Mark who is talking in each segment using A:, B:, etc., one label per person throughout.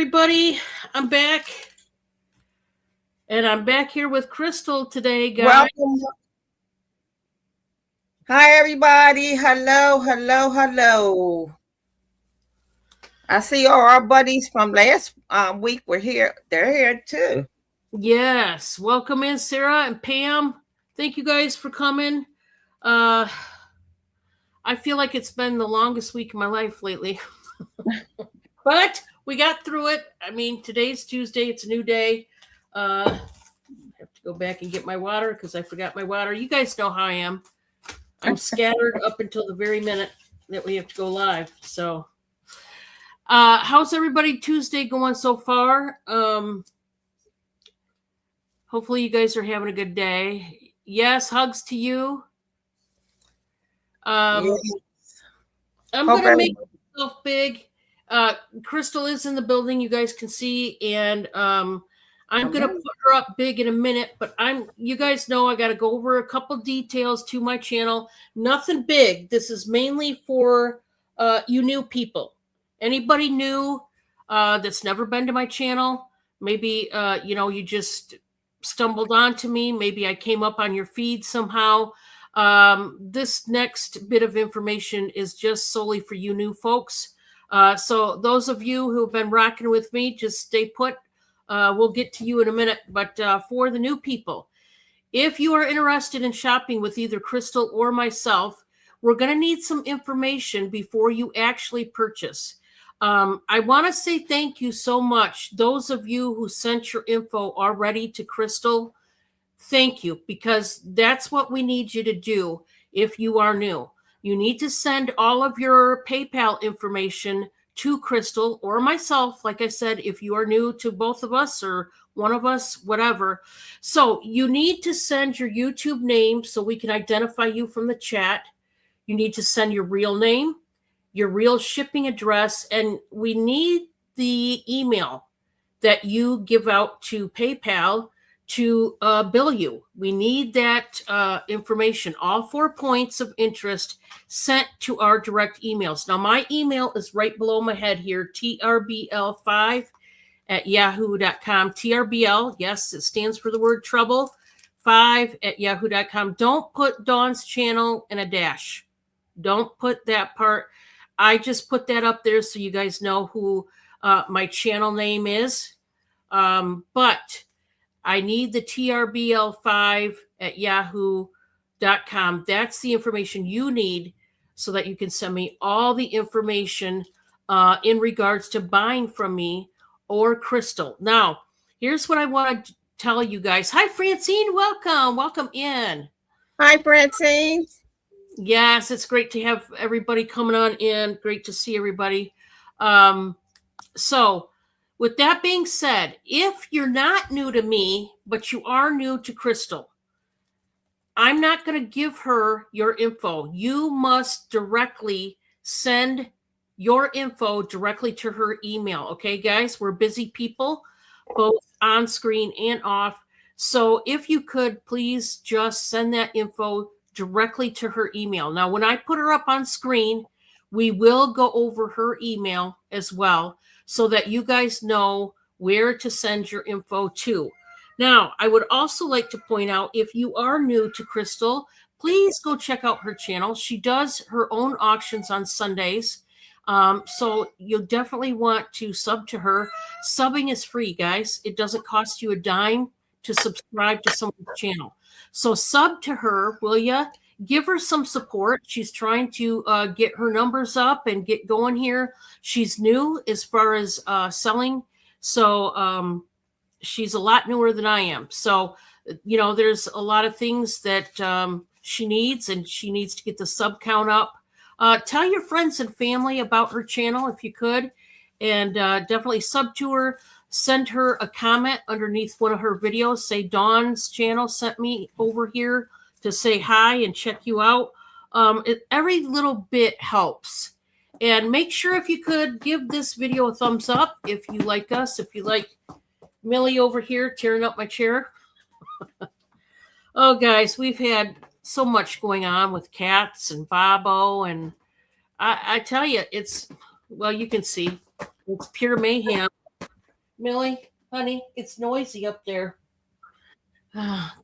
A: everybody. I'm back. And I'm back here with Crystal today, guys.
B: Welcome. Hi, everybody. Hello. I see all our buddies from last week were here. They're here too.
A: Yes. Welcome in, Sarah and Pam. Thank you guys for coming. I feel like it's been the longest week of my life lately. But we got through it. I mean, today's Tuesday. It's a new day. I have to go back and get my water because I forgot my water. You guys know how I am. I'm scattered up until the very minute that we have to go live. So, how's everybody Tuesday going so far? Hopefully you guys are having a good day. Yes, hugs to you.
B: Yes.
A: I'm going to make myself big. Crystal is in the building, you guys can see, and I'm going to put her up big in a minute, but you guys know I got to go over a couple details to my channel. Nothing big. This is mainly for you new people. Anybody new that's never been to my channel, maybe you just stumbled onto me, maybe I came up on your feed somehow. This next bit of information is just solely for you new folks. So those of you who have been rocking with me, just stay put. We'll get to you in a minute. But for the new people, if you are interested in shopping with either Crystal or myself, we're going to need some information before you actually purchase. I want to say thank you so much. Those of you who sent your info already to Crystal, thank you, because that's what we need you to do if you are new. You need to send all of your PayPal information to Crystal or myself. Like I said, if you are new to both of us or one of us, whatever. So you need to send your YouTube name so we can identify you from the chat. You need to send your real name, your real shipping address, and we need the email that you give out to PayPal to bill you. We need that information, all 4 points of interest sent to our direct emails. Now, my email is right below my head here, trbl5@yahoo.com. TRBL, yes, it stands for the word trouble, 5@yahoo.com. Don't put Dawn's channel in a dash. Don't put that part. I just put that up there so you guys know who my channel name is. But I need the trbl5@yahoo.com. That's the information you need so that you can send me all the information in regards to buying from me or Crystal. Now, here's what I want to tell you guys. Hi, Francine. Welcome in.
B: Hi, Francine.
A: Yes, it's great to have everybody coming on in. Great to see everybody. So, with that being said, if you're not new to me, but you are new to Crystal, I'm not going to give her your info. You must directly send your info directly to her email. Okay, guys, we're busy people, both on screen and off. So if you could please just send that info directly to her email. Now, when I put her up on screen, we will go over her email as well, so that you guys know where to send your info to. Now, I would also like to point out, if you are new to Crystal, please go check out her channel. She does her own auctions on Sundays. So you'll definitely want to sub to her. Subbing is free, guys. It doesn't cost you a dime to subscribe to someone's channel. So sub to her, will ya? Give her some support. She's trying to get her numbers up and get going here. She's new as far as selling. So she's a lot newer than I am. So, there's a lot of things that she needs, and she needs to get the sub count up. Tell your friends and family about her channel if you could, and definitely sub to her. Send her a comment underneath one of her videos. Say, Dawn's channel sent me over here to say hi and check you out. Every little bit helps. And make sure, if you could, give this video a thumbs up if you like us, if you like Millie over here tearing up my chair. Oh, guys, we've had so much going on with cats and Bobo, and I tell you, you can see, it's pure mayhem. Millie, honey, it's noisy up there.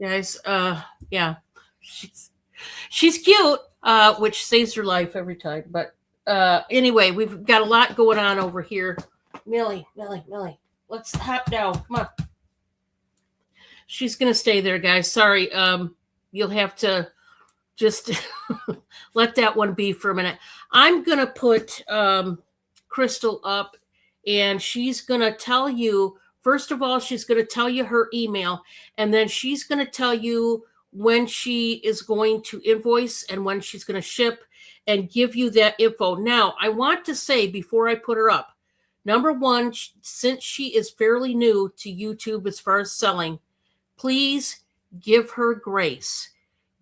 A: Guys, yeah. She's she's cute, which saves her life every time. But anyway, we've got a lot going on over here. Millie, Millie, Millie. Let's hop down. Come on. She's gonna stay there, guys. Sorry. You'll have to just let that one be for a minute. I'm gonna put Crystal up, and she's gonna tell you. First of all, she's gonna tell you her email, and then she's gonna tell you when she is going to invoice and when she's gonna ship, and give you that info. Now, I want to say before I put her up, number one, since she is fairly new to YouTube as far as selling, please give her grace.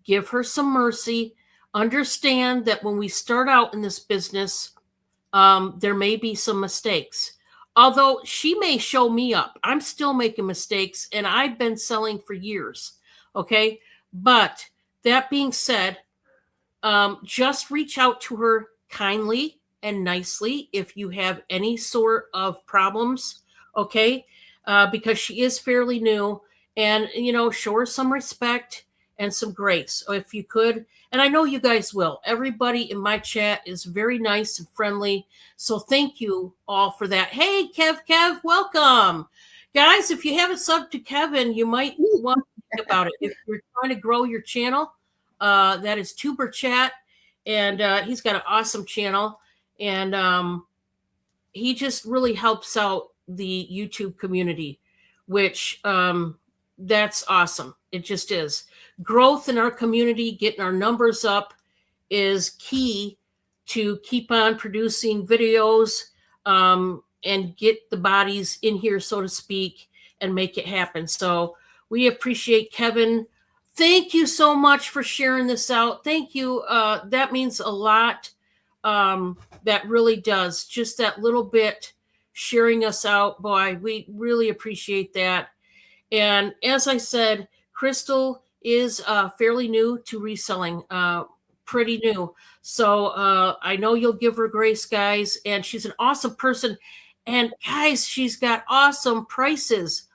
A: Give her some mercy. Understand that when we start out in this business, there may be some mistakes. Although she may show me up, I'm still making mistakes and I've been selling for years. Okay. But that being said, just reach out to her kindly and nicely if you have any sort of problems. Okay. Because she is fairly new, and, show her some respect and some grace if you could. And I know you guys will. Everybody in my chat is very nice and friendly. So thank you all for that. Hey, Kev, welcome. Guys, if you haven't subbed to Kevin, you might want to think about it. If you're trying to grow your channel, that is Tuber Chat. And he's got an awesome channel. And he just really helps out the YouTube community, which that's awesome. It just is. Growth in our community, getting our numbers up is key to keep on producing videos and get the bodies in here, so to speak, and make it happen. So we appreciate Kevin. Thank you so much for sharing this out. Thank you. That means a lot. That really does. Just that little bit sharing us out. Boy, we really appreciate that. And as I said, Crystal is fairly new to reselling, pretty new. So I know you'll give her grace, guys. And she's an awesome person. And guys, she's got awesome prices.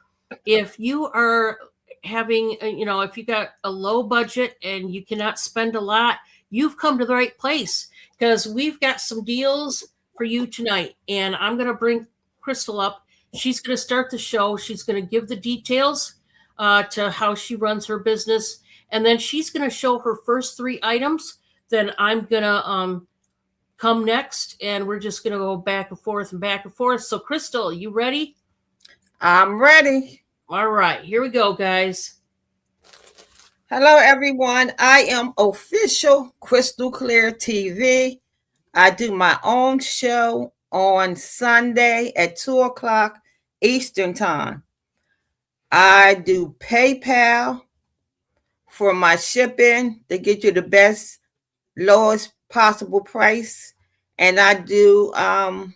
A: If you are having, if you got a low budget and you cannot spend a lot, you've come to the right place, because we've got some deals for you tonight. And I'm going to bring Crystal up. She's going to start the show. She's going to give the details to how she runs her business. And then she's going to show her first 3 items. Then I'm going to come next, and we're just going to go back and forth and back and forth. So, Crystal, you ready?
B: I'm ready.
A: All right, here we go, guys.
B: Hello, everyone. I am official Crystal Clear TV. I do my own show on Sunday at 2:00 Eastern Time. I do PayPal for my shipping to get you the best, lowest possible price. And I do, I'm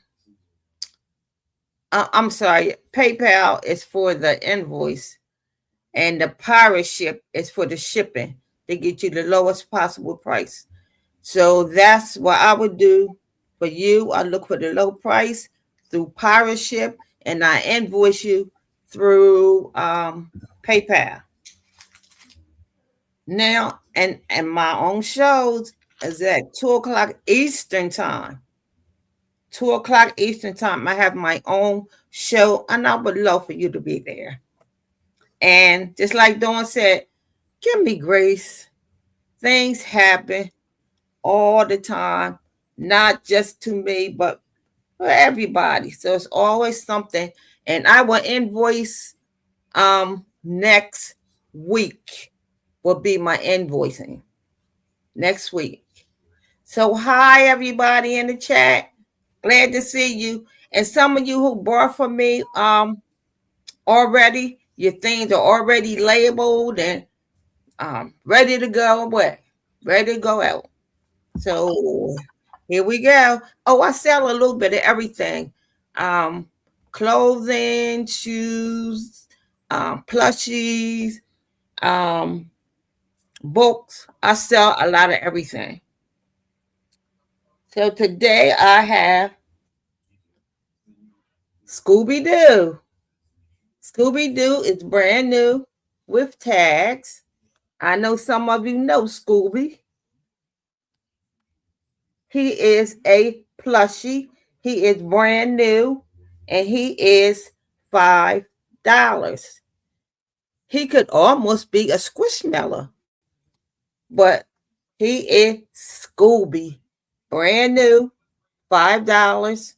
B: sorry, PayPal is for the invoice, and the pirate ship is for the shipping to get you the lowest possible price. So that's what I would do for you. I look for the low price through pirate ship, and I invoice you through PayPal. Now, and my own shows is at 2:00 Eastern Time. 2:00 Eastern Time. I have my own show, and I would love for you to be there. And just like Dawn said, give me grace. Things happen all the time, not just to me, but for everybody. So it's always something. And I will invoice next week will be my invoicing next week. So hi, everybody in the chat. Glad to see you. And some of you who bought from me already, your things are already labeled and ready to go away, ready to go out. So here we go. Oh, I sell a little bit of everything. Clothing, shoes, plushies, books. I sell a lot of everything. So today I have Scooby-Doo. Scooby-Doo is brand new with tags. I know some of you know Scooby. He is a plushie. He is brand new and he is $5. He could almost be a squishmallow, but he is Scooby. Brand new, $5.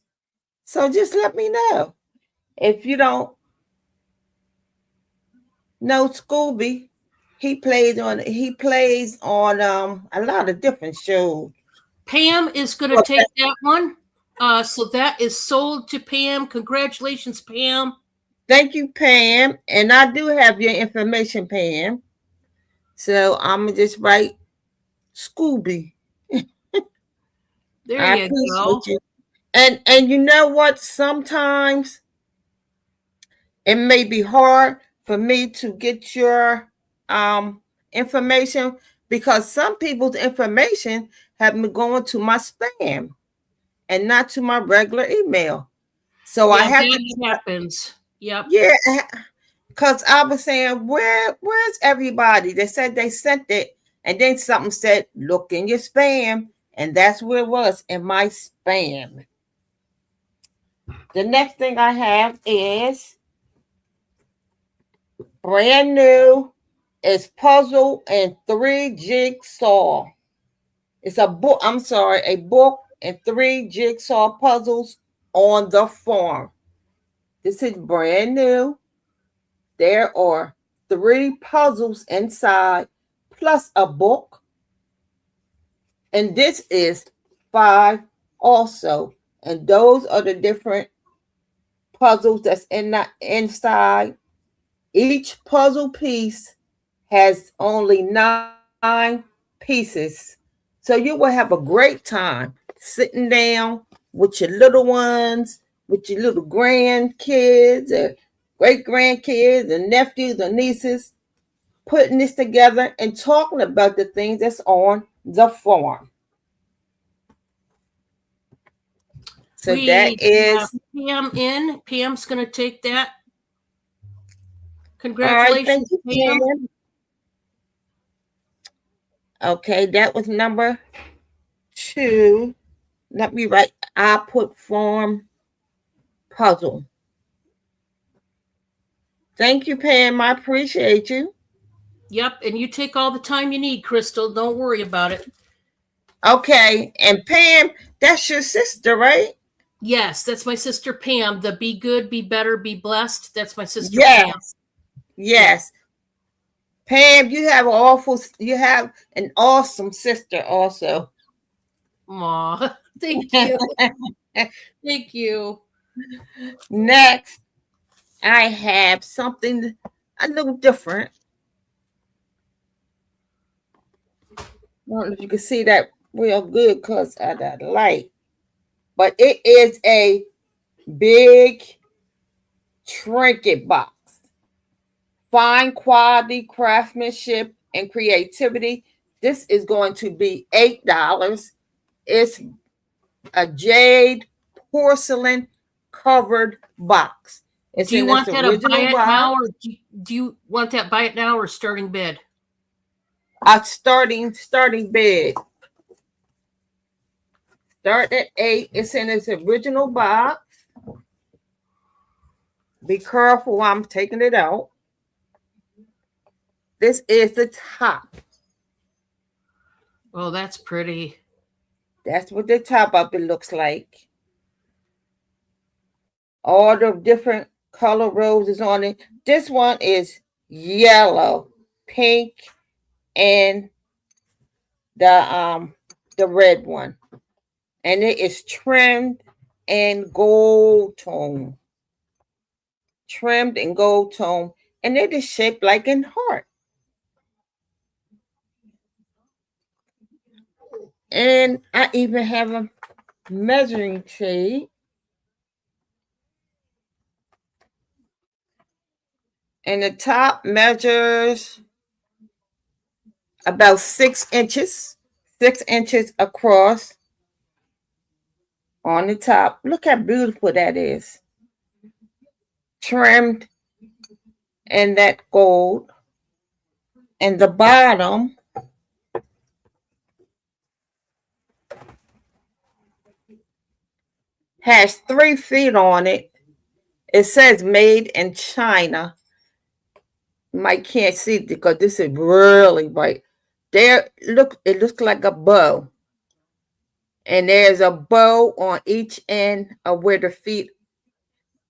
B: So just let me know. If you don't know Scooby, he plays on a lot of different shows.
A: Pam is going to take that one. So that is sold to Pam. Congratulations, Pam.
B: Thank you, Pam. And I do have your information, Pam. So I'm gonna just write Scooby.
A: There
B: I
A: you go.
B: appreciate you. And you know what? Sometimes it may be hard for me to get your information because some people's information have been going to my spam and not to my regular email. So I have
A: that
B: to
A: happens. Yep.
B: Yeah, because I was saying, where's everybody? They said they sent it, and then something said, look in your spam, and that's where it was, in my spam. The next thing I have is brand new. It's Puzzle and 3 Jigsaw. It's a book, a book and 3 jigsaw puzzles on the farm. This is brand new. There are 3 puzzles inside, plus a book. And this is 5 also. And those are the different puzzles that's inside. Each puzzle piece has only 9 pieces. So you will have a great time sitting down with your little ones, with your little grandkids, or great grandkids, and nephews or nieces, putting this together and talking about the things that's on the farm. So that is
A: Pam in. Pam's going to take that.
B: Congratulations,
A: thank you, Pam.
B: Okay, that was number 2. Let me write. I put farm puzzle. Thank you, Pam. I appreciate you.
A: Yep, and you take all the time you need, Crystal. Don't worry about it.
B: Okay, and Pam, that's your sister, right?
A: Yes, that's my sister Pam. The Be Good, Be Better, Be Blessed. That's my sister
B: Yes.
A: Pam.
B: Yes. Pam, you have an awesome sister also.
A: Aw, thank you. Thank you.
B: Next, I have something a little different. I don't know if you can see that real good because of that light. But it is a big trinket box. Fine quality craftsmanship and creativity. This is going to be $8. It's a jade porcelain covered box. It's
A: do you want that to buy it
B: box.
A: now, or do you want that buy it now or starting bid?
B: Starting bid. Start at 8. It's in its original box. Be careful, I'm taking it out. This is the top.
A: Oh, that's pretty.
B: That's what the top of it looks like. All the different color roses on it. This one is yellow, pink, and the red one. And it is trimmed in gold tone. Trimmed in gold tone. And it is shaped like a heart. And I even have a measuring tape. And the top measures about 6 inches. 6 inches across on the top. Look how beautiful that is. Trimmed and that gold. And the bottom has 3 feet on it. It says made in China. You might can't see it because this is really bright. There, look, it looks like a bow. And there's a bow on each end of where the feet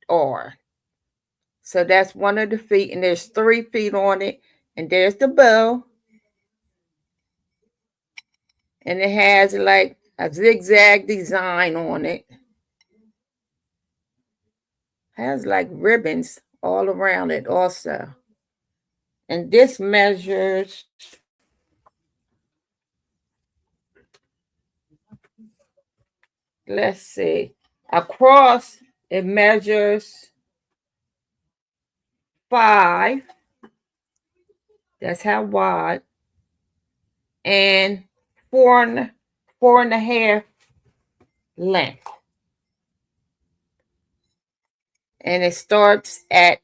B: are. So that's one of the feet, and there's 3 feet on it. And there's the bow. And it has like a zigzag design on it. Has like ribbons all around it also. And this measures, let's see, across it measures 5. That's how wide. And 4.5 length. And it starts at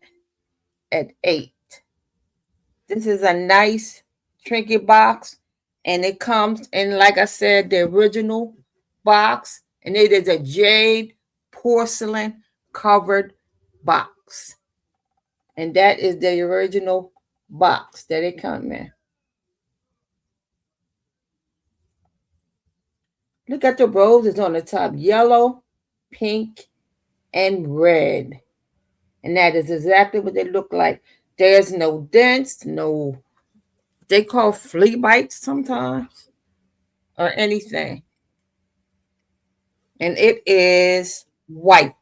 B: 8. This is a nice trinket box, and it comes in, like I said, the original box, and it is a jade porcelain covered box. And that is the original box that it comes in. Look at the roses on the top, yellow, pink, and red. And that is exactly what they look like. There's no dents, no, they call flea bites sometimes, or anything. And it is white.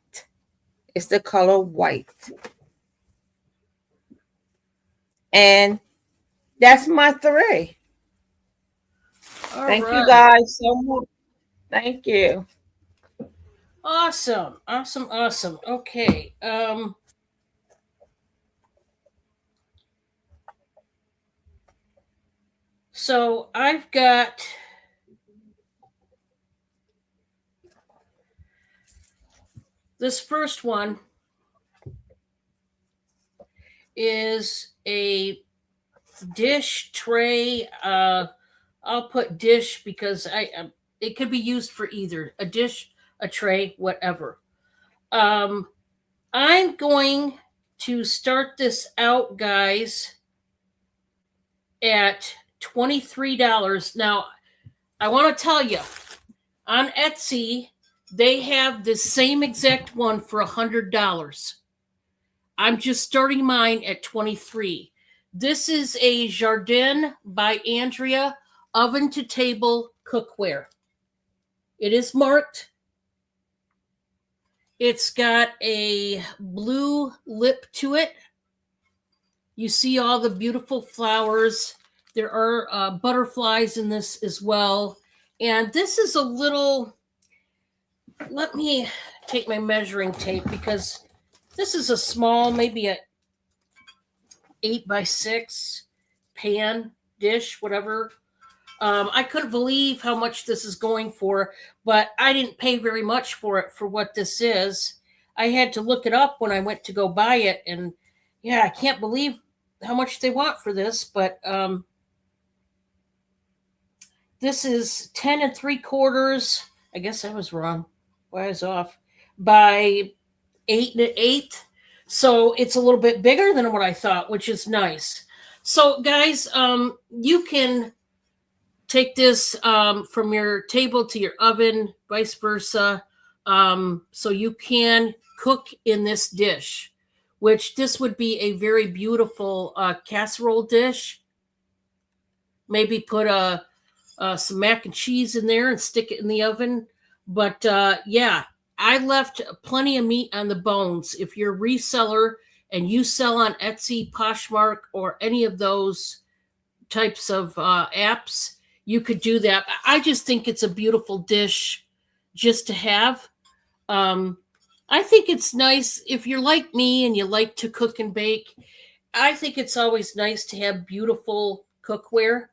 B: It's the color white. And that's my 3. Thank you guys so much. Thank you.
A: Awesome. Okay. So I've got this first one is a dish tray. I'll put dish because it could be used for either a dish, a tray, whatever. I'm going to start this out, guys, at $23. Now, I want to tell you, on Etsy, they have the same exact one for $100. I'm just starting mine at 23. This is a Jardin by Andrea oven to table cookware. It is marked. It's got a blue lip to it. You see all the beautiful flowers. There are butterflies in this as well. And this is a little, let me take my measuring tape because this is a small, maybe a 8x6 pan, dish, whatever. I couldn't believe how much this is going for, but I didn't pay very much for it for what this is. I had to look it up when I went to go buy it, and yeah, I can't believe how much they want for this, but this is 10 3/4. I guess I was wrong. Why I was off by 8 1/8. So it's a little bit bigger than what I thought, which is nice. So guys, you can take this from your table to your oven, vice versa. So you can cook in this dish, which this would be a very beautiful casserole dish. Maybe put some mac and cheese in there and stick it in the oven. But yeah, I left plenty of meat on the bones. If you're a reseller and you sell on Etsy, Poshmark, or any of those types of apps, you could do that. I just think it's a beautiful dish just to have. I think it's nice if you're like me and you like to cook and bake. I think it's always nice to have beautiful cookware.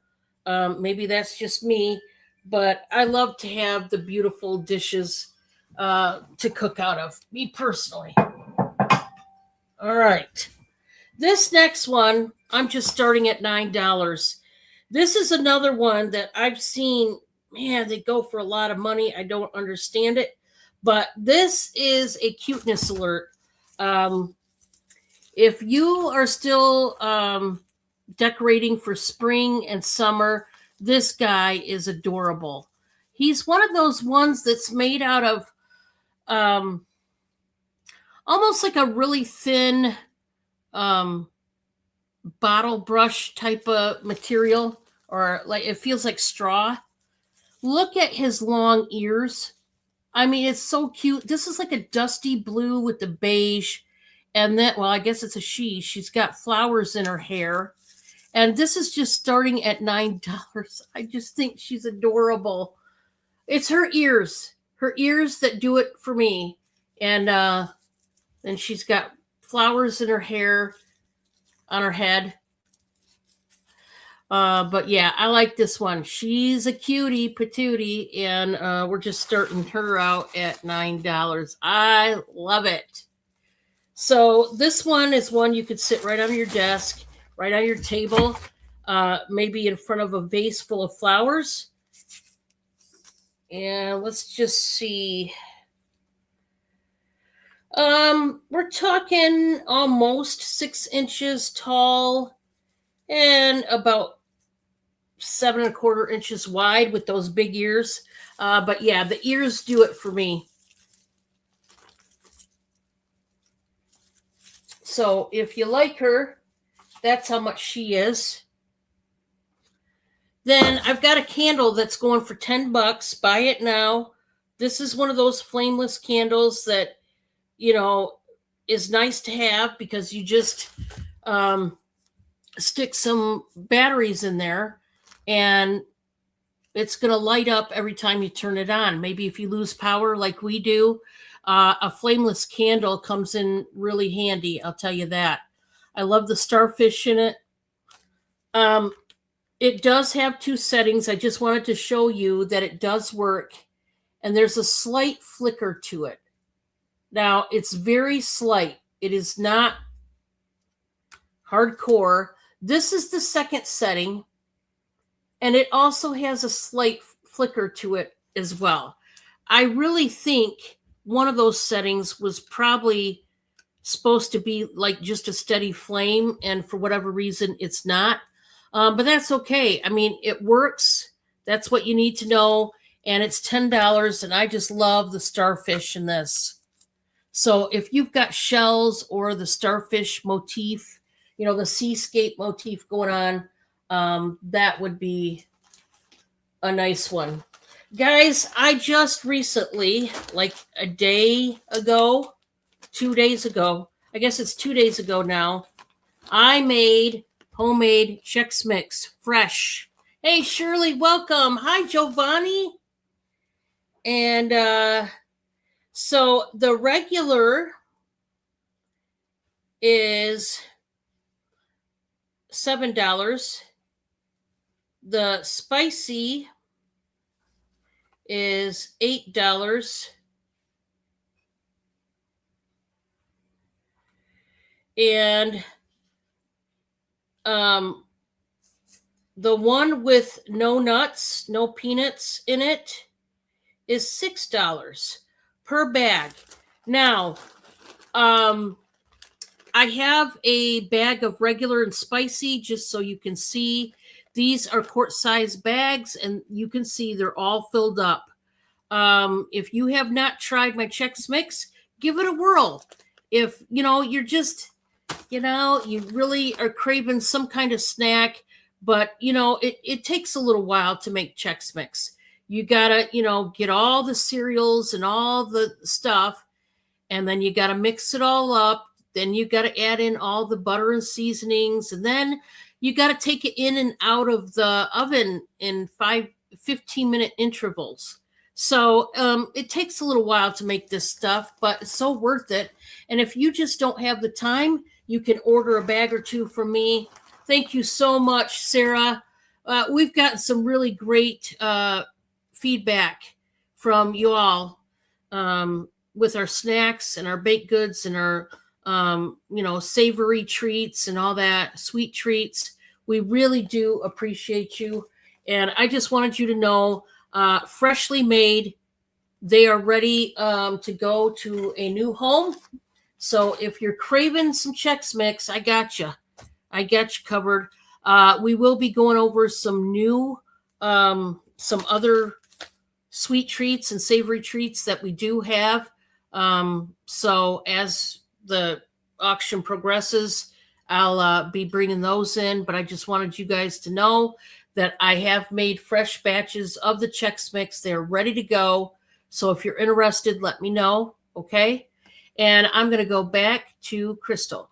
A: Maybe that's just me, but I love to have the beautiful dishes to cook out of, me personally. All right. This next one, I'm just starting at $9. This is another one that I've seen, man, they go for a lot of money. I don't understand it. But this is a cuteness alert. If you are still decorating for spring and summer, this guy is adorable. He's one of those ones that's made out of almost like a really thin bottle brush type of material, or like it feels like straw. Look at his long ears. I mean, it's so cute. This is like a dusty blue with the beige. And then, well, I guess it's a she. She's got flowers in her hair. And this is just starting at $9. I just think she's adorable. It's her ears that do it for me. And then she's got flowers in her hair, on her head. But yeah, I like this one. She's a cutie patootie, and we're just starting her out at $9. I love it. So this one is one you could sit right on your desk, right on your table, maybe in front of a vase full of flowers. And let's just see. We're talking almost 6 inches tall and about 7.25 inches wide with those big ears. But yeah, the ears do it for me. So if you like her, that's how much she is. Then I've got a candle that's going for $10. Buy it now. This is one of those flameless candles that, you know, is nice to have because you just stick some batteries in there and it's going to light up every time you turn it on. Maybe if you lose power like we do, a flameless candle comes in really handy. I'll tell you that. I love the starfish in it. It does have 2 settings. I just wanted to show you that it does work. And there's a slight flicker to it. Now, it's very slight. It is not hardcore. This is the second setting. And it also has a slight flicker to it as well. I really think one of those settings was probably supposed to be like just a steady flame, and for whatever reason, it's not. But that's okay. I mean, it works. That's what you need to know. And it's $10, and I just love the starfish in this. So if you've got shells or the starfish motif, you know, the seascape motif going on, that would be a nice one. Guys, I just recently, like a day ago, 2 days ago, I guess it's 2 days ago now, I made homemade Chex Mix fresh. Hey, Shirley, welcome. Hi, Giovanni. And so the regular is $7. The spicy is $8. And the one with no nuts, no peanuts in it is $6 per bag. Now, I have a bag of regular and spicy just so you can see. These are quart-sized bags, and you can see they're all filled up. If you have not tried my Chex Mix, give it a whirl. If, you know, you're just, you know, you really are craving some kind of snack, but, you know, it takes a little while to make Chex Mix. You gotta, you know, get all the cereals and all the stuff, and then you gotta mix it all up. Then you gotta add in all the butter and seasonings, and then you gotta take it in and out of the oven in 15-minute intervals. So it takes a little while to make this stuff, but it's so worth it. And if you just don't have the time, you can order a bag or two from me. Thank you so much, Sarah. We've gotten some really great feedback from you all with our snacks and our baked goods and our savory treats and all that, sweet treats. We really do appreciate you. And I just wanted you to know, freshly made, they are ready to go to a new home. So if you're craving some Chex Mix, I got you. I got you covered. We will be going over some new, some other sweet treats and savory treats that we do have. So as the auction progresses, I'll be bringing those in. But I just wanted you guys to know that I have made fresh batches of the Chex Mix. They're ready to go. So if you're interested, let me know. Okay. And I'm going to go back to Crystal.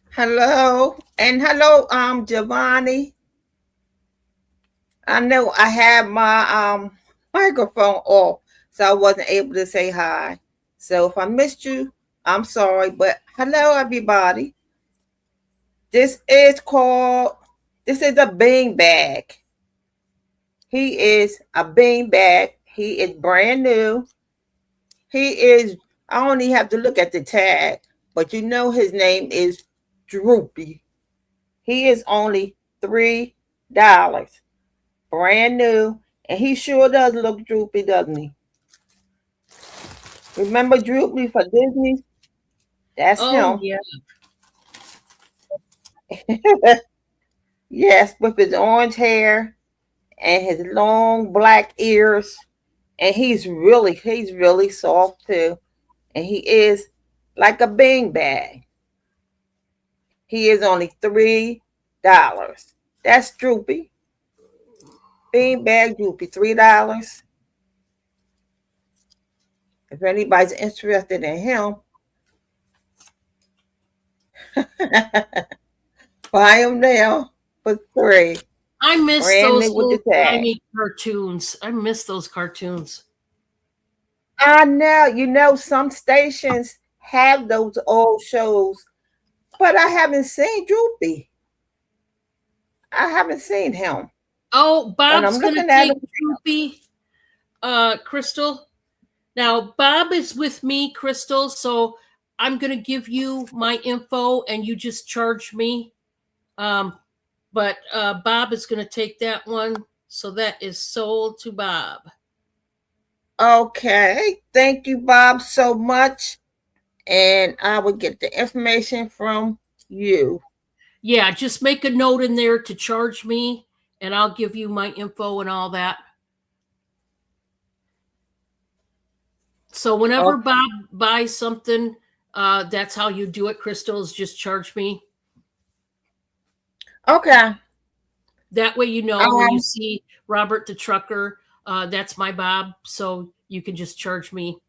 B: Hello. And hello, Giovanni. I know I had my microphone off, so I wasn't able to say hi. So if I missed you, I'm sorry. But hello, everybody. This is a bean bag. He is a bean bag. He is brand new. I only have to look at the tag, but you know his name is Droopy. He is only $3. Brand new. And he sure does look droopy, doesn't he? Remember Droopy for Disney? That's him.
A: Yeah.
B: Yes, with his orange hair and his long black ears. And he's really soft too. And he is like a bean bag. He is only $3. That's Droopy. Bean bag Droopy, $3. If anybody's interested in him, buy him now for $3.
A: I miss
B: Brand
A: those
B: new with
A: little
B: the tag.
A: tiny cartoons. I miss those cartoons.
B: I know, some stations have those old shows, but I haven't seen Droopy. I haven't seen him.
A: Oh, Bob's
B: I'm
A: gonna
B: looking at
A: take
B: him.
A: Droopy, Crystal. Now Bob is with me, Crystal, so I'm gonna give you my info and you just charge me. But Bob is gonna take that one, so that is sold to Bob.
B: Okay. Thank you, Bob, so much. And I will get the information from you.
A: Yeah, just make a note in there to charge me, and I'll give you my info and all that. So whenever
B: Okay.
A: Bob buys something, that's how you do it, Crystal, is just charge me.
B: Okay.
A: That way you know when you see Robert the trucker, that's my Bob, so you can just charge me.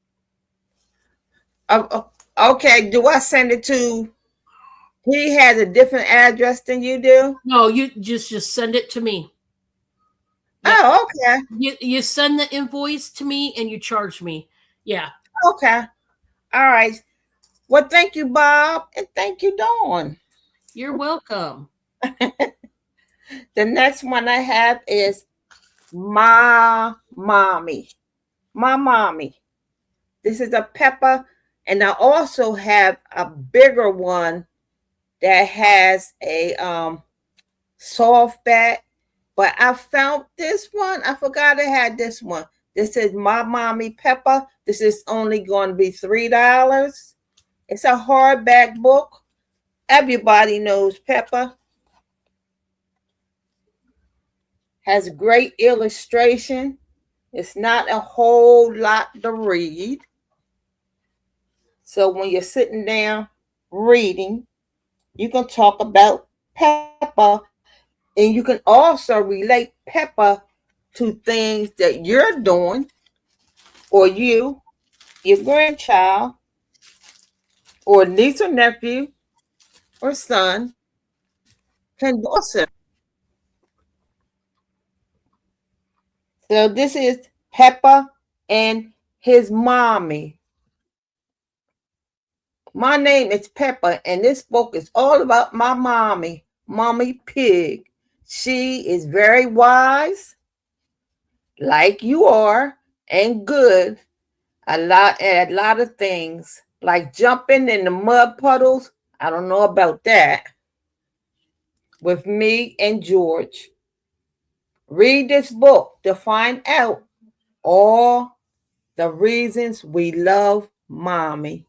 B: Okay. Do I send it to? He has a different address than you do.
A: No, you just send it to me. Yep.
B: Oh, okay.
A: You send the invoice to me and you charge me. Yeah.
B: Okay. All right. Well, thank you, Bob, and thank you, Dawn.
A: You're welcome.
B: The next one I have is my mommy. My mommy. This is a pepper, and I also have a bigger one that has a soft back. But I found this one. I forgot I had this one. This is my mommy pepper. This is only going to be $3. It's a hardback book. Everybody knows Peppa. Has great illustration. It's not a whole lot to read. So when you're sitting down reading, you can talk about Peppa, and you can also relate Peppa to things that you're doing, or your grandchild, or niece or nephew, or son can also. So this is Peppa and his mommy. My name is Peppa, and this book is all about my mommy, Mommy Pig. She is very wise, like you are, and good, a lot of things like jumping in the mud puddles. I don't know about that. With me and George. Read this book to find out all the reasons we love mommy.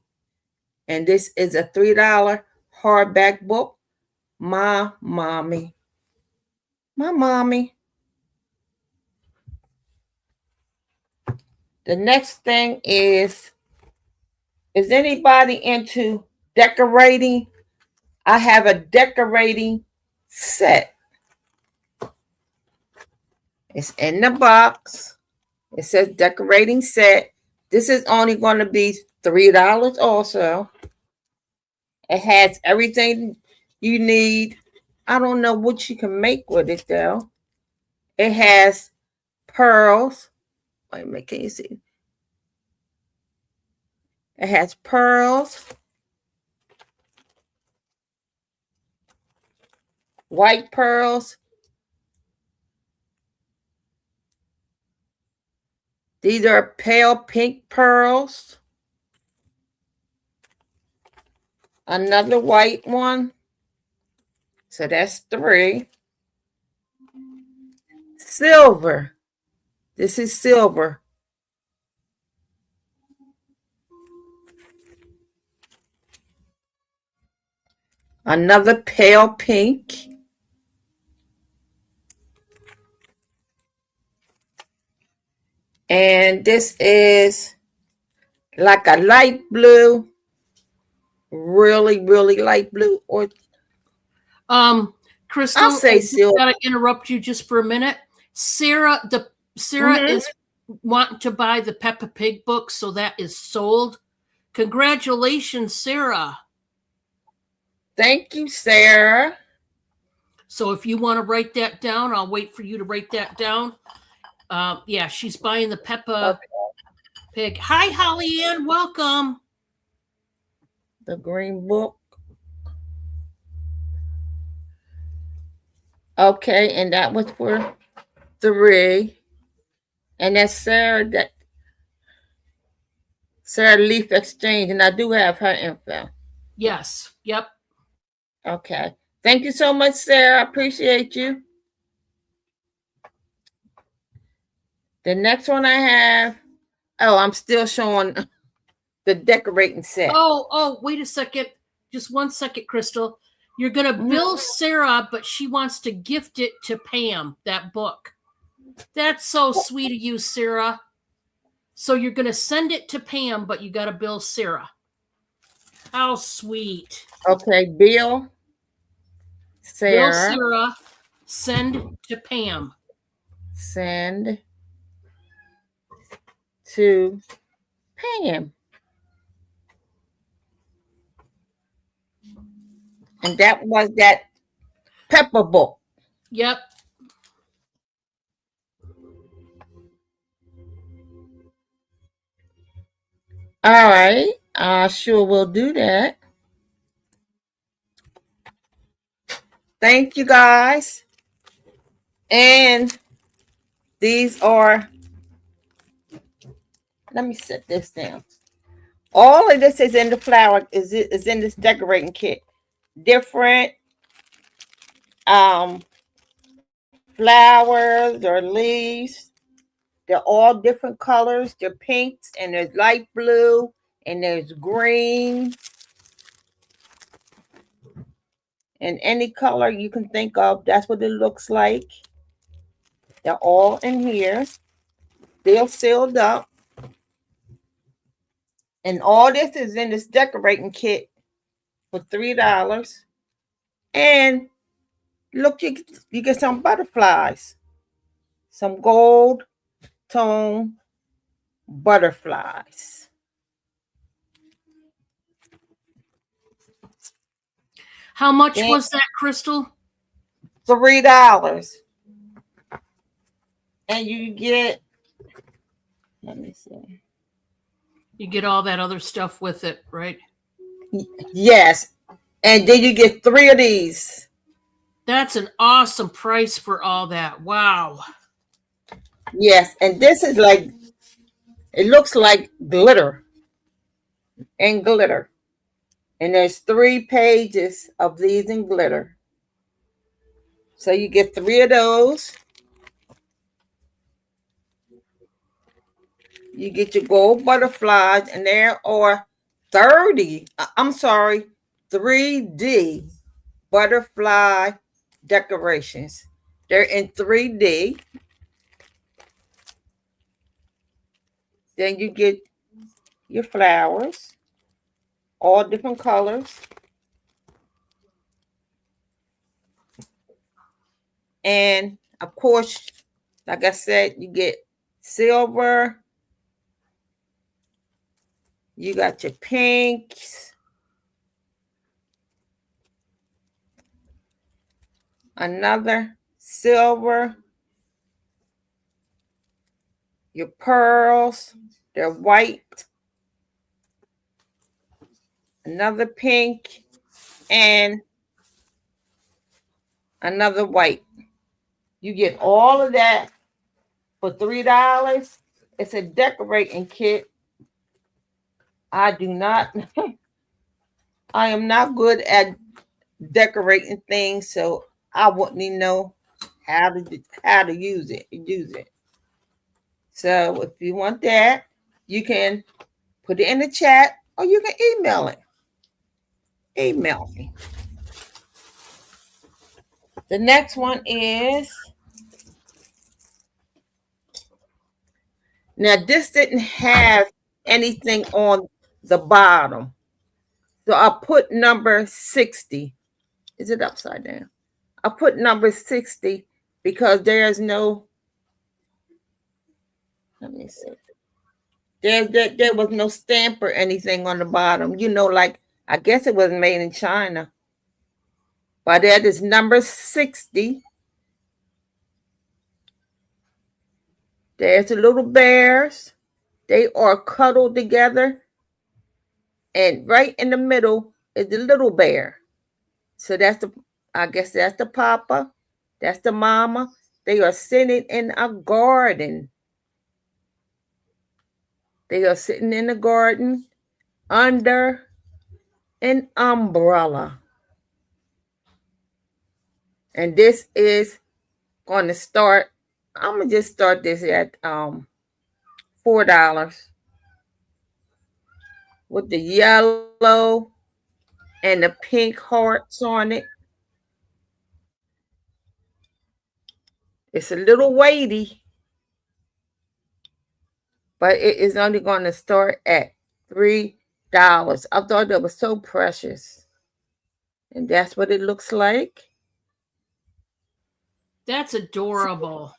B: And this is a $3 hardback book. My mommy. My mommy. The next thing is anybody into decorating? I have a decorating set. It's in the box. It says decorating set. This is only going to be $3 also. It has everything you need. I don't know what you can make with it though. It has pearls. Wait a minute, can you see? It has pearls, white pearls. These are pale pink pearls. Another white one. So that's 3. Silver. This is silver. Another pale pink. And this is like a light blue, really, really light blue. Or
A: Crystal,
B: I'll say silver.
A: Gotta interrupt you just for a minute. Sarah is wanting to buy the Peppa Pig book, so that is sold. Congratulations, Sarah.
B: Thank you, Sarah.
A: So if you want to write that down, I'll wait for you to write that down. Yeah, she's buying the Peppa Pig. Hi, Holly Ann. Welcome.
B: The green book. Okay, and that was for 3. And that's Sarah Leaf Exchange, and I do have her info.
A: Yes. Yep.
B: Okay. Thank you so much, Sarah. I appreciate you. The next one I have, I'm still showing the decorating set.
A: Oh, wait a second. Just 1 second, Crystal. You're going to bill Sarah, but she wants to gift it to Pam, that book. That's so sweet of you, Sarah. So you're going to send it to Pam, but you got to bill Sarah. How sweet.
B: Okay, bill
A: Sarah, send to Pam.
B: Send to Pam. And that was that Peppa book.
A: Yep.
B: All right. I sure will do that. Thank you, guys. And these are, let me set this down. All of this is in the flower, is in this decorating kit. Different flowers or leaves. They're all different colors. They're pinks, and there's light blue, and there's green. And any color you can think of, that's what it looks like. They're all in here. They're sealed up. And all this is in this decorating kit for $3. And look, you get some butterflies. Some gold tone butterflies.
A: How much was that, Crystal?
B: $3. And you get, let me see.
A: You get all that other stuff with it, right?
B: Yes. And then you get 3 of these.
A: That's an awesome price for all that. Wow.
B: Yes. And this is like It looks like glitter and glitter. And there's 3 pages of these in glitter. So you get 3 of those. You get your gold butterflies, and there are 3D butterfly decorations. They're in 3D. Then you get your flowers, all different colors. And of course, like I said, you get silver. You got your pinks. Another silver. Your pearls, they're white. Another pink and another white. You get all of that for $3. It's a decorating kit. I am not good at decorating things, so I wouldn't even know how to use it. So if you want that, you can put it in the chat or you can email it. Email me. The next one is, now this didn't have anything on the bottom. So I put number 60. Is it upside down? I put number 60 because there's no, let me see. There was no stamp or anything on the bottom. You know, like, I guess it was made in China. But that is number 60. There's the little bears. They are cuddled together. And right in the middle is the little bear. So I guess that's the papa. That's the mama. They are sitting in a garden. They are sitting in the garden under an umbrella. And this is going to start, I'm going to just start this at $4 with the yellow and the pink hearts on it. It's a little weighty, but it is only going to start at $3. I thought that was so precious. And that's what it looks like.
A: That's adorable.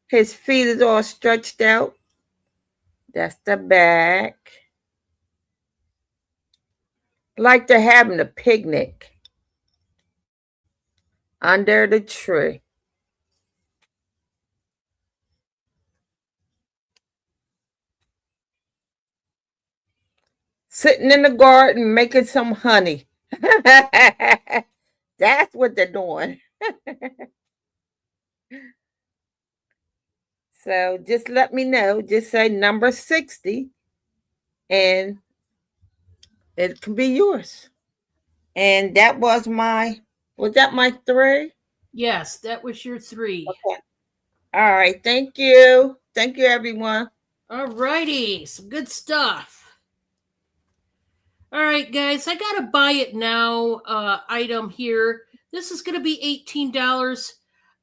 B: His feet is all stretched out. That's the back. Like they're having a picnic under the tree. Sitting in the garden making some honey. That's what they're doing. So just let me know. Just say number 60 and it can be yours. And that was that my 3?
A: Yes, that was your 3.
B: Okay. All right. Thank you. Thank you, everyone.
A: All righty. Some good stuff. All right, guys. I got a buy it now item here. This is going to be $18.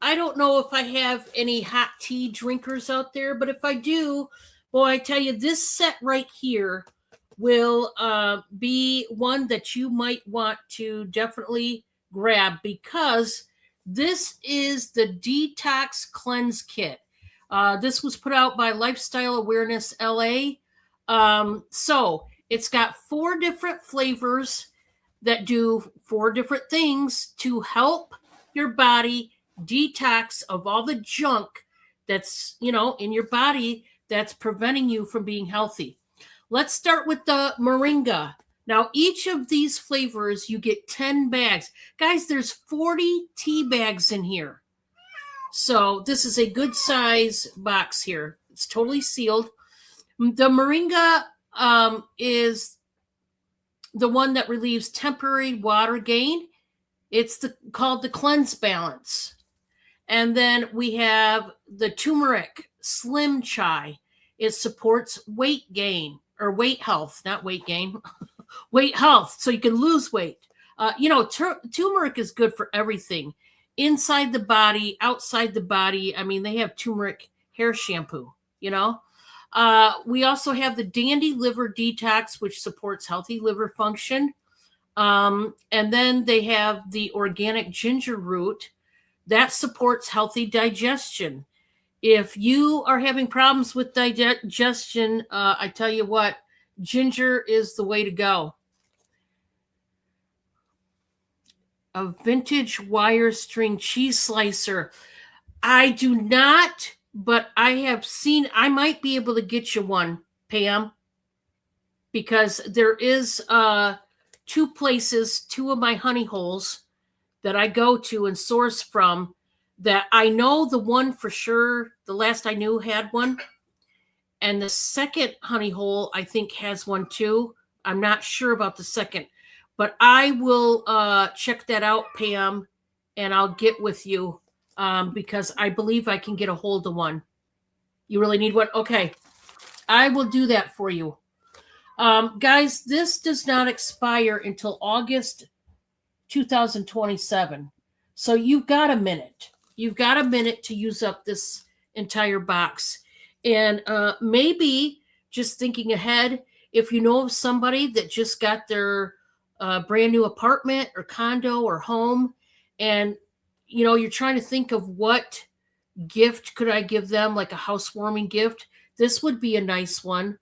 A: I don't know if I have any hot tea drinkers out there, but if I do, boy, I tell you, this set right here will be one that you might want to definitely grab because this is the Detox Cleanse Kit. This was put out by Lifestyle Awareness LA. So it's got 4 different flavors that do 4 different things to help your body detox of all the junk that's, in your body that's preventing you from being healthy. Let's start with the moringa. Now, each of these flavors, you get 10 bags. Guys, there's 40 tea bags in here. So this is a good size box here. It's totally sealed. The moringa is the one that relieves temporary water gain. It's called the Cleanse Balance. And then we have the turmeric Slim Chai. It supports weight gain or weight health, not weight gain, weight health, so you can lose weight. Turmeric is good for everything, inside the body, outside the body. I mean, they have turmeric hair shampoo. We also have the Dandy Liver Detox, which supports healthy liver function. And then they have the organic ginger root that supports healthy digestion. If you are having problems with digestion, I tell you what, ginger is the way to go. A vintage wire string cheese slicer. I do not, but I have seen, I might be able to get you one, Pam, because there is two places, two of my honey holes that I go to and source from, that I know the one for sure, the last I knew had one. And the second honey hole, I think, has one too. I'm not sure about the second, but I will check that out, Pam, and I'll get with you because I believe I can get a hold of one. You really need one? Okay. I will do that for you. Guys, this does not expire until August 2027. So you've got a minute. You've got a minute to use up this entire box. And maybe just thinking ahead, if you know of somebody that just got their brand new apartment or condo or home, and you're trying to think of what gift could I give them, like a housewarming gift, this would be a nice one.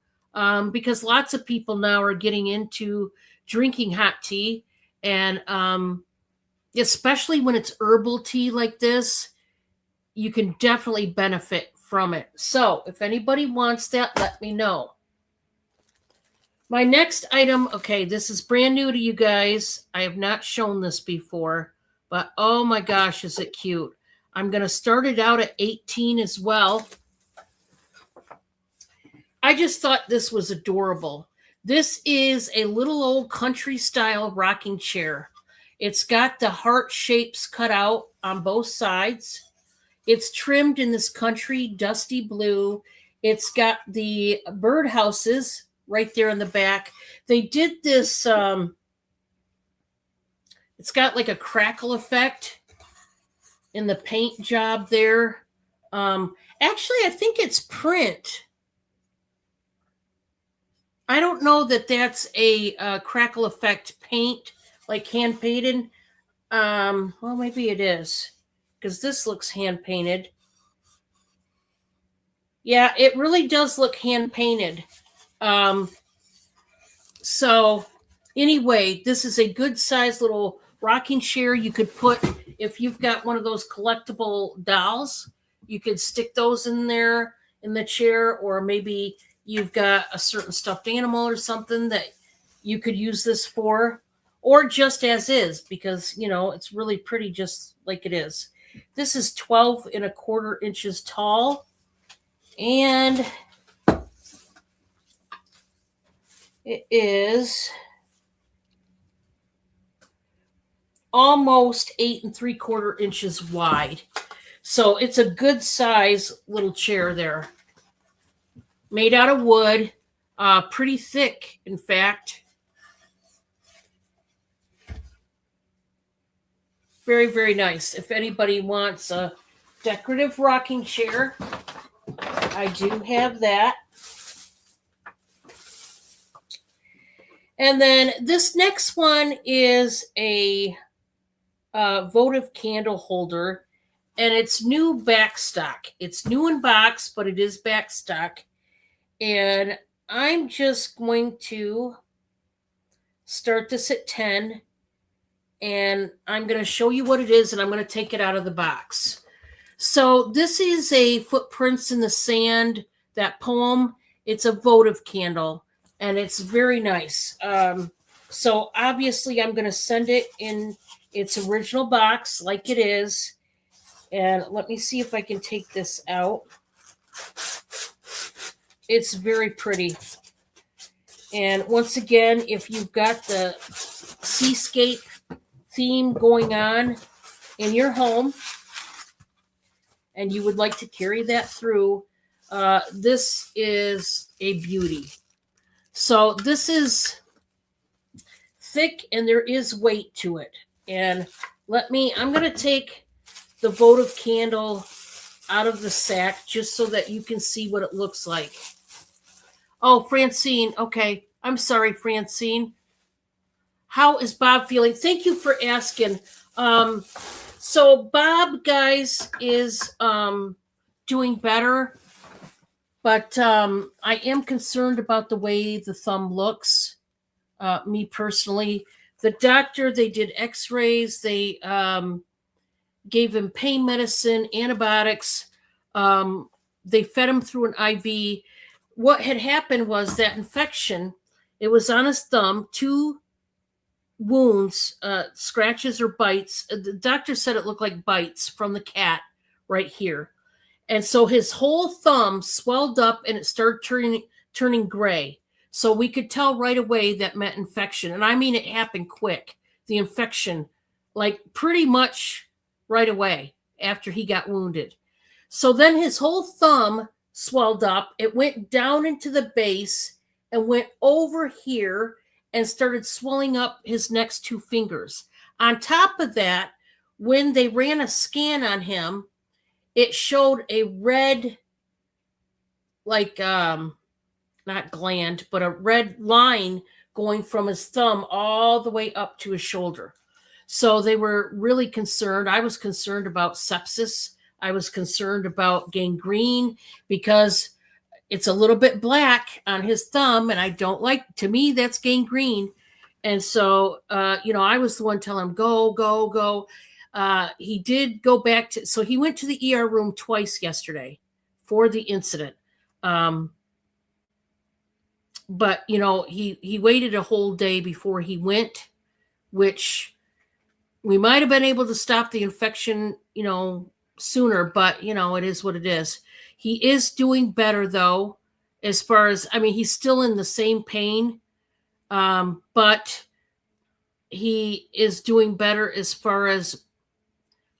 A: Because lots of people now are getting into drinking hot tea, and especially when it's herbal tea like this, you can definitely benefit from it. So if anybody wants that, let me know. My next item, okay, this is brand new to you guys. I have not shown this before, but oh my gosh, is it cute. I'm going to start it out at 18 as well. I just thought this was adorable. This is a little old country style rocking chair. It's got the heart shapes cut out on both sides. It's trimmed in this country dusty blue. It's got the birdhouses right there in the back. They did this, it's got like a crackle effect in the paint job there. Actually, I think it's print. I don't know that that's a crackle effect paint, like hand painted. Well, maybe it is, because this looks hand painted. Yeah, it really does look hand painted. So anyway, this is a good size little rocking chair. You could put, if you've got one of those collectible dolls, you could stick those in there in the chair, or maybe you've got a certain stuffed animal or something that you could use this for, or just as is, because, it's really pretty just like it is. This is 12 1/4 inches tall, and it is almost 8 3/4 inches wide. So it's a good size little chair there. Made out of wood, pretty thick, in fact. Very, very nice. If anybody wants a decorative rocking chair, I do have that. And then this next one is a votive candle holder, and it's new back stock. It's new in box, but it is back stock. And I'm just going to start this at 10, and I'm going to show you what it is, and I'm going to take it out of the box. So this is a Footprints in the Sand, that poem. It's a votive candle, and it's very nice. So obviously I'm going to send it in its original box like it is. And let me see if I can take this out. It's very pretty. And once again, if you've got the seascape theme going on in your home and you would like to carry that through, this is a beauty. So this is thick and there is weight to it. And I'm going to take the votive candle out of the sack just so that you can see what it looks like. Oh, Francine. Okay. I'm sorry, Francine. How is Bob feeling? Thank you for asking. So Bob, guys, is doing better, but I am concerned about the way the thumb looks. Me personally, the doctor, they did x-rays, they gave him pain medicine, antibiotics, they fed him through an IV. What had happened was that infection, it was on his thumb, 2 wounds, scratches or bites. The doctor said it looked like bites from the cat right here. And so his whole thumb swelled up and it started turning gray. So we could tell right away that meant infection. And I mean, it happened quick. The infection, like pretty much right away after he got wounded. So then his whole thumb swelled up. It went down into the base and went over here and started swelling up his next 2 fingers. On top of that, when they ran a scan on him, it showed a red, like, not gland, but a red line going from his thumb all the way up to his shoulder. So they were really concerned. I was concerned about sepsis. I was concerned about gangrene because it's a little bit black on his thumb, and I don't like, to me, that's gangrene. And so, I was the one telling him, go, go, go. He did go back to, so he went to the ER room twice yesterday for the incident. But, he waited a whole day before he went, which we might have been able to stop the infection, sooner, but, it is what it is. He is doing better, though, as far as, he's still in the same pain, but he is doing better as far as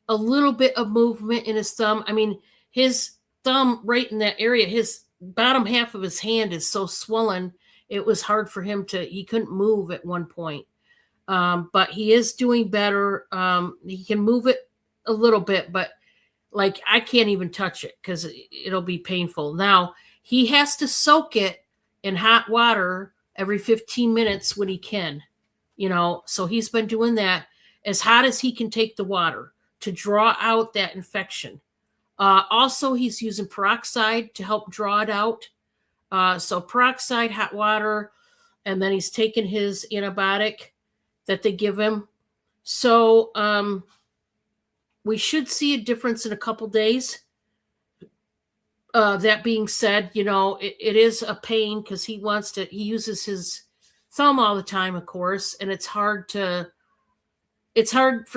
A: a little bit of movement in his thumb. His thumb right in that area, his bottom half of his hand is so swollen, it was hard for him he couldn't move at one point. But he is doing better. He can move it a little bit, but like I can't even touch it because it'll be painful. Now he has to soak it in hot water every 15 minutes when he can, so he's been doing that as hot as he can take the water to draw out that infection. Also, he's using peroxide to help draw it out. So peroxide, hot water, and then he's taking his antibiotic that they give him. So we should see a difference in a couple days. That being said, it is a pain because he uses his thumb all the time, of course, and it's hard for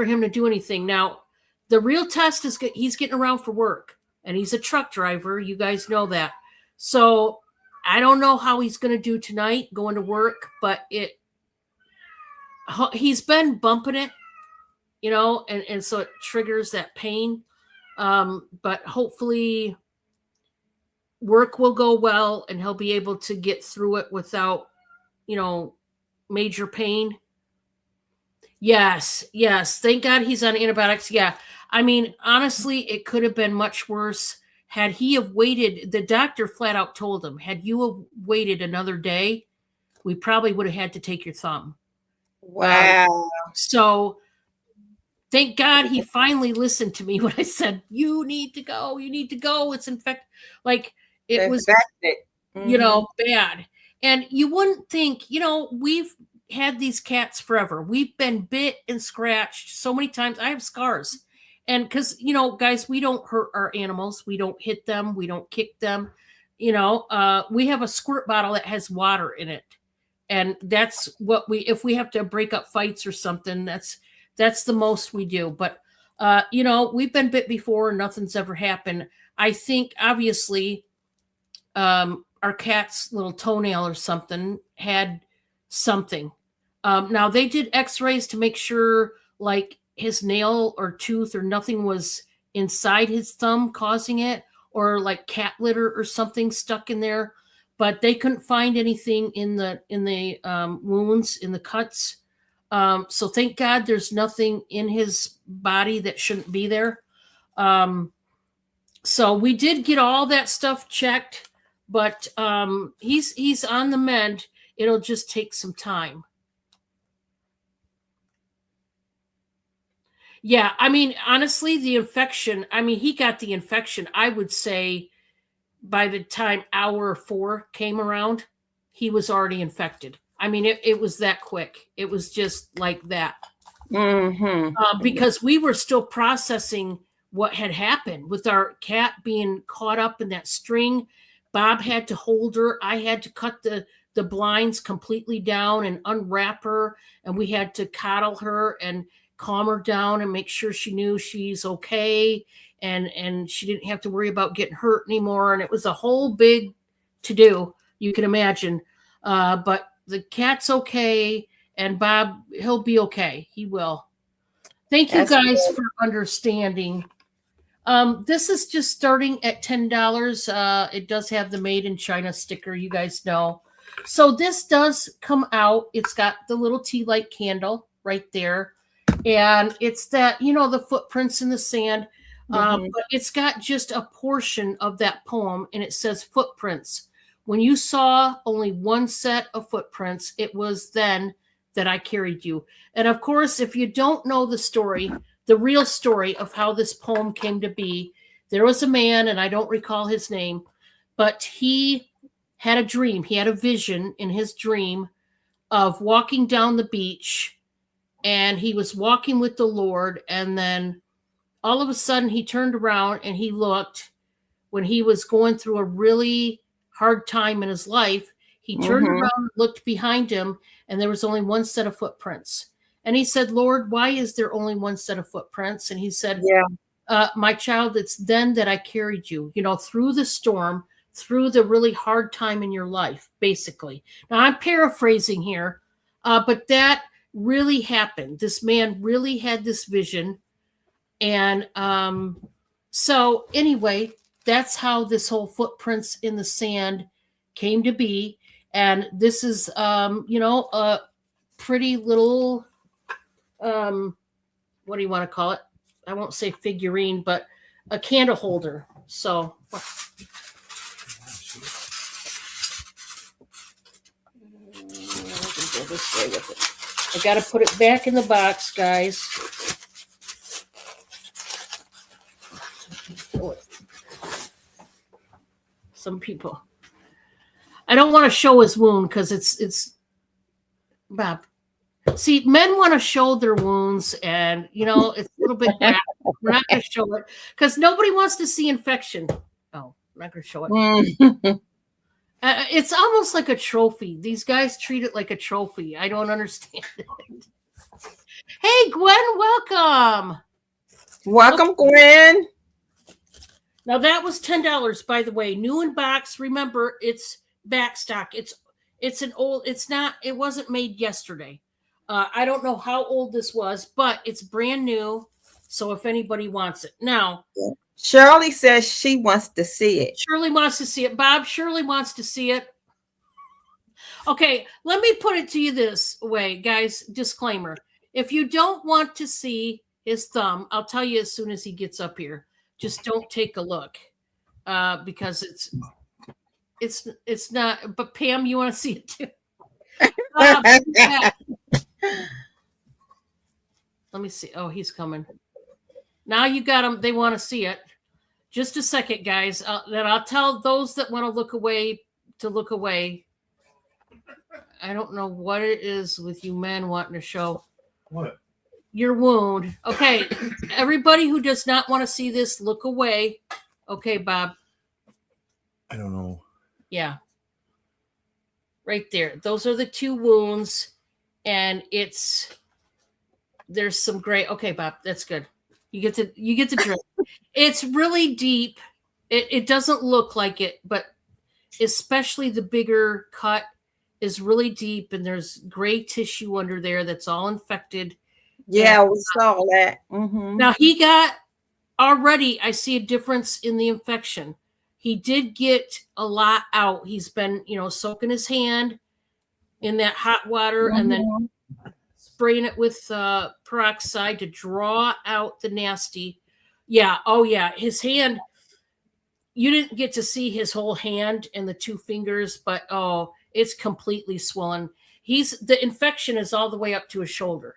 A: him to do anything. Now, the real test is he's getting around for work, and he's a truck driver. You guys know that. So I don't know how he's going to do tonight going to work, but he's been bumping it, and so it triggers that pain. But hopefully work will go well and he'll be able to get through it without, major pain. Yes. Thank God he's on antibiotics. Yeah. Honestly, it could have been much worse. Had he have waited, the doctor flat out told him, had you have waited another day, we probably would have had to take your thumb.
B: Wow.
A: So thank God he finally listened to me when I said, you need to go. It's infected. Like it was, bad. And you wouldn't think, we've had these cats forever. We've been bit and scratched so many times. I have scars. And because, guys, we don't hurt our animals. We don't hit them. We don't kick them. We have a squirt bottle that has water in it. And that's what if we have to break up fights or something, that's the most we do. But, we've been bit before and nothing's ever happened. I think, obviously, our our cat's little toenail or something had something. Now they did x-rays to make sure like his nail or tooth or nothing was inside his thumb causing it, or like cat litter or something stuck in there, but they couldn't find anything in the wounds, in the cuts. So thank God there's nothing in his body that shouldn't be there. So we did get all that stuff checked, but he's on the mend. It'll just take some time. Yeah, I mean, honestly, the infection, I mean, he got the infection, I would say by the time hour 4 came around, he was already infected. I mean, it was that quick. It was just like that. Because we were still processing what had happened with our cat being caught up in that string. Bob had to hold her. I had to cut the blinds completely down and unwrap her. And we had to coddle her and calm her down and make sure she knew she's okay. And she didn't have to worry about getting hurt anymore. And it was a whole big to-do, you can imagine. But the cat's okay. And Bob, he'll be okay. He will. Thank you guys for understanding. This is just starting at $10. It does have the Made in China sticker, you guys know. So this does come out. It's got the little tea light candle right there. And it's that, the footprints in the sand. But it's got just a portion of that poem, and it says footprints. When you saw only one set of footprints, it was then that I carried you. And of course, if you don't know the story, the real story of how this poem came to be, there was a man, and I don't recall his name, but he had a dream. He had a vision in his dream of walking down the beach, and he was walking with the Lord. And then all of a sudden he turned around and he looked when he was going through a really hard time in his life. He turned around, looked behind him, and there was only one set of footprints. And he said, Lord, why is there only one set of footprints? And he said, my child, it's then that I carried you, through the storm, through the really hard time in your life, basically. Now I'm paraphrasing here, but that really happened. This man really had this vision. And so anyway, that's how this whole footprints in the sand came to be. And this is, a pretty little, what do you want to call it? I won't say figurine, but a candle holder. So go this way with it. I got to put it back in the box, guys. Some people. I don't want to show his wound because it's Bob. See, men want to show their wounds, and it's a little bit graphic. We're not going to show it because nobody wants to see infection. Oh, I'm not going to show it. It's almost like a trophy. These guys treat it like a trophy. I don't understand it. Hey, Gwen, welcome.
B: Welcome, Gwen.
A: Now that was $10, by the way. New in box. Remember, it's back stock. It's an old. It's not. It wasn't made yesterday. I don't know how old this was, but it's brand new. So if anybody wants it now,
B: Shirley says she wants to see it.
A: Shirley wants to see it. Bob, Shirley wants to see it. Okay, let me put it to you this way, guys. Disclaimer: if you don't want to see his thumb, I'll tell you as soon as he gets up here. Just don't take a look, because it's not. But Pam, you want to see it too? Let me see. Oh, he's coming. Now you got him. They want to see it. Just a second, guys. Then I'll tell those that want to look away to look away. I don't know what it is with you men wanting to show.
C: What?
A: Your wound. Okay. Everybody who does not want to see this, look away. Okay, Bob.
C: I don't know.
A: Yeah. Right there. Those are the two wounds. And there's some gray. Okay, Bob, that's good. You get the drift. It's really deep. It doesn't look like it, but especially the bigger cut, is really deep, and there's gray tissue under there that's all infected.
B: Yeah, we saw that.
A: Now he got already, I see a difference in the infection. He did get a lot out. He's been, soaking his hand in that hot water and then spraying it with peroxide to draw out the nasty. Yeah. Oh, yeah. His hand, you didn't get to see his whole hand and the 2 fingers, but it's completely swollen. The infection is all the way up to his shoulder.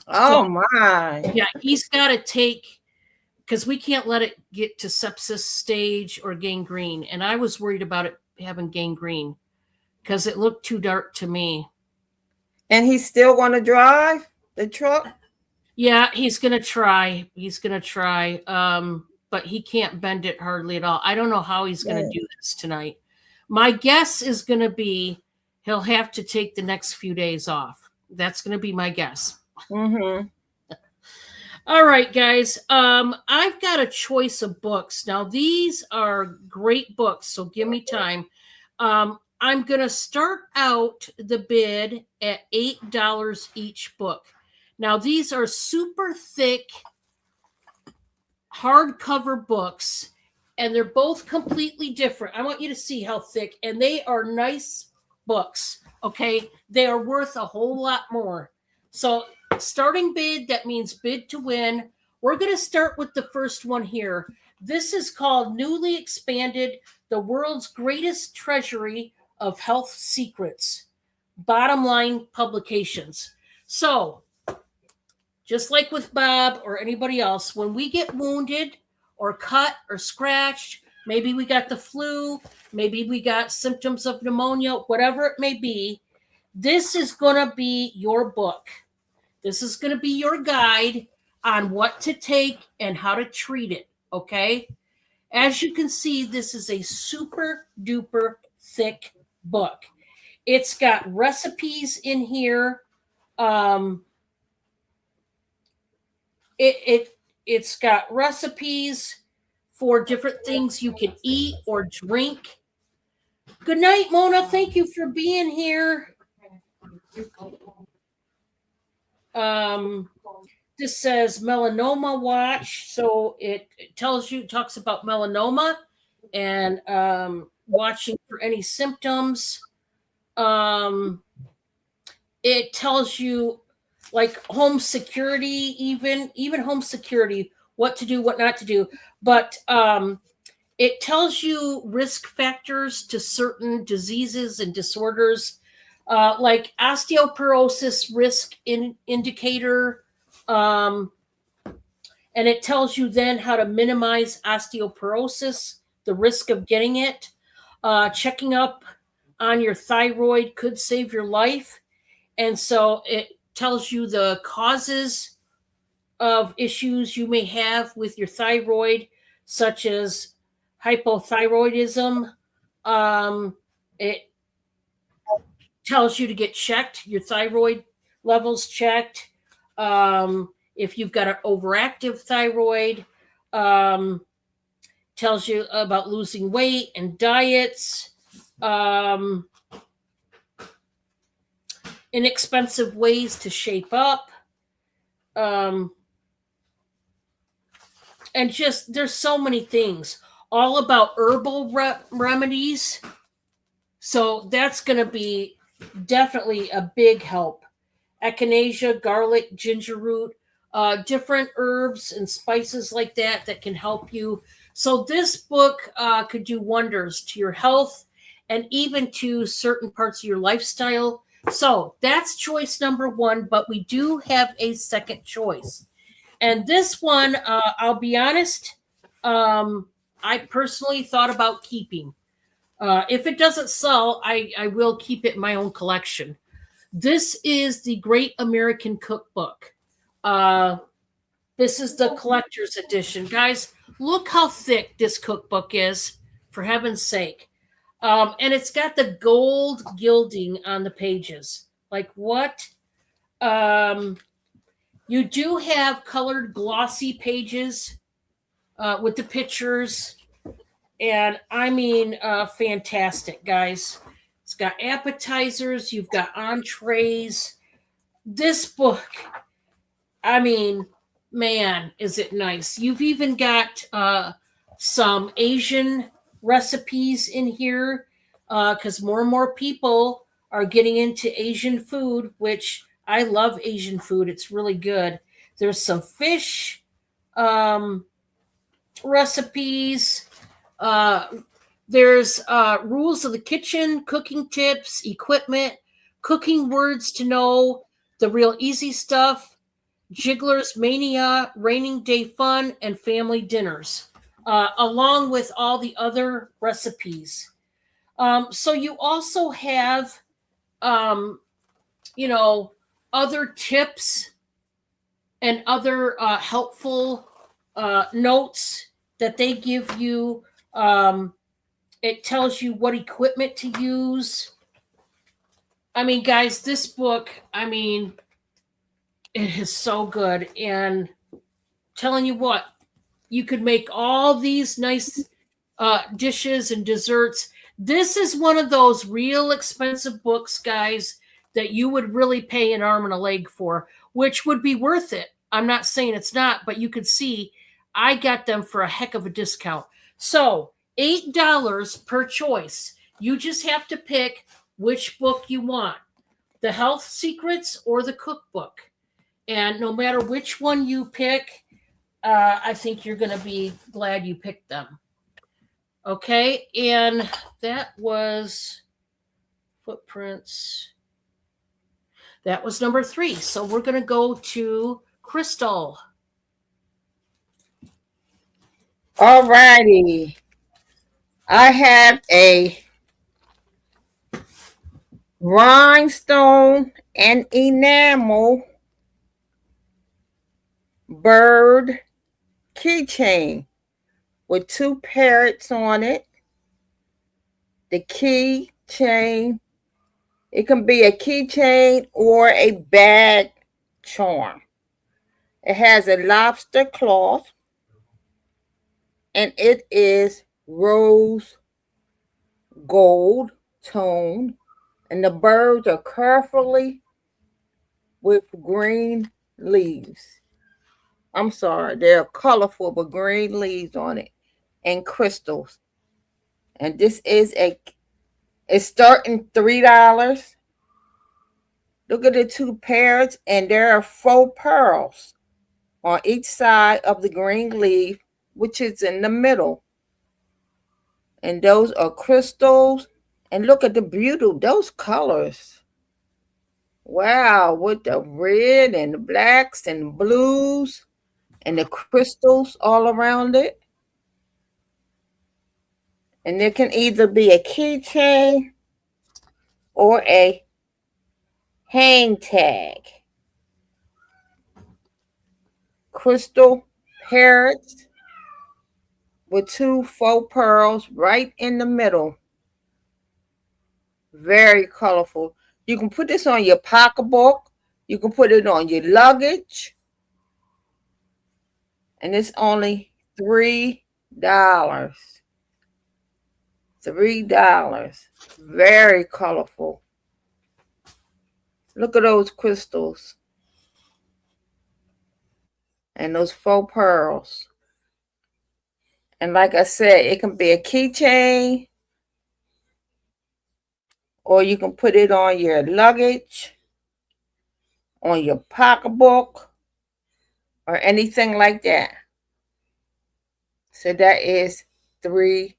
B: Oh, my.
A: Yeah. He's got to take, because we can't let it get to sepsis stage or gangrene. And I was worried about it having gangrene because it looked too dark to me.
B: And he's still going to drive the truck?
A: Yeah, he's going to try. But he can't bend it hardly at all. I don't know how he's going to do this tonight. My guess is going to be he'll have to take the next few days off. That's going to be my guess.
B: Mm-hmm.
A: All right, guys. I've got a choice of books. Now, these are great books, so give me time. I'm going to start out the bid at $8 each book. Now, these are super thick hardcover books, and they're both completely different. I want you to see how thick, and they are nice books, okay? They are worth a whole lot more. So, starting bid, that means bid to win. We're going to start with the first one here. This is called Newly Expanded, The World's Greatest Treasury of Health Secrets. Bottom Line Publications. So, just like with Bob or anybody else, when we get wounded or cut or scratched, maybe we got the flu, maybe we got symptoms of pneumonia, whatever it may be, this is going to be your book. This is going to be your guide on what to take and how to treat it, okay? As you can see, this is a super duper thick book. It's got recipes in here. It's got recipes for different things you can eat or drink. Good night, Mona. Thank you for being here. This says melanoma watch. So it talks about melanoma and watching for any symptoms. It tells you like home security, even home security, what to do, what not to do. But it tells you risk factors to certain diseases and disorders, like osteoporosis risk indicator. And it tells you then how to minimize osteoporosis, the risk of getting it. Checking up on your thyroid could save your life. And so it tells you the causes of issues you may have with your thyroid, such as hypothyroidism. It tells you to get checked, your thyroid levels checked. If you've got an overactive thyroid, tells you about losing weight and diets. Inexpensive ways to shape up. And just, there's so many things. All about herbal remedies. So that's going to be definitely a big help. Echinacea, garlic, ginger root, different herbs and spices like that can help you. So this book could do wonders to your health and even to certain parts of your lifestyle. So that's choice number one, but we do have a second choice. And this one, I'll be honest, I personally thought about keeping. If it doesn't sell, I will keep it in my own collection. This is the Great American Cookbook. This is the collector's edition. Guys, look how thick this cookbook is, for heaven's sake. And it's got the gold gilding on the pages. Like what? You do have colored glossy pages with the pictures. And I mean, fantastic, guys. It's got appetizers, you've got entrees. This book, I mean, man, is it nice. You've even got some Asian recipes in here because more and more people are getting into Asian food, which I love Asian food. It's really good. There's some fish recipes. There's rules of the kitchen, cooking tips, equipment, cooking words to know, the real easy stuff, Jiggler's Mania, Raining Day Fun, and Family Dinners, along with all the other recipes. So you also have, you know, other tips and other helpful notes that they give you. It tells you what equipment to use. I mean, guys, this book, I mean, it is so good. And telling you what, you could make all these nice dishes and desserts. This is one of those real expensive books, guys, that you would really pay an arm and a leg for, which would be worth it. I'm not saying it's not, but you could see I got them for a heck of a discount. So $8 per choice. You just have to pick which book you want, the Health Secrets or the cookbook. And no matter which one you pick, I think you're going to be glad you picked them. Okay, and that was Footprints. That was number 3. So we're going to go to Crystal.
B: All righty. I have a rhinestone and enamel bird keychain with 2 parrots on it. The keychain, it can be a keychain or a bag charm. It has a lobster cloth and it is rose gold tone, and the birds are carefully with green leaves. I'm sorry, they're colorful with green leaves on it and crystals. And this is it's starting $3. Look at the 2 pairs, and there are 4 pearls on each side of the green leaf, which is in the middle. And those are crystals. And look at the beauty of those colors. Wow, with the red and the blacks and the blues and the crystals all around it. And there can either be a keychain or a hang tag. Crystal parrots with 2 faux pearls right in the middle. Very colorful. You can put this on your pocketbook. You can put it on your luggage. And it's only $3. $3. Very colorful. Look at those crystals. And those faux pearls. And like I said, it can be a keychain, or you can put it on your luggage, on your pocketbook, or anything like that. So that is $3.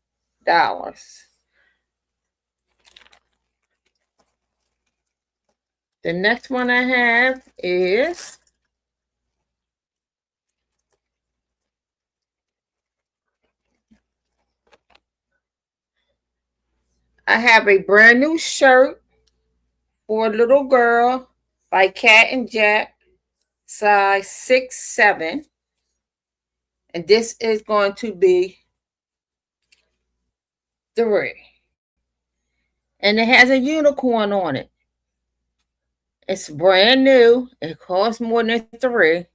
B: The next one I have is I have a brand new shirt for a little girl by Cat and Jack, size 6'7". And this is going to be $3. And it has a unicorn on it. It's brand new. It costs more than $3.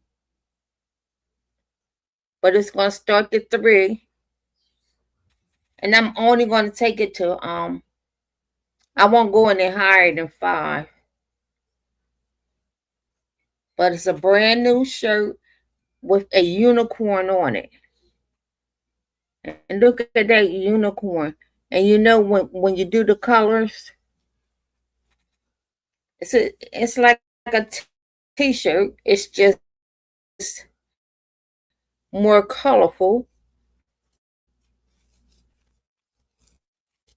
B: But it's going to start at $3. And I'm only going to take it to I won't go any higher than 5. But it's a brand new shirt with a unicorn on it. And look at that unicorn. And you know when you do the colors, it's like a t-shirt. It's just more colorful.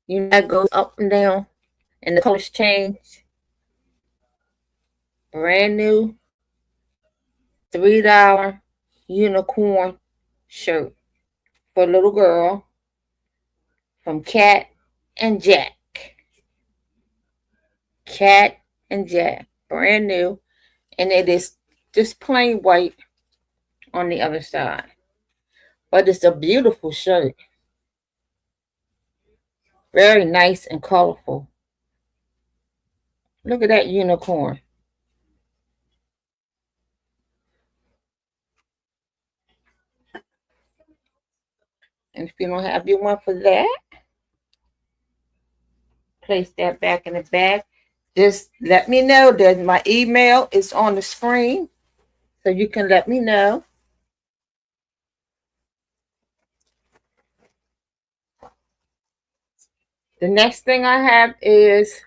B: You know, that goes up and down and the colors change. Brand new $3 unicorn shirt for a little girl from Cat and Jack. Cat and Jack. Brand new. And it is just plain white on the other side. But it's a beautiful shirt. Very nice and colorful. Look at that unicorn. And if you don't have your one for that, place that back in the bag. Just let me know that my email is on the screen so you can let me know. The next thing I have is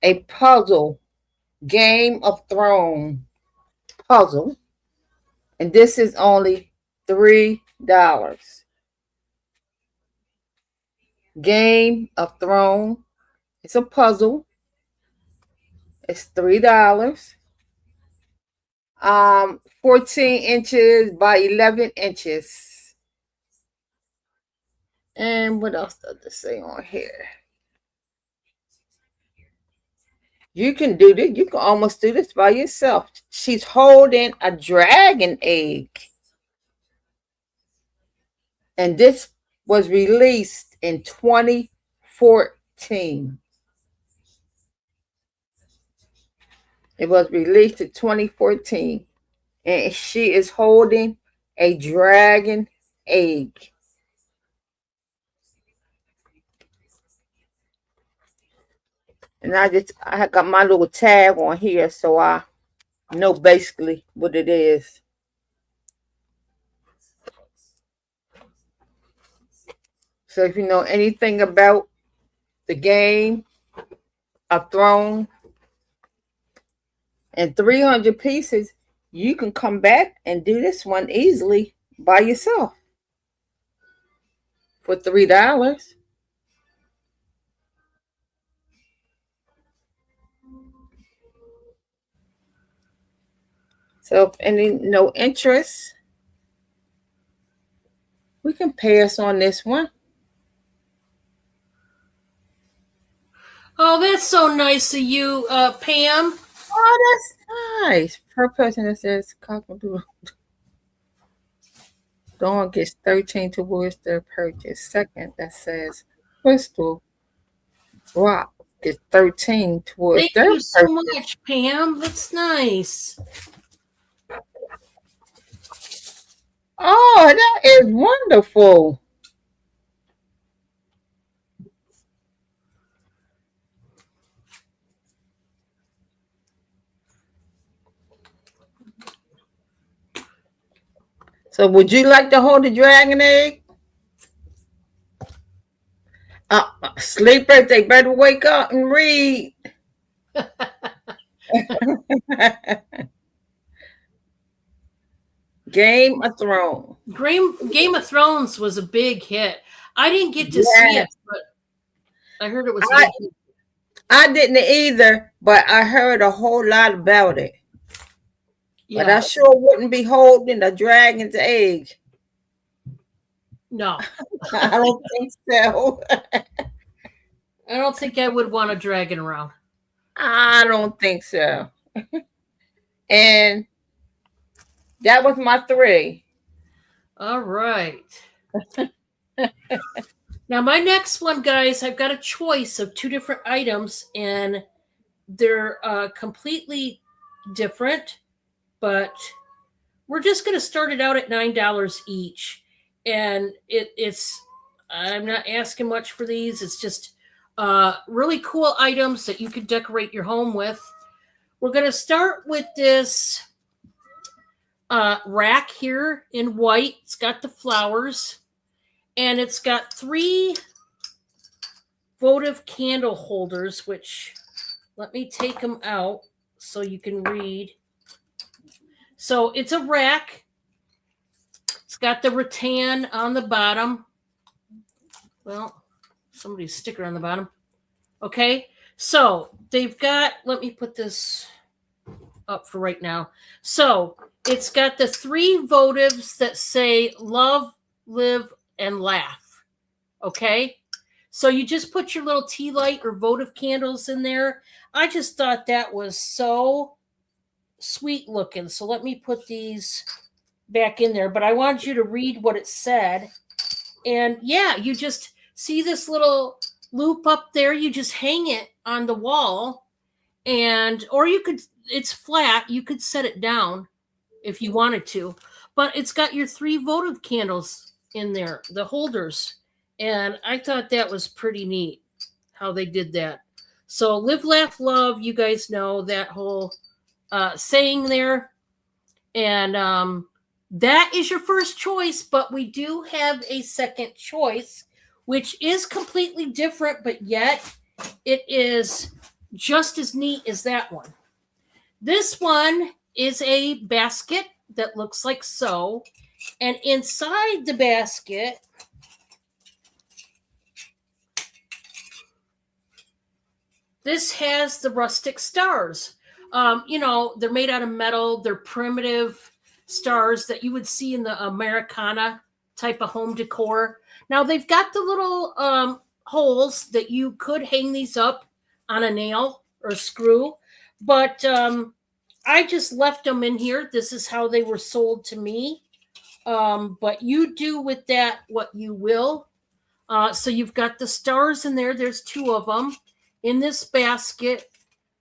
B: a puzzle, Game of Thrones puzzle. And this is only $3. Game of Thrones. It's a puzzle. It's $3. 14 inches by 11 inches. And what else does it say on here? You can do this. You can almost do this by yourself. She's holding a dragon egg. And this was released in 2014. It was released in 2014. And she is holding a dragon egg. And I got my little tag on here so I know basically what it is. So if you know anything about the Game of Thrones and 300 pieces, you can come back and do this one easily by yourself for $3. So if any no interest, we can pass on this one.
A: Oh, that's so nice of you, Pam.
B: Oh, that's nice. Per person that says cockle-doodle. Dawn gets 13 towards their purchase. Second, that says Crystal Rock gets 13 towards
A: Thank
B: their
A: you so
B: purchase.
A: much, Pam. That's nice.
B: Oh, that is wonderful. So would you like to hold the dragon egg? Sleepers, they better wake up and read. Game of Thrones.
A: Game of Thrones was a big hit. I didn't get to see it, but I heard it was a big hit.
B: I didn't either, but I heard a whole lot about it.
A: Yeah.
B: But I sure wouldn't be holding a dragon's egg.
A: No.
B: I don't think so.
A: I don't think I would want a dragon around.
B: I don't think so. And that was my 3.
A: All right. Now, my next one, guys, I've got a choice of 2 different items, and they're completely different, but we're just going to start it out at $9 each. And it's I'm not asking much for these. It's just really cool items that you could decorate your home with. We're going to start with this rack here in white. It's got the flowers, and it's got 3 votive candle holders, which let me take them out so you can read. So it's a rack. It's got the rattan on the bottom. Well, somebody's sticker on the bottom. Okay, so they've got, let me put this up for right now. So it's got the 3 votives that say love, live, and laugh. Okay, so you just put your little tea light or votive candles in there. I just thought that was so sweet looking. So let me put these back in there. But I wanted you to read what it said. And yeah, you just see this little loop up there. You just hang it on the wall. And, or you could, it's flat. You could set it down if you wanted to. But it's got your 3 votive candles in there, the holders. And I thought that was pretty neat how they did that. So live, laugh, love. You guys know that whole saying there. And that is your first choice. But we do have a second choice, which is completely different. But yet it is just as neat as that one. This one is a basket that looks like so. And inside the basket, this has the rustic stars. They're made out of metal. They're primitive stars that you would see in the Americana type of home decor. Now, they've got the little holes that you could hang these up on a nail or a screw. But I just left them in here. This is how they were sold to me. But you do with that what you will. So you've got the stars in there. There's 2 of them in this basket.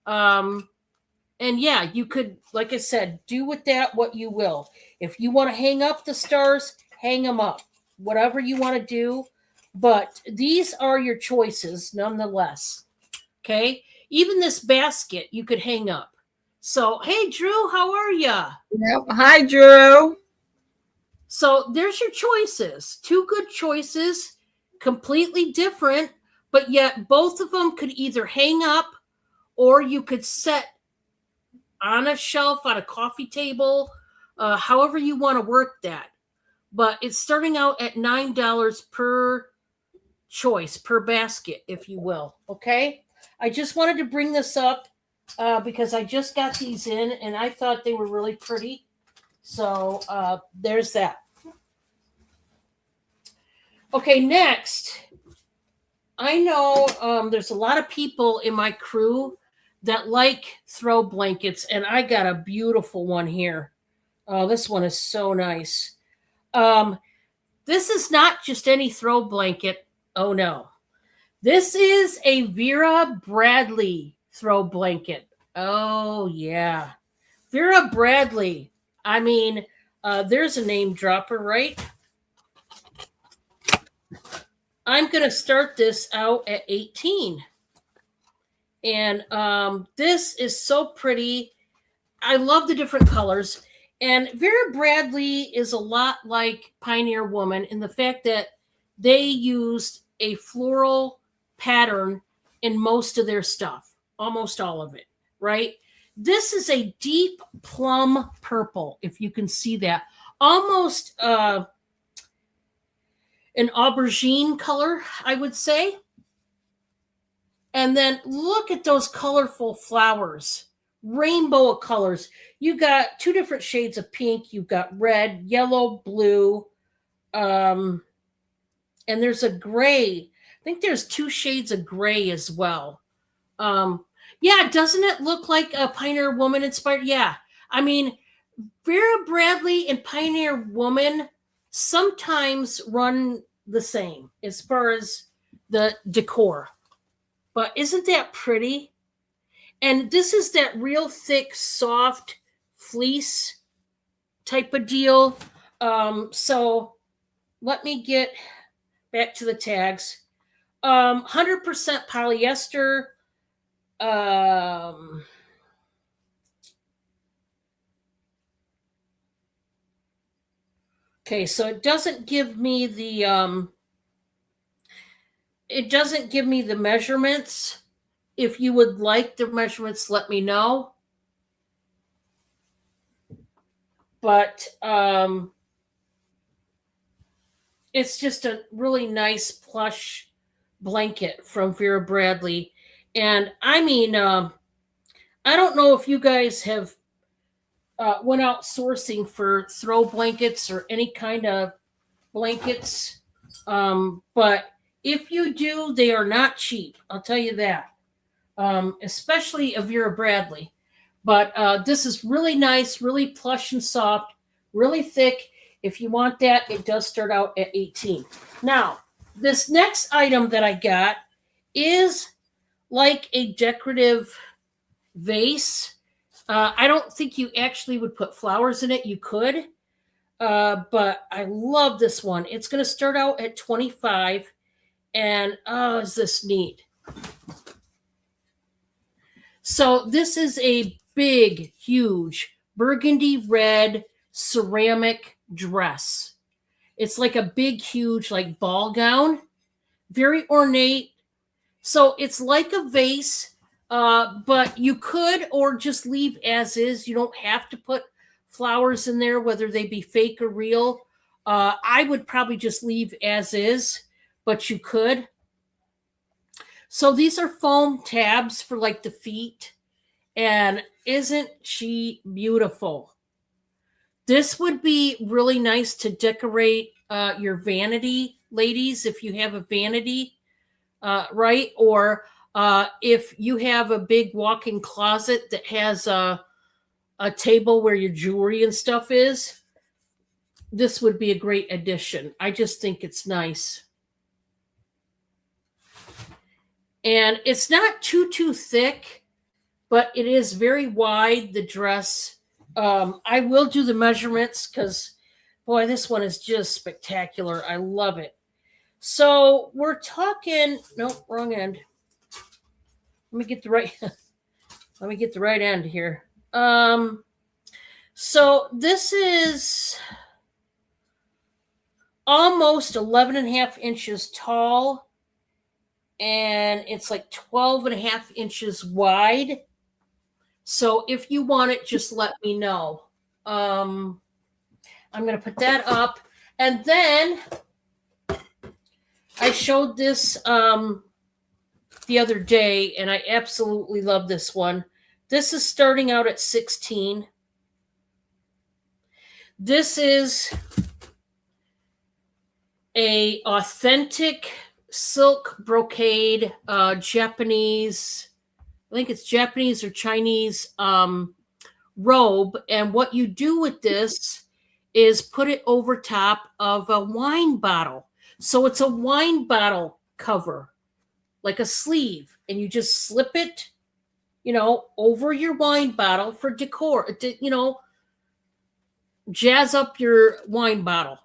A: And yeah, you could, like I said, do with that what you will. If you want to hang up the stars, hang them up. Whatever you want to do. But these are your choices nonetheless. Okay? Even this basket you could hang up. So, hey, Drew, how are ya?
B: Yep. Hi, Drew.
A: So there's your choices. 2 good choices, completely different, but yet both of them could either hang up or you could set on a shelf, on a coffee table, however you want to work that. But it's starting out at $9 per choice, per basket, if you will. Okay? I just wanted to bring this up because I just got these in and I thought they were really pretty. So there's that. Okay, next. I know there's a lot of people in my crew that like throw blankets, and I got a beautiful one here. Oh, this one is so nice. This is not just any throw blanket. Oh, no. This is a Vera Bradley throw blanket. Oh, yeah. Vera Bradley. I mean, there's a name dropper, right? I'm going to start this out at 18. And this is so pretty. I love the different colors. And Vera Bradley is a lot like Pioneer Woman in the fact that they used a floral pattern in most of their stuff, almost all of it, right? This is a deep plum purple, if you can see that. Almost an aubergine color, I would say. And then look at those colorful flowers, rainbow of colors. You got 2 different shades of pink. You've got red, yellow, blue, and there's a gray. I think there's 2 shades of gray as well. Yeah, doesn't it look like a Pioneer Woman inspired? Yeah. I mean, Vera Bradley and Pioneer Woman sometimes run the same as far as the decor. But isn't that pretty? And this is that real thick, soft fleece type of deal. So let me get back to the tags. 100% polyester. Okay, so it doesn't give me the measurements. If you would like the measurements, let me know. But it's just a really nice plush blanket from Vera Bradley. And I mean, I don't know if you guys have went out sourcing for throw blankets or any kind of blankets. But if you do, they are not cheap. I'll tell you that. Especially a Vera Bradley. But this is really nice, really plush and soft, really thick. If you want that, it does start out at 18. Now, this next item that I got is like a decorative vase. I don't think you actually would put flowers in it. You could, but I love this one. It's going to start out at 25, and oh, is this neat? So this is a big, huge burgundy red ceramic dress. It's like a big, huge, like ball gown, very ornate. So it's like a vase, but you could or just leave as is. You don't have to put flowers in there, whether they be fake or real. I would probably just leave as is, but you could. So these are foam tabs for like the feet. And isn't she beautiful? This would be really nice to decorate your vanity, ladies, if you have a vanity, right? Or if you have a big walk-in closet that has a table where your jewelry and stuff is, this would be a great addition. I just think it's nice. And it's not too thick, but it is very wide, the dress. I will do the measurements because, boy, this one is just spectacular. I love it. So we're talking, nope, wrong end. Let me get the right, let me get the right end here. So this is almost 11 and a half inches tall, and it's like 12 and a half inches wide. So if you want it, just let me know. I'm going to put that up. And then I showed this the other day, and I absolutely love this one. This is starting out at 16. This is a authentic silk brocade Japanese, I think it's Japanese or Chinese robe. And what you do with this is put it over top of a wine bottle. So it's a wine bottle cover, like a sleeve. And you just slip it, over your wine bottle for decor, jazz up your wine bottle.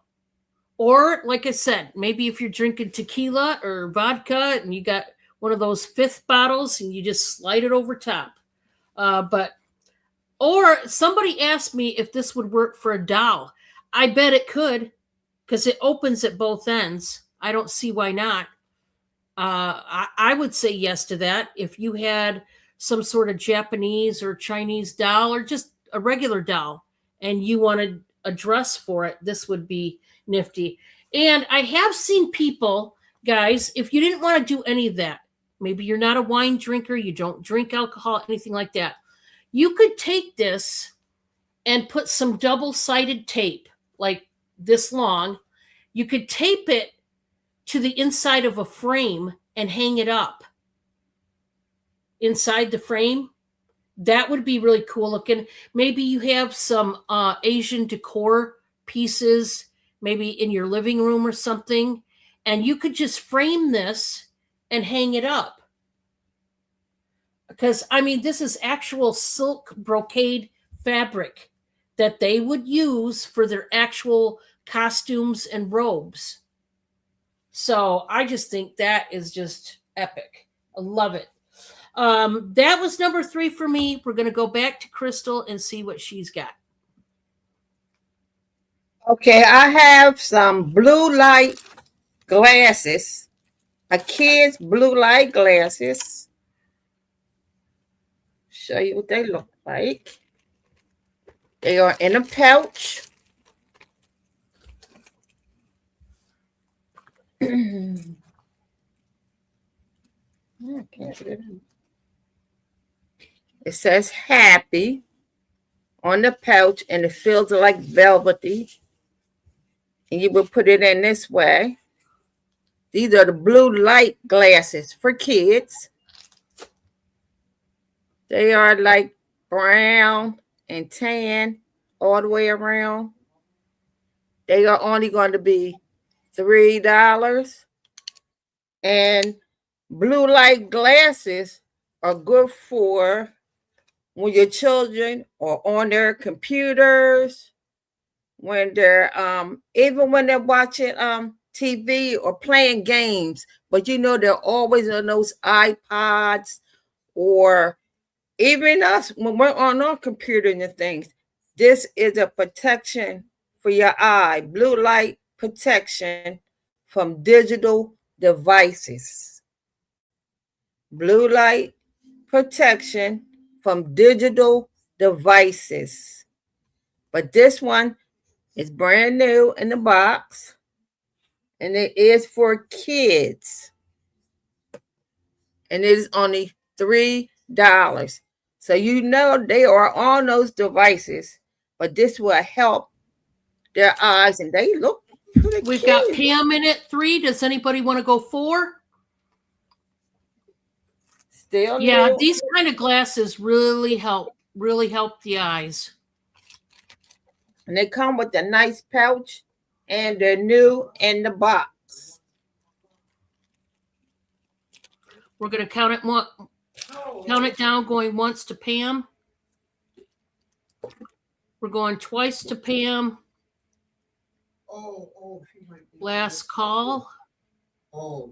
A: Or, like I said, maybe if you're drinking tequila or vodka and you got one of those fifth bottles and you just slide it over top. Or somebody asked me if this would work for a doll. I bet it could, because it opens at both ends. I don't see why not. I would say yes to that. If you had some sort of Japanese or Chinese doll or just a regular doll and you wanted a dress for it, this would be nifty. And I have seen people, guys, if you didn't want to do any of that, maybe you're not a wine drinker, you don't drink alcohol, anything like that, you could take this and put some double-sided tape, like this long. You could tape it to the inside of a frame and hang it up inside the frame. That would be really cool looking. Maybe you have some Asian decor pieces, maybe in your living room or something, and you could just frame this and hang it up. Because, this is actual silk brocade fabric that they would use for their actual costumes and robes. So I just think that is just epic. I love it. That was number 3 for me. We're going to go back to Crystal and see what she's got.
B: Okay, I have some blue light glasses. A kid's blue light glasses. Show you what they look like. They are in a pouch. I can't get it. It says happy on the pouch, and it feels like velvety. And you will put it in this way. These are the blue light glasses for kids. They are like brown and tan all the way around. They are only going to be $3. And blue light glasses are good for when your children are on their computers, when they're even when they're watching TV or playing games, but you know they're always on those iPods, or even us when we're on our computer and things. This is a protection for your eye, blue light protection from digital devices. Blue light protection from digital devices. But this one is brand new in the box, and it is for kids. And it is only $3. So you know they are on those devices, but this will help their eyes, and they look pretty
A: We've
B: cute.
A: got Pam in at 3. Does anybody want to go 4?
B: Still
A: Yeah,
B: new.
A: these kind of glasses really help the eyes.
B: And they come with a nice pouch, and they're new in the box.
A: We're going to count it down, going once to Pam. We're going twice to Pam. Last call.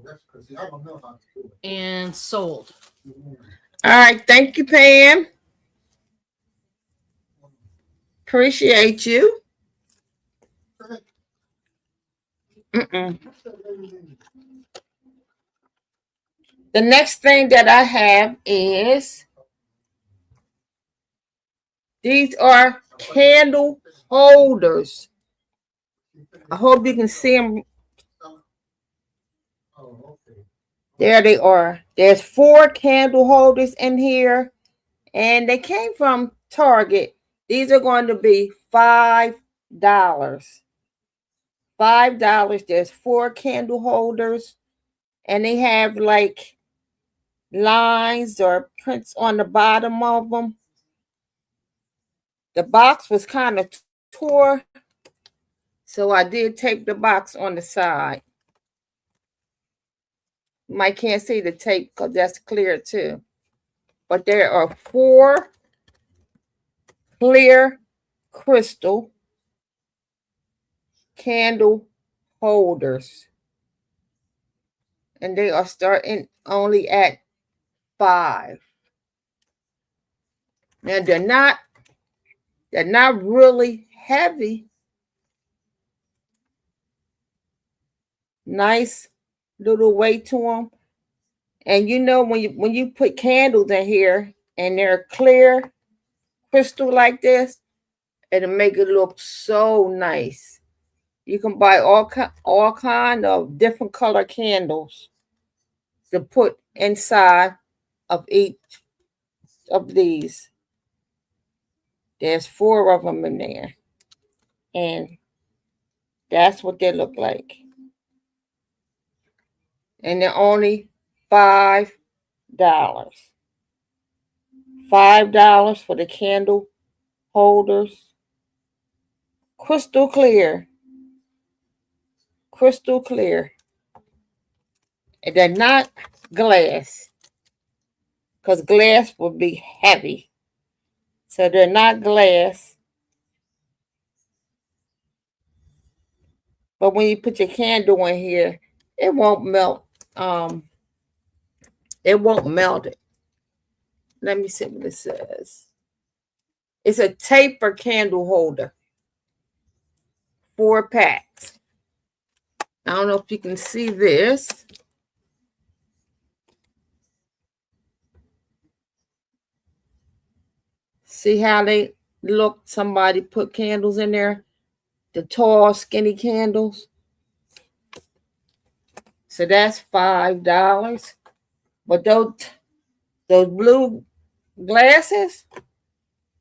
D: That's because I don't know how to do it.
A: And sold.
B: All right, thank you, Pam. Appreciate you. The next thing that I have is these are candle holders. I hope you can see them.
D: Oh, okay.
B: There they are. There's 4 candle holders in here, and they came from Target. These are going to be $5. $5. There's 4 candle holders, and they have like lines or prints on the bottom of them. The box was kind of tore, so I did tape the box on the side. You might can't see the tape because that's clear too. But there are 4 clear crystal candle holders, and they are starting only at $5. Now they're not really heavy. Nice little weight to them. And you know when you put candles in here and they're clear crystal like this, it'll make it look so nice. You can buy all kind of different color candles to put inside of each of these. There's 4 of them in there, and that's what they look like. And they're only $5. $5 for the candle holders. Crystal clear. Crystal clear. And they're not glass, because glass would be heavy. So they're not glass. But when you put your candle in here, It won't melt. It won't melt it. Let me see what it says. It's a taper candle holder. 4 packs. I don't know if you can see this. See how they look? Somebody put candles in there. The tall, skinny candles. So that's $5. But those blue glasses,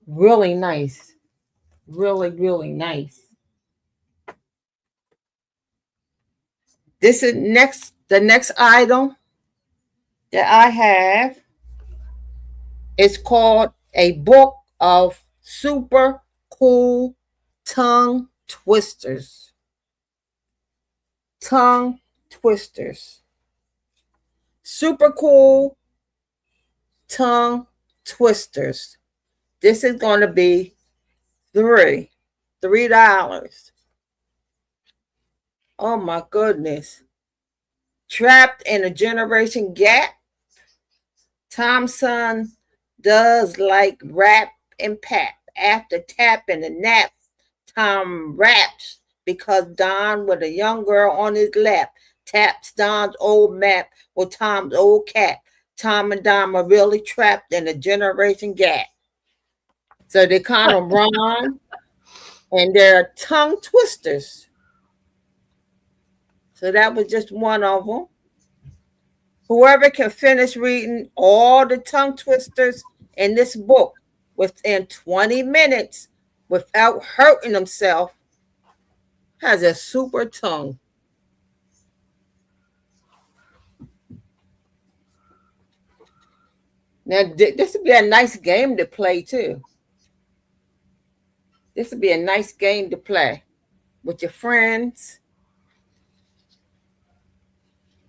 B: really nice. Really, really nice. This is the next item that I have is called a book of super cool tongue twisters. Tongue twisters. Super cool tongue twisters. This is going to be $3. Oh my goodness. Trapped in a generation gap. Thompson does like rap and pap. After tapping the nap, Tom raps because Don with a young girl on his lap taps Don's old map with Tom's old cap. Tom and Don are really trapped in a generation gap. So they kind of rhyme, and they're tongue twisters. So that was just one of them. Whoever can finish reading all the tongue twisters in this book within 20 minutes without hurting himself has a super tongue. Now, this would be a nice game to play, too. This would be a nice game to play with your friends.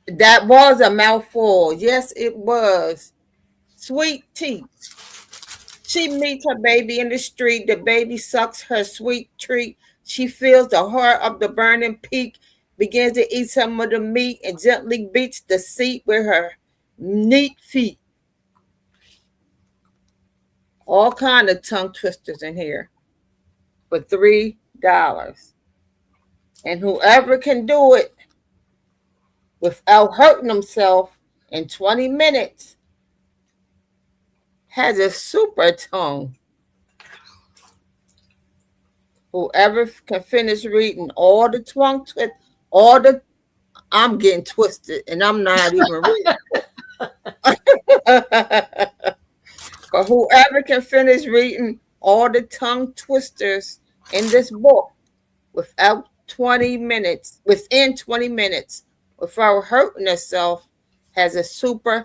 B: That was a mouthful. Yes, it was. Sweet tea. She meets her baby in the street. The baby sucks her sweet treat. She feels the heart of the burning peak, begins to eat some of the meat, and gently beats the seat with her neat feet. All kind of tongue twisters in here for $3. And whoever can do it without hurting himself in 20 minutes has a super tongue. Whoever can finish reading all the tongue twist, I'm getting twisted and I'm not even reading. But whoever can finish reading all the tongue twisters in this book within 20 minutes, without hurting herself, has a super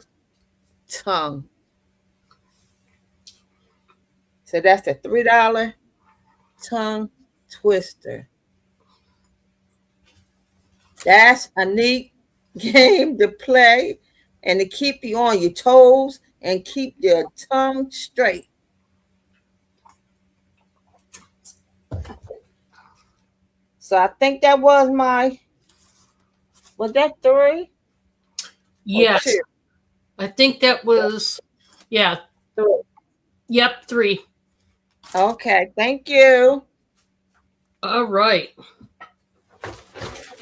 B: tongue. So that's a $3 tongue twister. That's a neat game to play and to keep you on your toes and keep your tongue straight. So I think that was that 3?
A: Yes. I think that was, yeah.
B: 3.
A: Yep, 3.
B: Okay, thank you.
A: All right.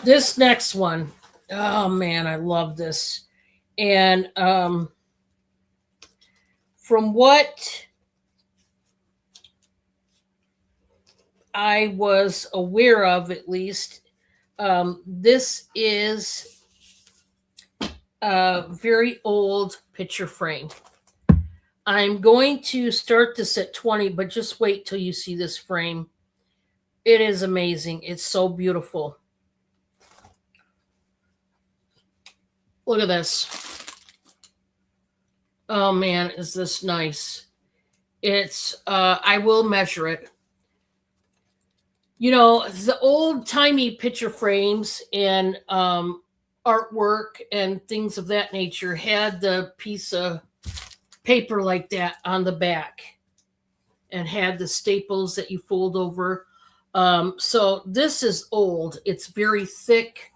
A: This next one. Oh man, I love this. And from what I was aware of, at least, this is a very old picture frame. I'm going to start this at 20, but just wait till you see this frame. It is amazing. It's so beautiful. Look at this. Oh man, is this nice. It's, I will measure it. You know, the old-timey picture frames and artwork and things of that nature had the piece of paper like that on the back and had the staples that you fold over. So this is old. It's very thick.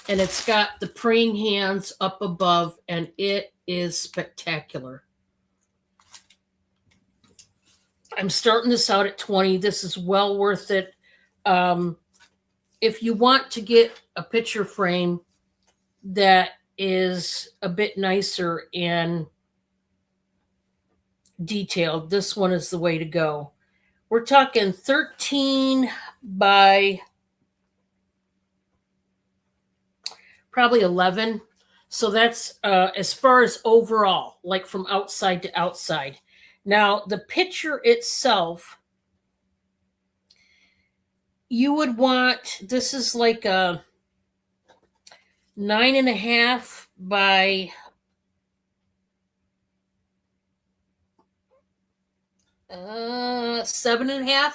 A: And it's got the praying hands up above, and it is spectacular. I'm starting this out at 20. This is well worth it. If you want to get a picture frame that is a bit nicer and detailed, this one is the way to go. We're talking 13 by probably 11. So that's as far as overall, like from outside to outside. Now, the picture itself, you would want, this is like a 9.5 by 7.5,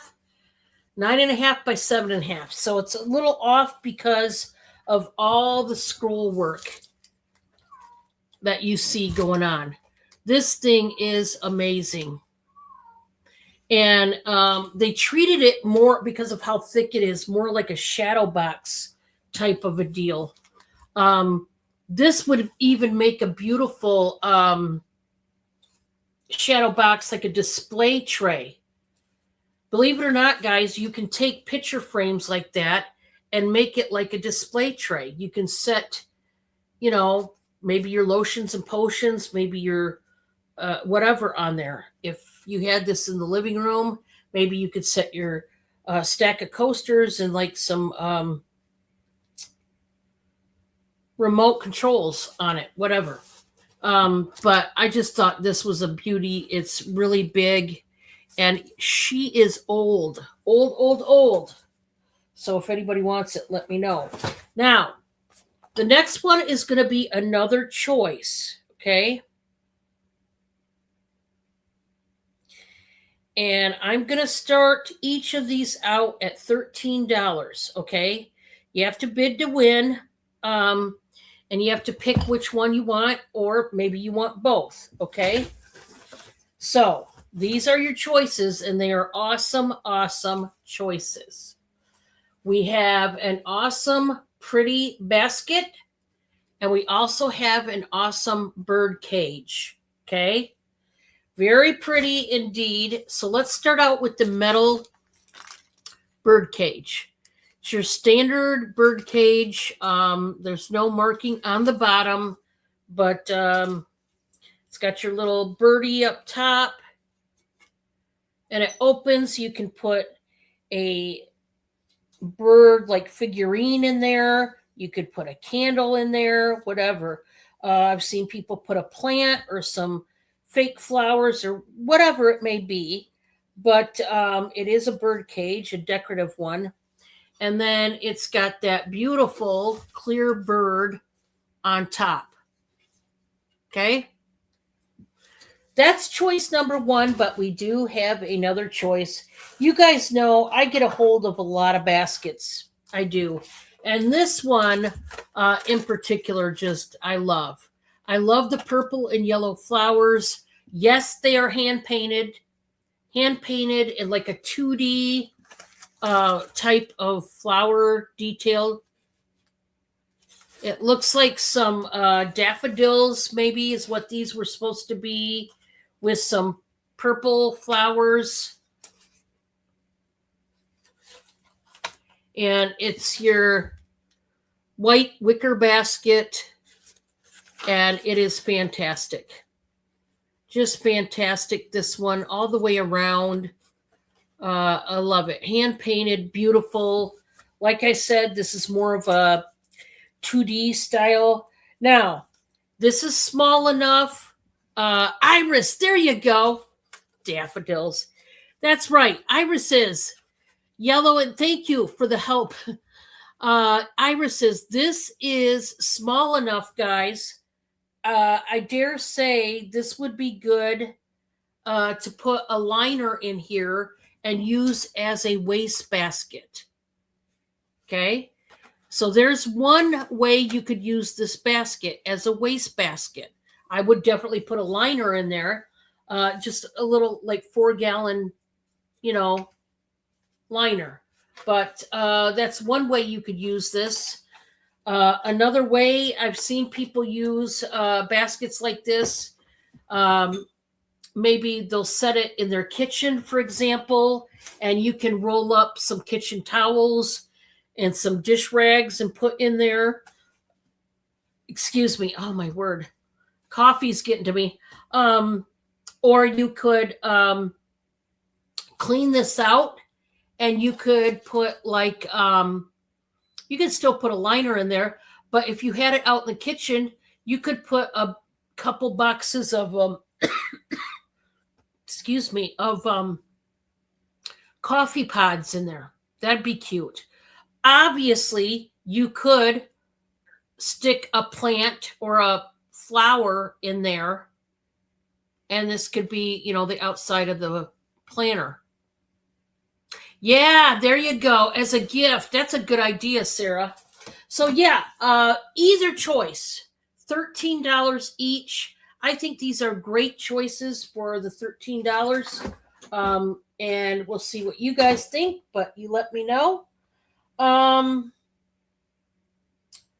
A: 9.5 by 7.5. So it's a little off because of all the scroll work that you see going on. This thing is amazing. And they treated it more, because of how thick it is, more like a shadow box type of a deal. This would even make a beautiful shadow box, like a display tray. Believe it or not, guys, you can take picture frames like that and make it like a display tray. You can set, maybe your lotions and potions, maybe your whatever on there. If you had this in the living room, maybe you could set your stack of coasters and like some remote controls on it, whatever. But I just thought this was a beauty. It's really big, and she is old. So if anybody wants it, let me know. Now, the next one is going to be another choice, okay? And I'm going to start each of these out at $13, okay? You have to bid to win, and you have to pick which one you want, or maybe you want both, okay? So these are your choices, and they are awesome, awesome choices. We have an awesome, pretty basket, and we also have an awesome bird cage, okay? Very pretty indeed. So let's start out with the metal bird cage. It's your standard bird cage. There's no marking on the bottom, but it's got your little birdie up top, and it opens. You can put a bird like figurine in there. You could put a candle in there, whatever. I've seen people put a plant or some fake flowers or whatever it may be, but it is a bird cage, a decorative one. And then it's got that beautiful clear bird on top. Okay. That's choice number one, but we do have another choice. You guys know I get a hold of a lot of baskets. I do. And this one in particular, I love. I love the purple and yellow flowers. Yes, they are hand painted in like a 2D type of flower detail. It looks like some daffodils, maybe, is what these were supposed to be, with some purple flowers. And it's your white wicker basket, and it is fantastic. Just fantastic, this one, all the way around. I love it. Hand painted, beautiful. Like I said, this is more of a 2D style. Now, this is small enough. Iris, there you go. Daffodils. That's right. Irises. Yellow, and thank you for the help. Irises, this is small enough, guys. I dare say this would be good to put a liner in here and use as a wastebasket. Okay? So there's one way you could use this basket as a wastebasket. I would definitely put a liner in there, just a little like 4-gallon, liner. But that's one way you could use this. Another way I've seen people use baskets like this, maybe they'll set it in their kitchen, for example, and you can roll up some kitchen towels and some dish rags and put in there. Excuse me. Oh, my word. Coffee's getting to me. Or you could clean this out, and you could put like, you can still put a liner in there, but if you had it out in the kitchen, you could put a couple boxes of excuse me, of coffee pods in there. That'd be cute. Obviously, you could stick a plant or a flower in there, and this could be, the outside of the planter. Yeah, there you go. As a gift. That's a good idea, Sarah. So yeah, either choice, $13 each. I think these are great choices for the $13. And we'll see what you guys think, but you let me know. And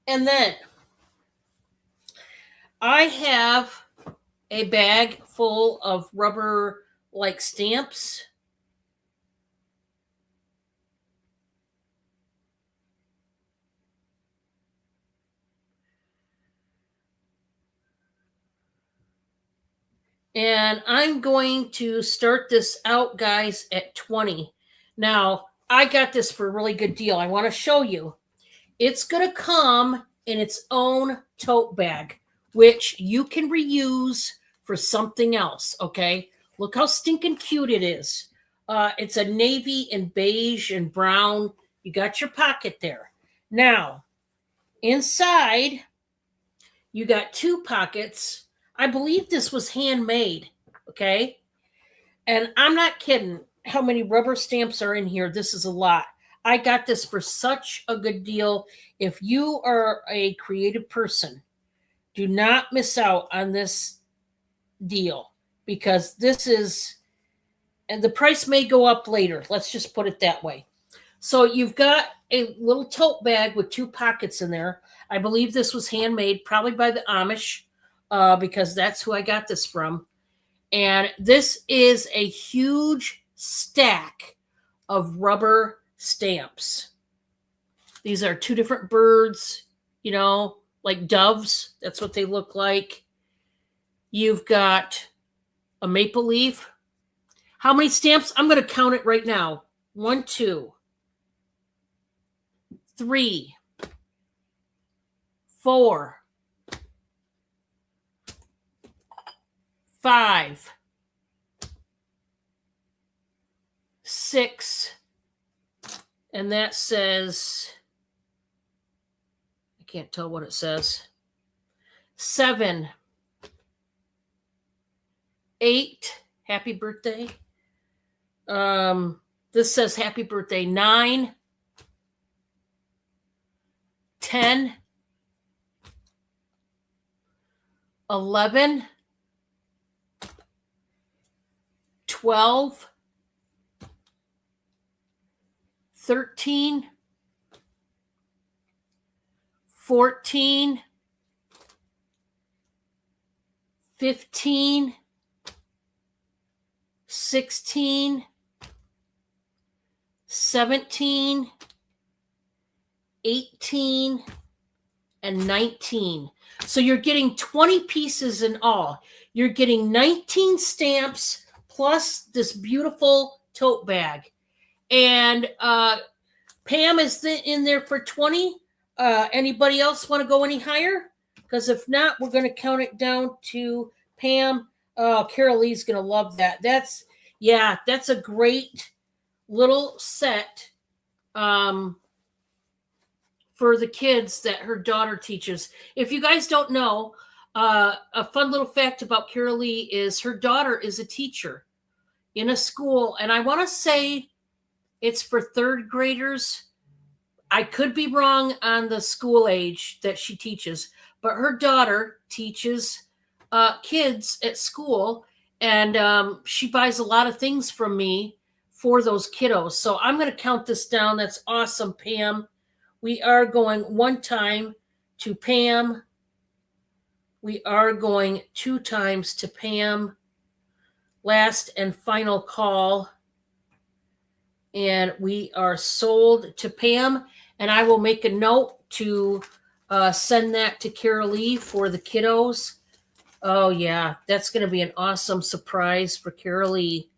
A: then I have a bag full of rubber like stamps. And I'm going to start this out, guys, at 20. Now, I got this for a really good deal. I want to show you. It's going to come in its own tote bag, which you can reuse for something else, okay? Look how stinking cute it is. It's a navy and beige and brown. You got your pocket there. Now, inside, you got two pockets. I believe this was handmade, okay? And I'm not kidding how many rubber stamps are in here. This is a lot. I got this for such a good deal. If you are a creative person, do not miss out on this deal, because this is, and the price may go up later. Let's just put it that way. So you've got a little tote bag with two pockets in there. I believe this was handmade, probably by the Amish, because that's who I got this from. And this is a huge stack of rubber stamps. These are two different birds, like doves. That's what they look like. You've got a maple leaf. How many stamps? I'm going to count it right now. 1, 2, 3, 4, 5, 6, and that says, I can't tell what it says, 7, 8, happy birthday. This says happy birthday. 9, 10, 11, 12, 13, 14, 15, 16, 17, 18, and 19. So you're getting 20 pieces in all. You're getting 19 stamps plus this beautiful tote bag. And Pam is in there for 20. Anybody else want to go any higher? Because if not, we're going to count it down to Pam. Carol Lee's going to love that. That's a great little set for the kids that her daughter teaches. If you guys don't know, a fun little fact about Carol Lee is her daughter is a teacher in a school. And I want to say it's for third graders. I could be wrong on the school age that she teaches, but her daughter teaches kids at school, and she buys a lot of things from me for those kiddos. So I'm going to count this down. That's awesome, Pam. We are going one time to Pam. We are going 2 times to Pam. Last and final call. And we are sold to Pam. And I will make a note to send that to Carol Lee for the kiddos. Oh, yeah. That's going to be an awesome surprise for Carol Lee.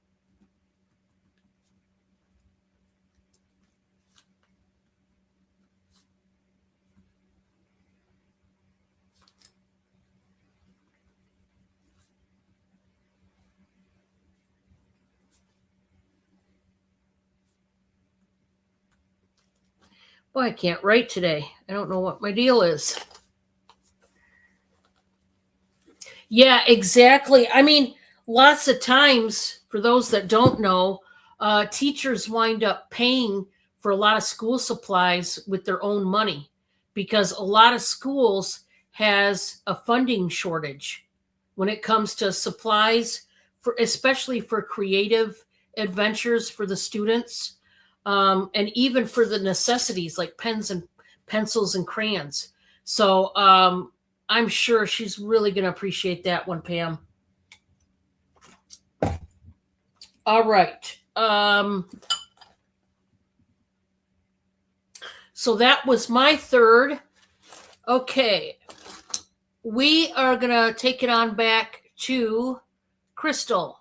A: Boy, I can't write today. I don't know what my deal is. Yeah, exactly. I mean, lots of times, for those that don't know, teachers wind up paying for a lot of school supplies with their own money because a lot of schools has a funding shortage when it comes to supplies, for especially for creative adventures for the students, and even for the necessities like pens and pencils and crayons. So I'm sure she's really going to appreciate that one, Pam. All right. So that was my third. Okay. We are going to take it on back to Crystal.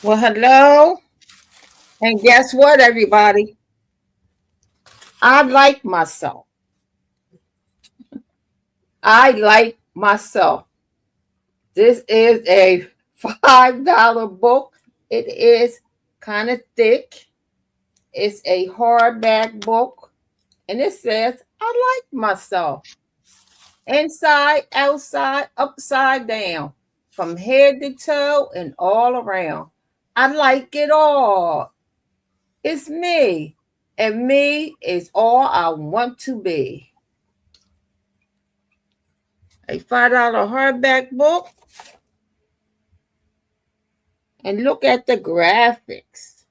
B: Well, hello. And guess what, everybody? I like myself. I like myself. This is a $5 book. It is kind of thick. It's a hardback book. And it says, I like myself. Inside, outside, upside down, from head to toe and all around. I like it all. It's me. And me is all I want to be. A $5 hardback book. And look at the graphics.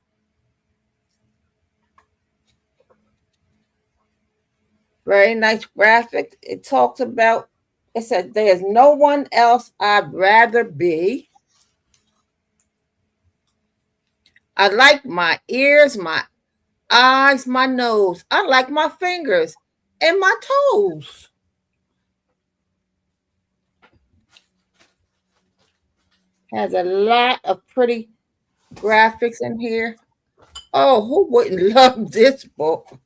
B: Very nice graphics. It talks about, it says, there's no one else I'd rather be. I like my ears, my eyes, my nose. I like my fingers and my toes. Has a lot of pretty graphics in here. Oh, who wouldn't love this book?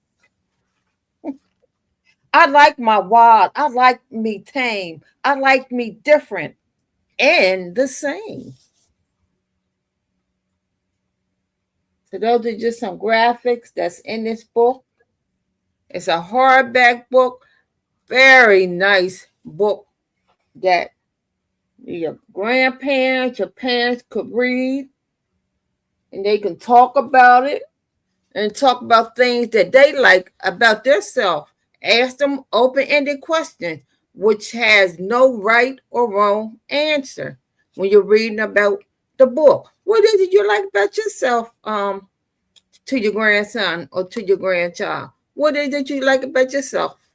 B: I like my wild. I like me tame. I like me different and the same. So those are just some graphics that's in this book. It's a hardback book. Very nice book that your grandparents, your parents could read. And they can talk about it and talk about things that they like about themselves. Ask them open-ended questions, which has no right or wrong answer when you're reading about the book. What did you like about yourself to your grandson or to your grandchild? What did you like about yourself?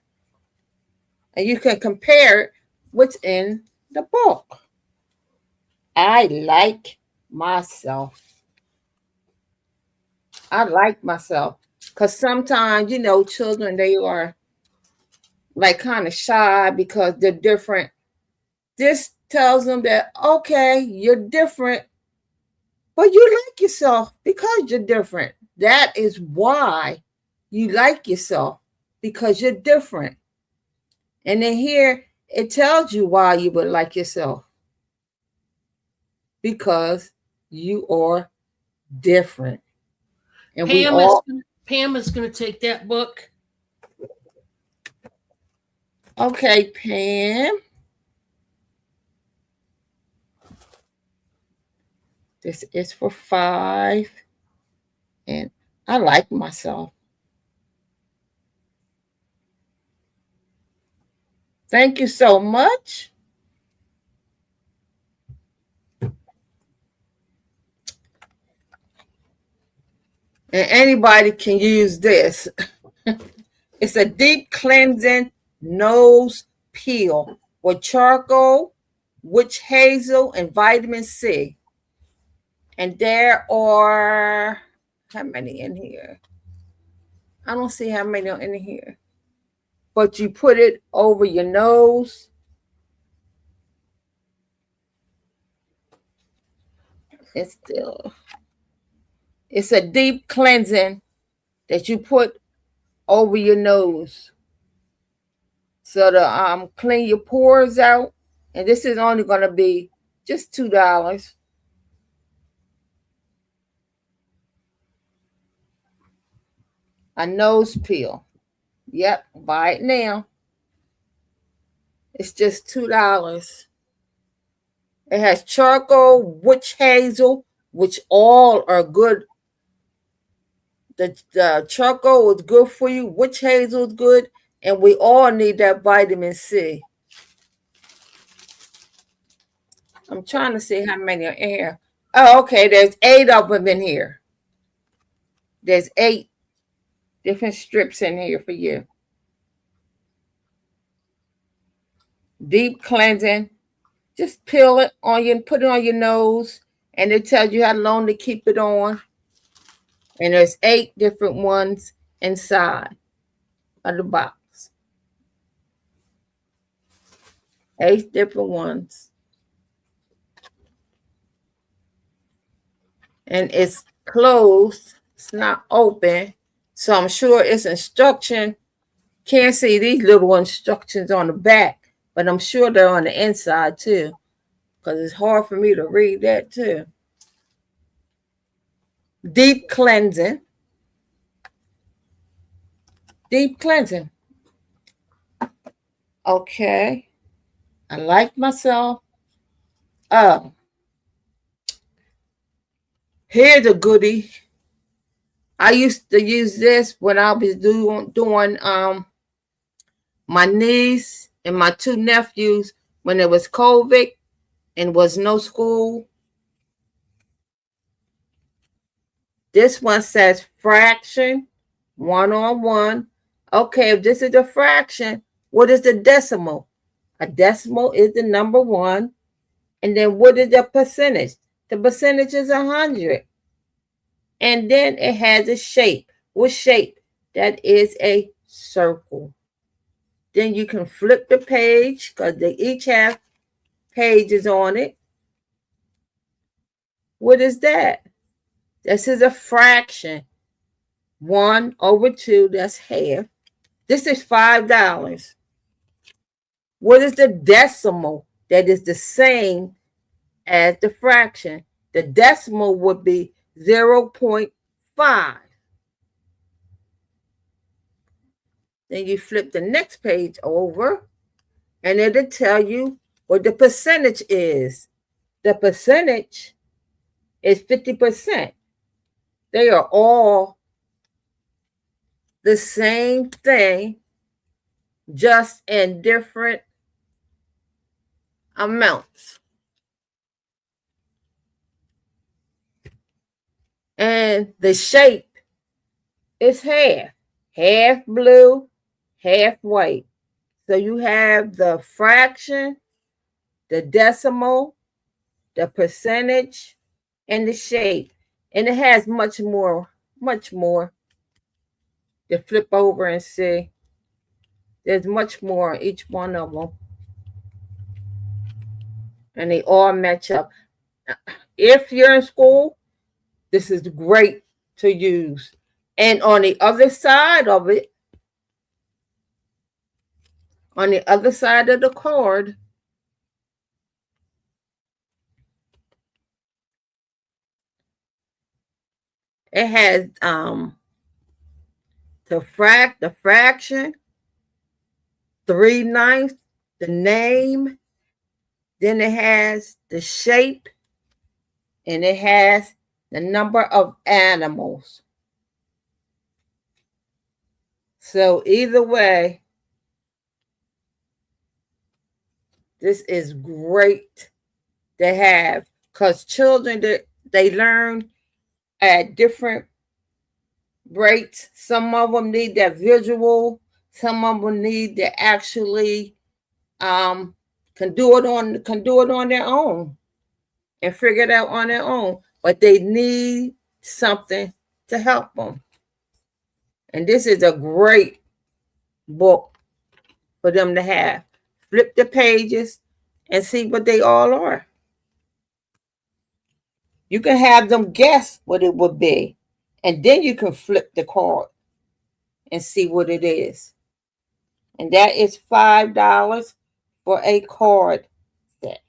B: And you can compare what's in the book. I like myself. I like myself. Because sometimes, children, they are like kind of shy because they're different. This tells them that, okay, you're different, but you like yourself because you're different. That is why you like yourself, because you're different. And then here, it tells you why you would like yourself. Because you are different. And
A: Pam is going to take that book.
B: Okay, Pam. This is for 5. And I like myself. Thank you so much. And anybody can use this. It's a deep cleansing nose peel with charcoal, witch hazel, and vitamin C. And there are how many in here? I don't see how many are in here. But you put it over your nose. It's a deep cleansing that you put over your nose. So to clean your pores out. And this is only going to be just $2. A nose peel. Yep, buy it now. It's just $2. It has charcoal, witch hazel, which all are good. The charcoal is good for you. Witch hazel is good. And we all need that vitamin C. I'm trying to see how many are in here. Oh, okay. There's 8 of them in here. There's 8 different strips in here for you. Deep cleansing. Just peel it on you and put it on your nose. And it tells you how long to keep it on. And there's 8 different ones inside of the box. 8 different ones. And it's closed. It's not open. So I'm sure it's instruction. Can't see these little instructions on the back, but I'm sure they're on the inside too, because it's hard for me to read that too. Deep cleansing. Deep cleansing. Okay. I like myself. Here's a goodie. I used to use this when I was doing my niece and my 2 nephews when it was COVID and was no school. This one says fraction, 1-on-1. Okay, if this is a fraction, what is the decimal? A decimal is the number 1. And then what is the percentage? The percentage is 100. And then it has a shape. What shape? That is a circle. Then you can flip the page because they each have pages on it. What is that? This is a fraction. 1/2, that's half. This is $5. What is the decimal that is the same as the fraction? The decimal would be 0.5. Then you flip the next page over and it'll tell you what the percentage is. The percentage is 50%. They are all the same thing, just in different amounts. And the shape is half blue, half white. So you have the fraction, the decimal, the percentage, and the shape. And it has much more to flip over and see. There's much more in each one of them. And they all match up. If you're in school, this is great to use. And on the other side of it, on the other side of the card, it has the fraction, 3/9, the name, then it has the shape, and it has the number of animals. So either way, this is great to have because children, they learn at different breaks. Some of them need that visual. Some of them need to actually can do it on their own and figure it out on their own. But they need something to help them. And this is a great book for them to have. Flip the pages and see what they all are. You can have them guess what it would be, and then you can flip the card and see what it is. And that is $5 for a card set.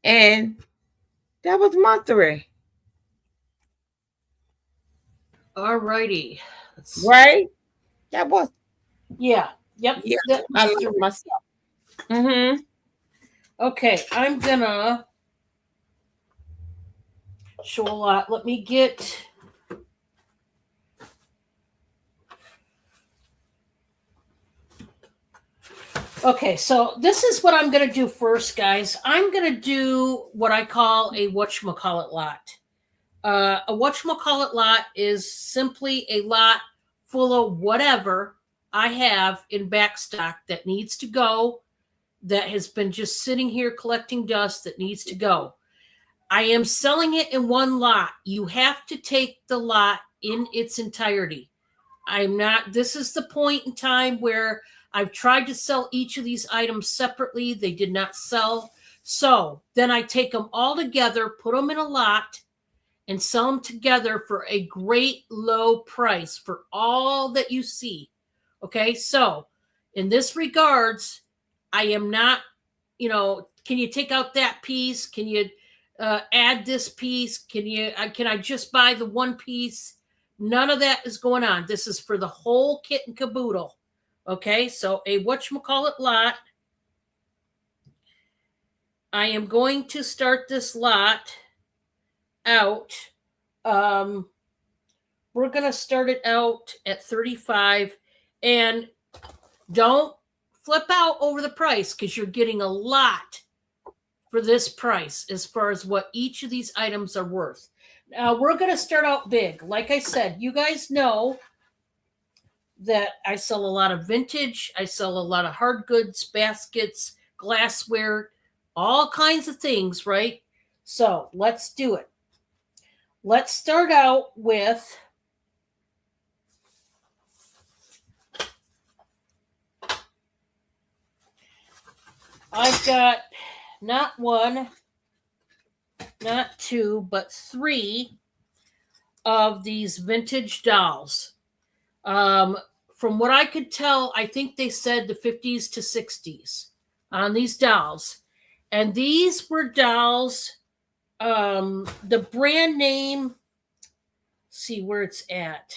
B: And that was my 3.
A: All righty.
B: Right? That was,
A: Yeah. Yep.
B: yeah,
A: that
B: I
A: was
B: like
A: three.
B: myself. Mm-hmm.
A: Okay, I'm gonna show a lot. Let me get. Okay, so this is what I'm gonna do first, guys. I'm gonna do what I call a whatchamacallit lot. A whatchamacallit lot is simply a lot full of whatever I have in backstock that needs to go, that has been just sitting here collecting dust that needs to go. I am selling it in one lot. You have to take the lot in its entirety. I'm not, this is the point in time where I've tried to sell each of these items separately. They did not sell. So then I take them all together, put them in a lot, and sell them together for a great low price for all that you see. Okay, so in this regards, I am not, can you take out that piece? Can you add this piece? Can I just buy the one piece? None of that is going on. This is for the whole kit and caboodle. Okay, so a whatchamacallit lot. I am going to start this lot out. We're going to start it out at 35, and don't flip out over the price because you're getting a lot for this price as far as what each of these items are worth. Now we're going to start out big. Like I said, you guys know that I sell a lot of vintage. I sell a lot of hard goods, baskets, glassware, all kinds of things, right? So let's do it. Let's start out with I've got not one, not two, but 3 of these vintage dolls. From what I could tell, I think they said the 50s to 60s on these dolls. And these were dolls, the brand name, see where it's at.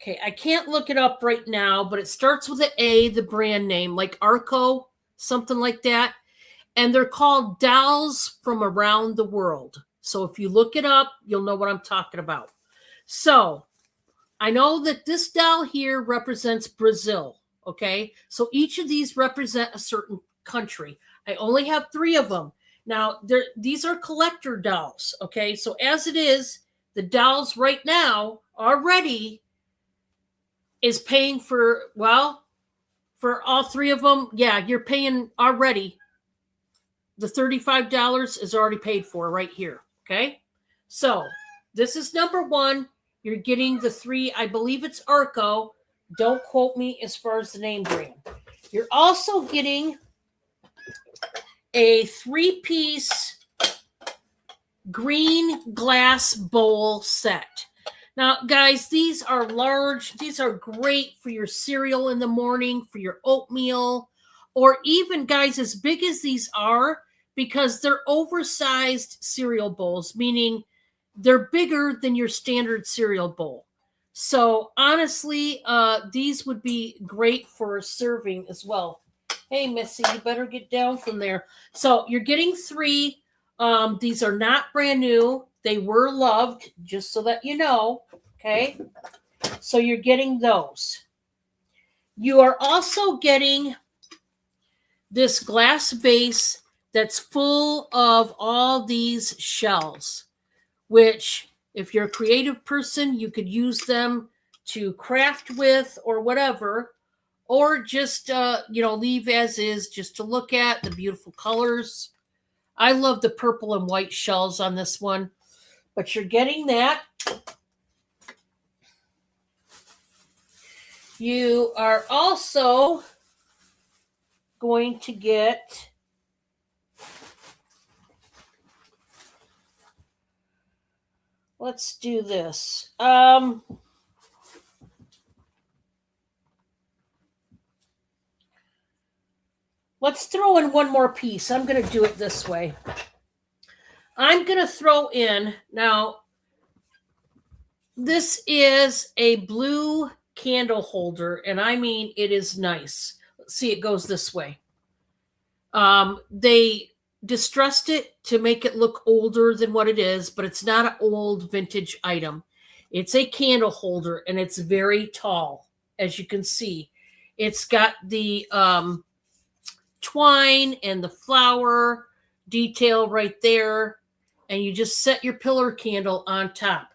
A: Okay, I can't look it up right now, but it starts with an A, the brand name, like Arco, something like that. And they're called dolls from around the world. So if you look it up, you'll know what I'm talking about. So I know that this doll here represents Brazil. Okay, so each of these represent a certain country. I only have 3 of them. Now, these are collector dolls. Okay, so as it is, the dolls right now already is paying for, well, for all 3 of them. Yeah, you're paying already. The $35 is already paid for right here. Okay, so this is number 1. You're getting the 3, I believe it's Arco. Don't quote me as far as the name brand. You're also getting a 3-piece green glass bowl set. Now, guys, these are large. These are great for your cereal in the morning, for your oatmeal, or even, guys, as big as these are, because they're oversized cereal bowls, meaning they're bigger than your standard cereal bowl. So honestly, these would be great for serving as well. Hey, Missy, you better get down from there. So you're getting 3. These are not brand new. They were loved, just so that you know. Okay. So you're getting those. You are also getting this glass vase that's full of all these shells. which if you're a creative person, you could use them to craft with or whatever, or just, leave as is just to look at the beautiful colors. I love the purple and white shells on this one, but you're getting that. You are also going to get let's do this. Let's throw in one more piece. I'm going to do it this way. I'm going to throw in, now, this is a blue candle holder, and I mean, it is nice. Let's see, it goes this way. They distressed it to make it look older than what it is, but it's not an old vintage item. It's a candle holder, and it's very tall, as you can see. It's got the twine and the flower detail right there, and you just set your pillar candle on top.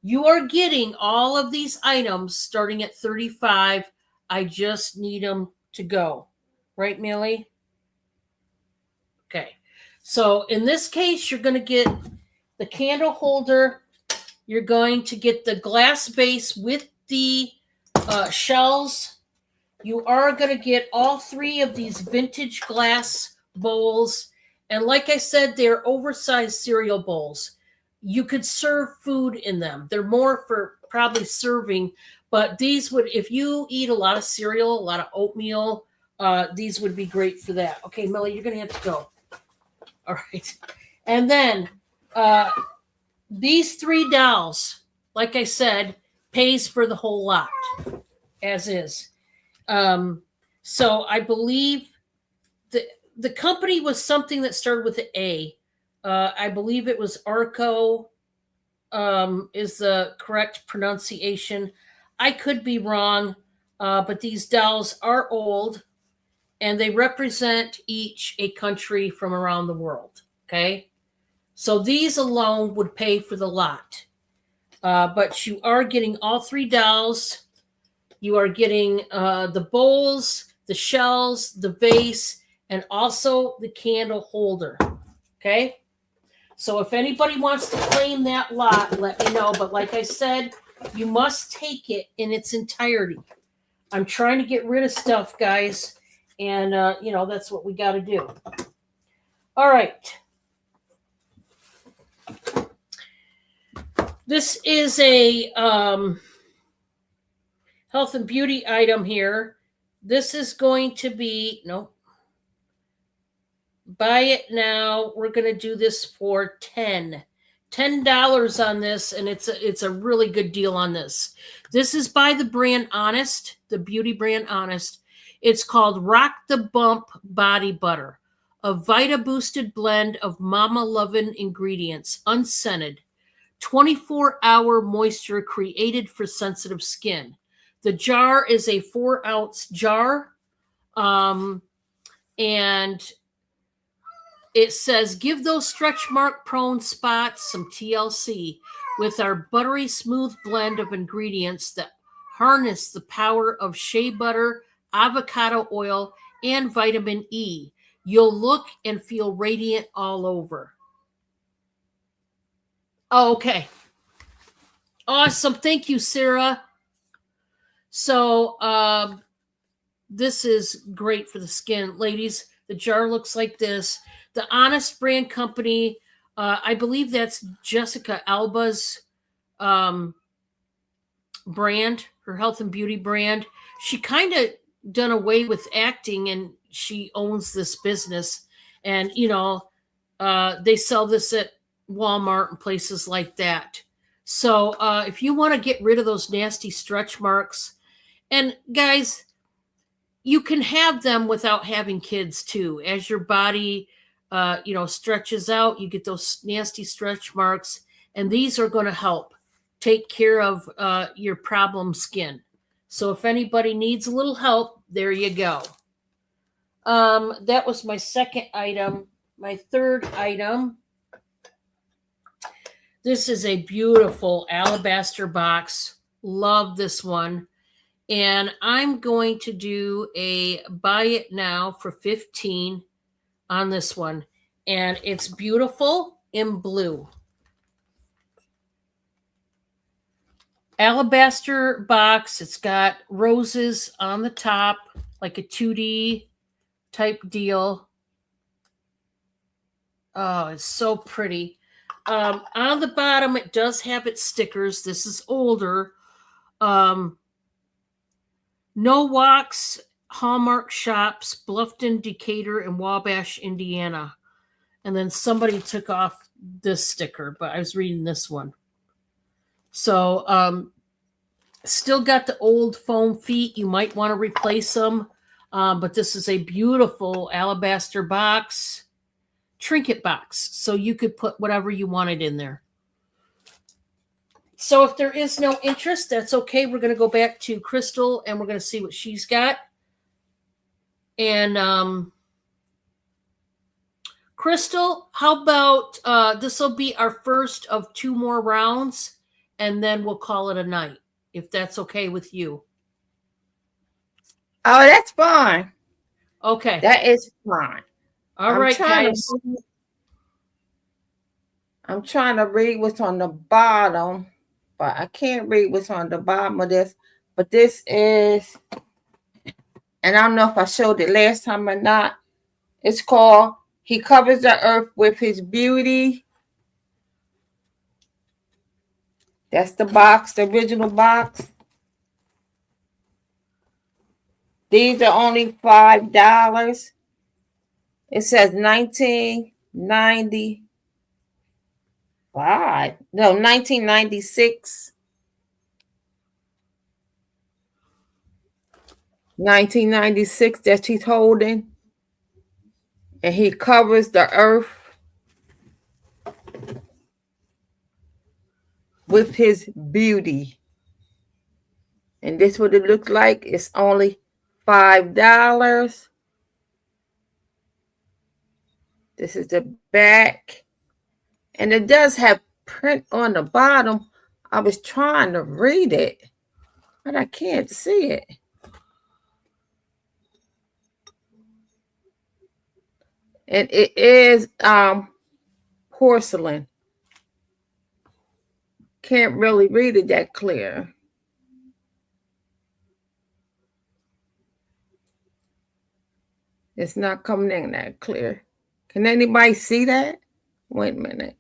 A: You are getting all of these items starting at $35. I just need them to go. Right, Millie? Okay. So in this case, you're going to get the candle holder. You're going to get the glass base with the shells. You are going to get all three of these vintage glass bowls. And like I said, they're oversized cereal bowls. You could serve food in them. They're more for probably serving, but these would, if you eat a lot of cereal, a lot of oatmeal, these would be great for that. Okay, Millie, you're going to have to go. All right. And then these three dolls, like I said, pays for the whole lot, as is. So I believe the company was something that started with an A. I believe it was Arco, is the correct pronunciation. I could be wrong, but these dolls are old, and they represent each a country from around the world. Okay, so these alone would pay for the lot, but you are getting all three dolls. You are getting the bowls, the shells, the vase, and also the candle holder. Okay. So if anybody wants to claim that lot, let me know. But like I said, you must take it in its entirety. I'm trying to get rid of stuff, guys. And, that's what we got to do. All right. This is a health and beauty item here. This is going to be, buy it now. We're going to do this for $10 on this, and it's a really good deal on this. This is by the brand Honest, the beauty brand Honest. It's called Rock the Bump Body Butter, a Vita boosted blend of mama lovin' ingredients, unscented, 24-hour moisture created for sensitive skin. The jar is a 4-ounce jar, and it says, give those stretch mark prone spots some TLC with our buttery smooth blend of ingredients that harness the power of shea butter, avocado oil, and vitamin E. You'll look and feel radiant all over. Oh, okay. Awesome. Thank you, Sarah. So this is great for the skin. Ladies, the jar looks like this. The Honest brand company, I believe that's Jessica Alba's brand, her health and beauty brand. She kind of done away with acting, and she owns this business. And, they sell this at Walmart and places like that. So if you want to get rid of those nasty stretch marks, and guys, you can have them without having kids too. As your body stretches out, you get those nasty stretch marks, and these are going to help take care of your problem skin. So if anybody needs a little help, there you go. That was my second item. My third item. This is a beautiful alabaster box. Love this one. And I'm going to do a buy it now for 15 on this one. And it's beautiful in blue. Alabaster box. It's got roses on the top, like a 2D type deal. Oh, it's so pretty. On the bottom, it does have its stickers. This is older. No Wax Hallmark Shops, Bluffton, Decatur, and Wabash, Indiana. And then somebody took off this sticker, but I was reading this one. So, still got the old foam feet. You might want to replace them. But this is a beautiful alabaster box, trinket box. So you could put whatever you wanted in there. So if there is no interest, that's okay. We're going to go back to Crystal and we're going to see what she's got. And Crystal, how about this will be our first of 2 more rounds, and then we'll call it a night, if that's okay with you.
B: Oh, that's fine.
A: Okay.
B: That is fine.
A: All right, guys.
B: I'm trying to read what's on the bottom, but I can't read what's on the bottom of this. But this is, and I don't know if I showed it last time or not. It's called He Covers the Earth with His Beauty. That's the box, the original box. These are only $5. It says 1995. No, 1996. 1996 that he's holding. And he covers the earth with his beauty. And this is what it looks like. It's only $5. This is the back. And it does have print on the bottom. I was trying to read it, but I can't see it. And it is porcelain. Can't really read it that clear. It's not coming in that clear. Can anybody see that? Wait a minute.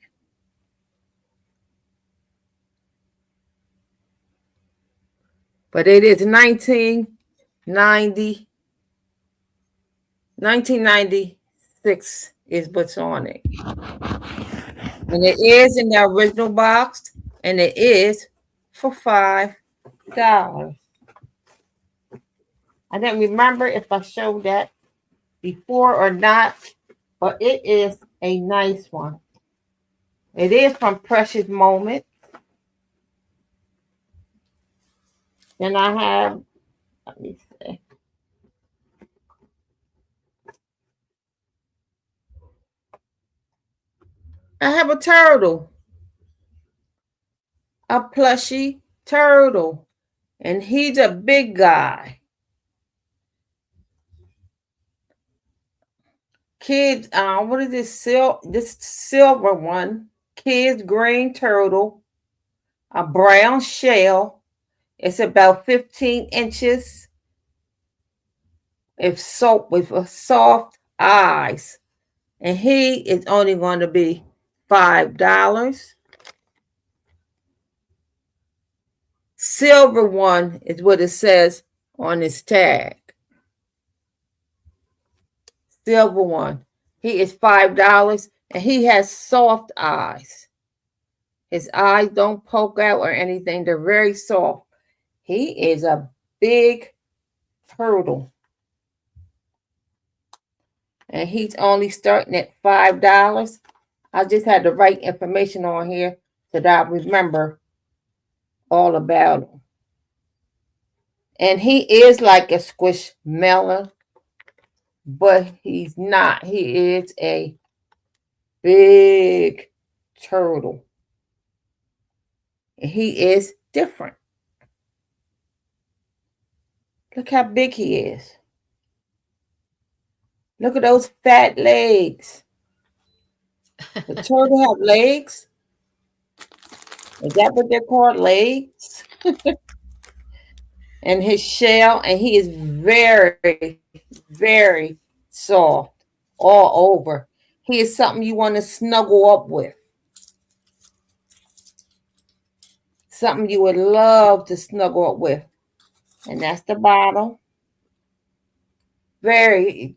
B: But it is 1996 is what's on it. And it is in the original box, and it is for $5. I didn't remember if I showed that before or not, but it is a nice one. It is from Precious Moments. Then I have, let me see. I have a turtle. A plushy turtle. And he's a big guy. Kids, what is this? This silver one. Kids green turtle. A brown shell. It's about 15 inches. With soft eyes. And he is only going to be $5. Silver one is what it says on his tag. Silver one. He is $5 and he has soft eyes. His eyes don't poke out or anything. They're very soft. He is a big turtle. And he's only starting at $5. I just had the right information on here so that I remember all about him. And he is like a squishmallow, but he's not. He is a big turtle. He is different. Look how big he is. Look at those fat legs. The turtle have legs. Is that what they're called? Legs? And his shell, and he is very, very soft all over. He is something you want to snuggle up with. Something you would love to snuggle up with. And that's the bottle. Very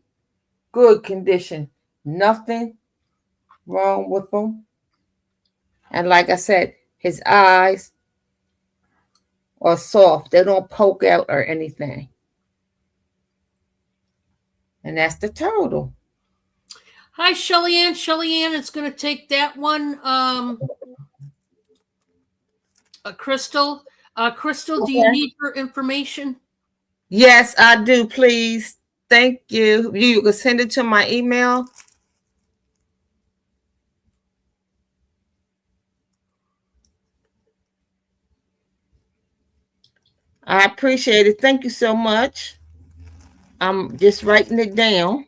B: good condition. Nothing wrong with him. And like I said, his eyes are soft. They don't poke out or anything. And that's the turtle.
A: Hi, Shelly Ann. Shelly Ann is going to take that one. Crystal. Crystal, do you
B: Okay.
A: need her information?
B: Yes, I do, please. Thank you. You can send it to my email. I appreciate it. Thank you so much. I'm just writing it down.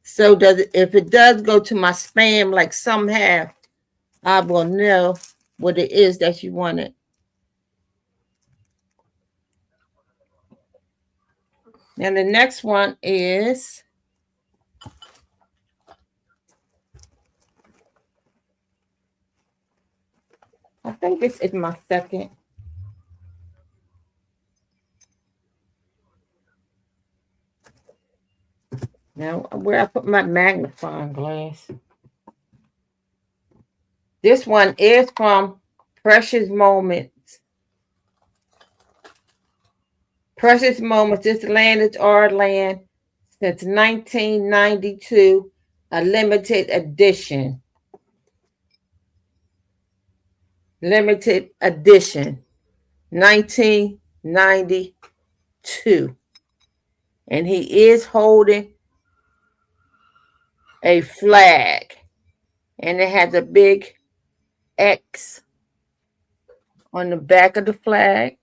B: So if it does go to my spam like some have, I will know what it is that you wanted. And the next one is I think this is my second. Now, where I put my magnifying glass. This one is from Precious Moments. Precious Moments. This land is our land since 1992, a limited edition. Limited edition, 1992. And he is holding a flag. And it has a big X on the back of the flag.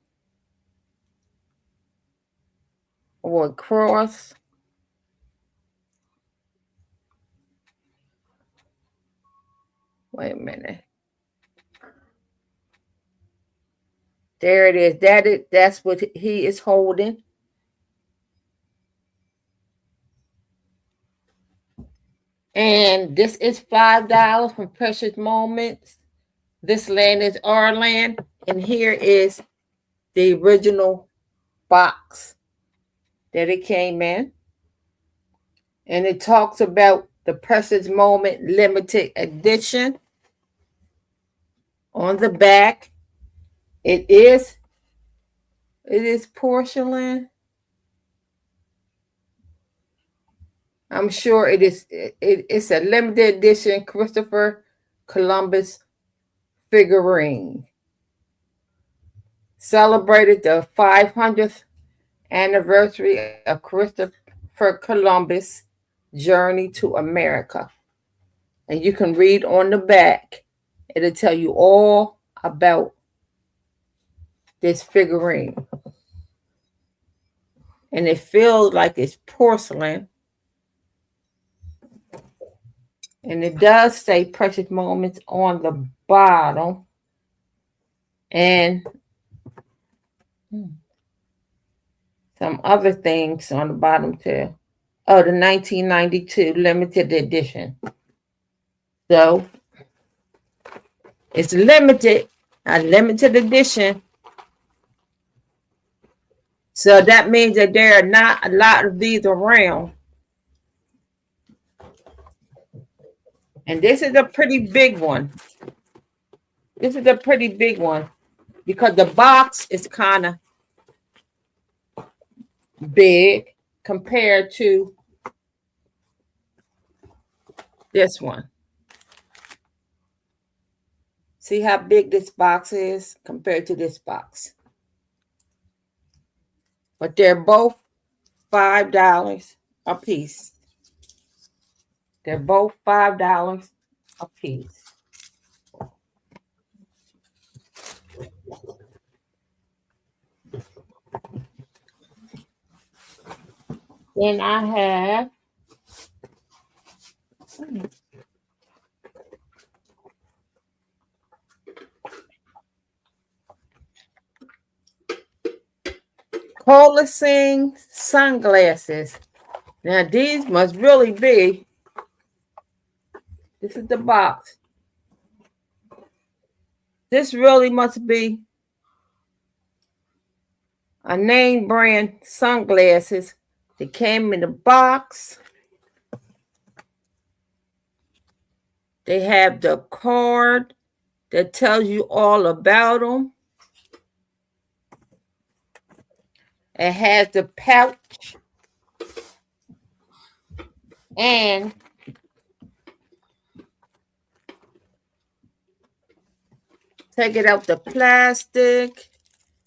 B: Or a cross. Wait a minute. There it is. That's what he is holding. And this is $5 from Precious Moments. This land is our land. And here is the original box that it came in. And it talks about the Precious Moment limited edition. On the back, it is porcelain. I'm sure it's a limited edition Christopher Columbus figurine. Celebrated the 500th anniversary of Christopher Columbus' journey to America. And you can read on the back. It'll tell you all about this figurine. And it feels like it's porcelain. And it does say Precious Moments on the bottom. And some other things on the bottom too. Oh, the 1992 limited edition. So it's limited, a limited edition. So that means that there are not a lot of these around. And this is a pretty big one. This is a pretty big one because the box is kind of big compared to this one. See how big this box is compared to this box. But they're both $5 a piece. They're both $5 a piece. Then I have Colasing sunglasses. Now these must really be. This is the box. This really must be a name brand sunglasses that came in the box. They have the card that tells you all about them. It has the pouch and take it out the plastic,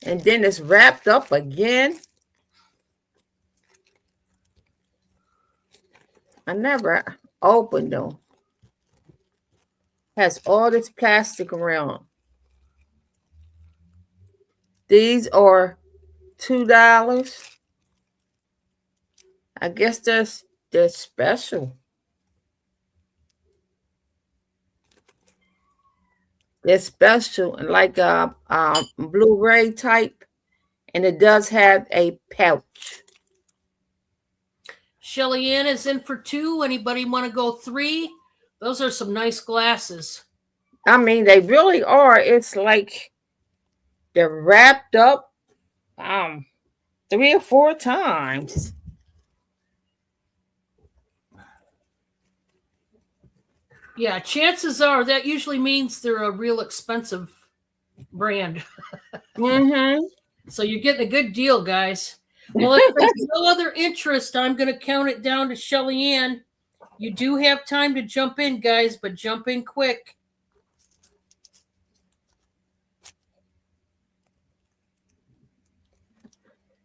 B: and then it's wrapped up again. I never opened them. Has all this plastic around. These are $2. I guess they're special. They're special and like a Blu-ray type, and it does have a pouch.
A: Shelly Ann is in for 2. Anybody want to go 3? Those are some nice glasses.
B: I mean, they really are. It's like they're wrapped up 3 or 4 times.
A: Yeah, chances are that usually means they're a real expensive brand.
B: Mm-hmm.
A: So you're getting a good deal, guys. Well, if there's no other interest, I'm going to count it down to Shelly Ann. You do have time to jump in, guys, but jump in quick.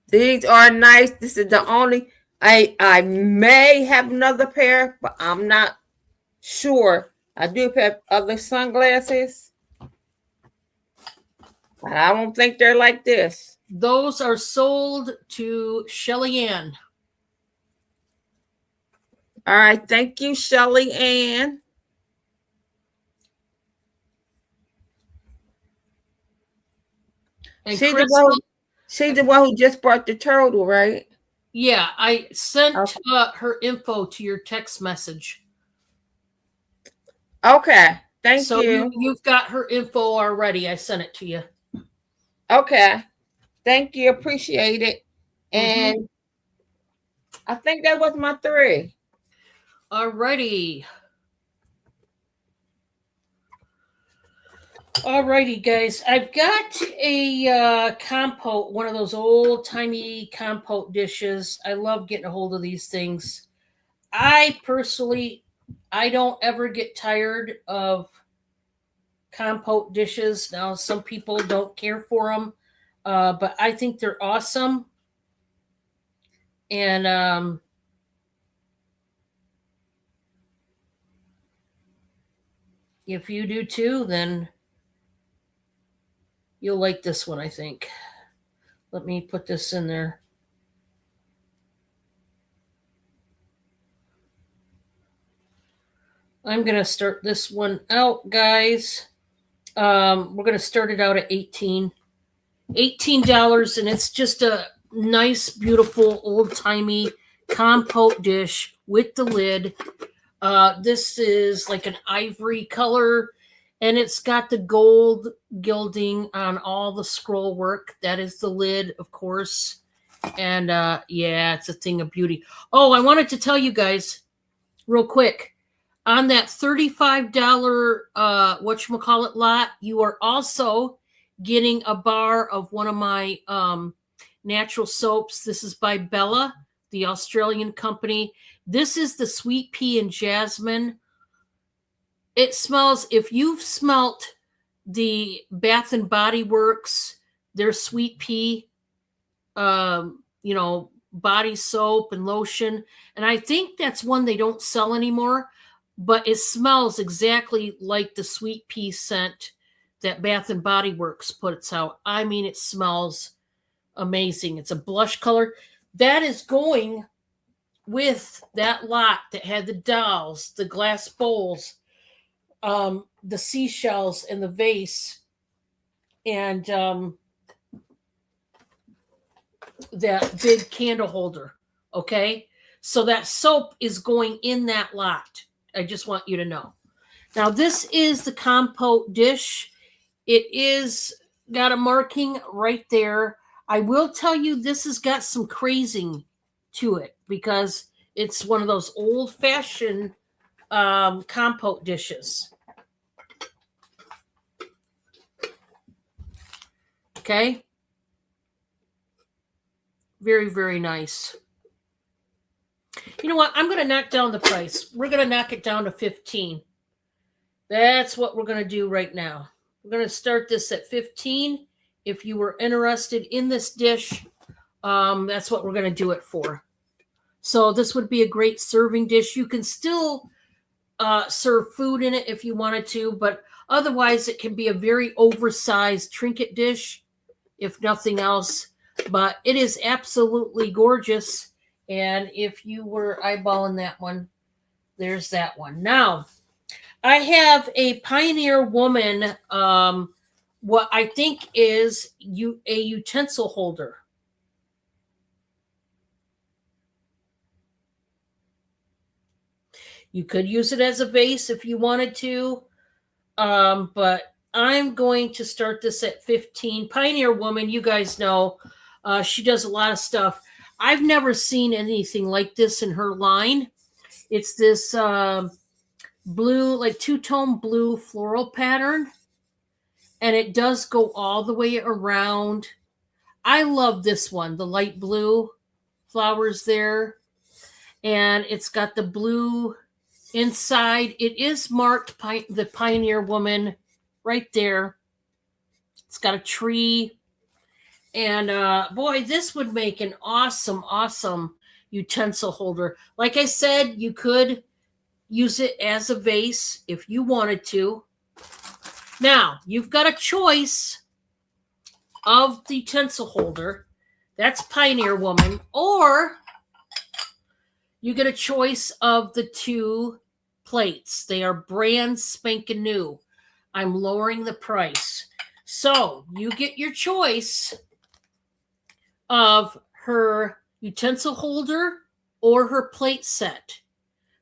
B: These are nice. This is the only I may have another pair, but I'm not sure. I do have other sunglasses, but I don't think they're like this.
A: Those are sold to Shelly Ann.
B: All right, thank you, Shelly Ann.
A: And
B: She's
A: Crystal,
B: the one who just brought the turtle, right?
A: yeah, I sent
B: Okay.
A: her info to your text message.
B: Okay, thank
A: So
B: you.
A: you've got her info already. I sent it to you.
B: Okay, thank you, appreciate it. And I think that was my 3.
A: Alrighty. Alrighty, guys. I've got a compote, one of those old-timey compote dishes. I love getting a hold of these things. I personally, I don't ever get tired of compote dishes. Now, some people don't care for them, but I think they're awesome. And if you do too, then you'll like this one, I think. Let me put this in there. I'm going to start this one out, guys. We're going to start it out at $18, and it's just a nice, beautiful, old-timey compote dish with the lid. This is like an ivory color, and it's got the gold gilding on all the scroll work. That is the lid, of course. And yeah, it's a thing of beauty. Oh, I wanted to tell you guys real quick. On that $35 whatchamacallit lot, you are also getting a bar of one of my natural soaps. This is by Bella, the Australian company. This is the sweet pea and jasmine. It smells, if you've smelt the Bath and Body Works, their sweet pea, body soap and lotion. And I think that's one they don't sell anymore, but it smells exactly like the sweet pea scent that Bath and Body Works puts out. I mean, it smells amazing. It's a blush color. That is going with that lot that had the dolls, the glass bowls, the seashells, and the vase, and that big candle holder. Okay? So that soap is going in that lot. I just want you to know. Now, this is the compote dish. It is got a marking right there. I will tell you, this has got some crazing to it because it's one of those old-fashioned compote dishes. Okay? Very, very nice. You know what? I'm going to knock down the price. We're going to knock it down to $15. That's what we're going to do right now. We're going to start this at $15. If you were interested in this dish, that's what we're going to do it for. So this would be a great serving dish. You can still serve food in it if you wanted to, but otherwise it can be a very oversized trinket dish, if nothing else. But it is absolutely gorgeous. And if you were eyeballing that one, there's that one. Now, I have a Pioneer Woman, what I think is a utensil holder. You could use it as a vase if you wanted to, but I'm going to start this at $15. Pioneer Woman, you guys know, she does a lot of stuff. I've never seen anything like this in her line. It's this blue, like two-tone blue floral pattern, and it does go all the way around. I love this one, the light blue flowers there, and it's got the blue inside. It is marked the Pioneer Woman right there. It's got a tree, and boy, this would make an awesome utensil holder. Like I said, you could use it as a vase if you wanted to. Now, you've got a choice of the utensil holder. That's Pioneer Woman. Or you get a choice of the two plates. They are brand spanking new. I'm lowering the price. So you get your choice of her utensil holder or her plate set,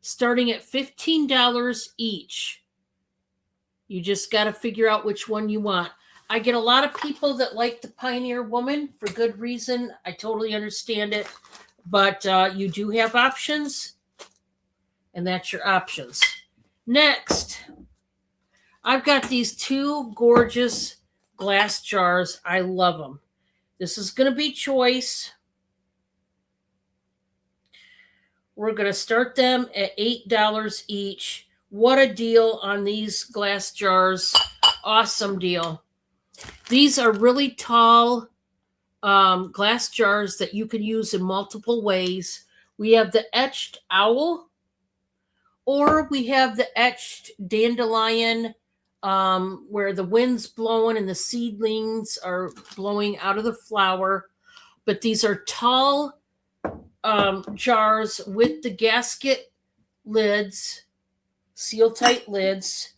A: starting at $15 each. You just got to figure out which one you want. I get a lot of people that like the Pioneer Woman for good reason. I totally understand it. But you do have options, and that's your options. Next, I've got these two gorgeous glass jars. I love them. This is going to be choice. We're going to start them at $8 each. What a deal on these glass jars. Awesome deal. These are really tall glass jars that you can use in multiple ways. We have the etched owl, or we have the etched dandelion, where the wind's blowing and the seedlings are blowing out of the flower. But these are tall jars with the gasket lids, seal tight lids,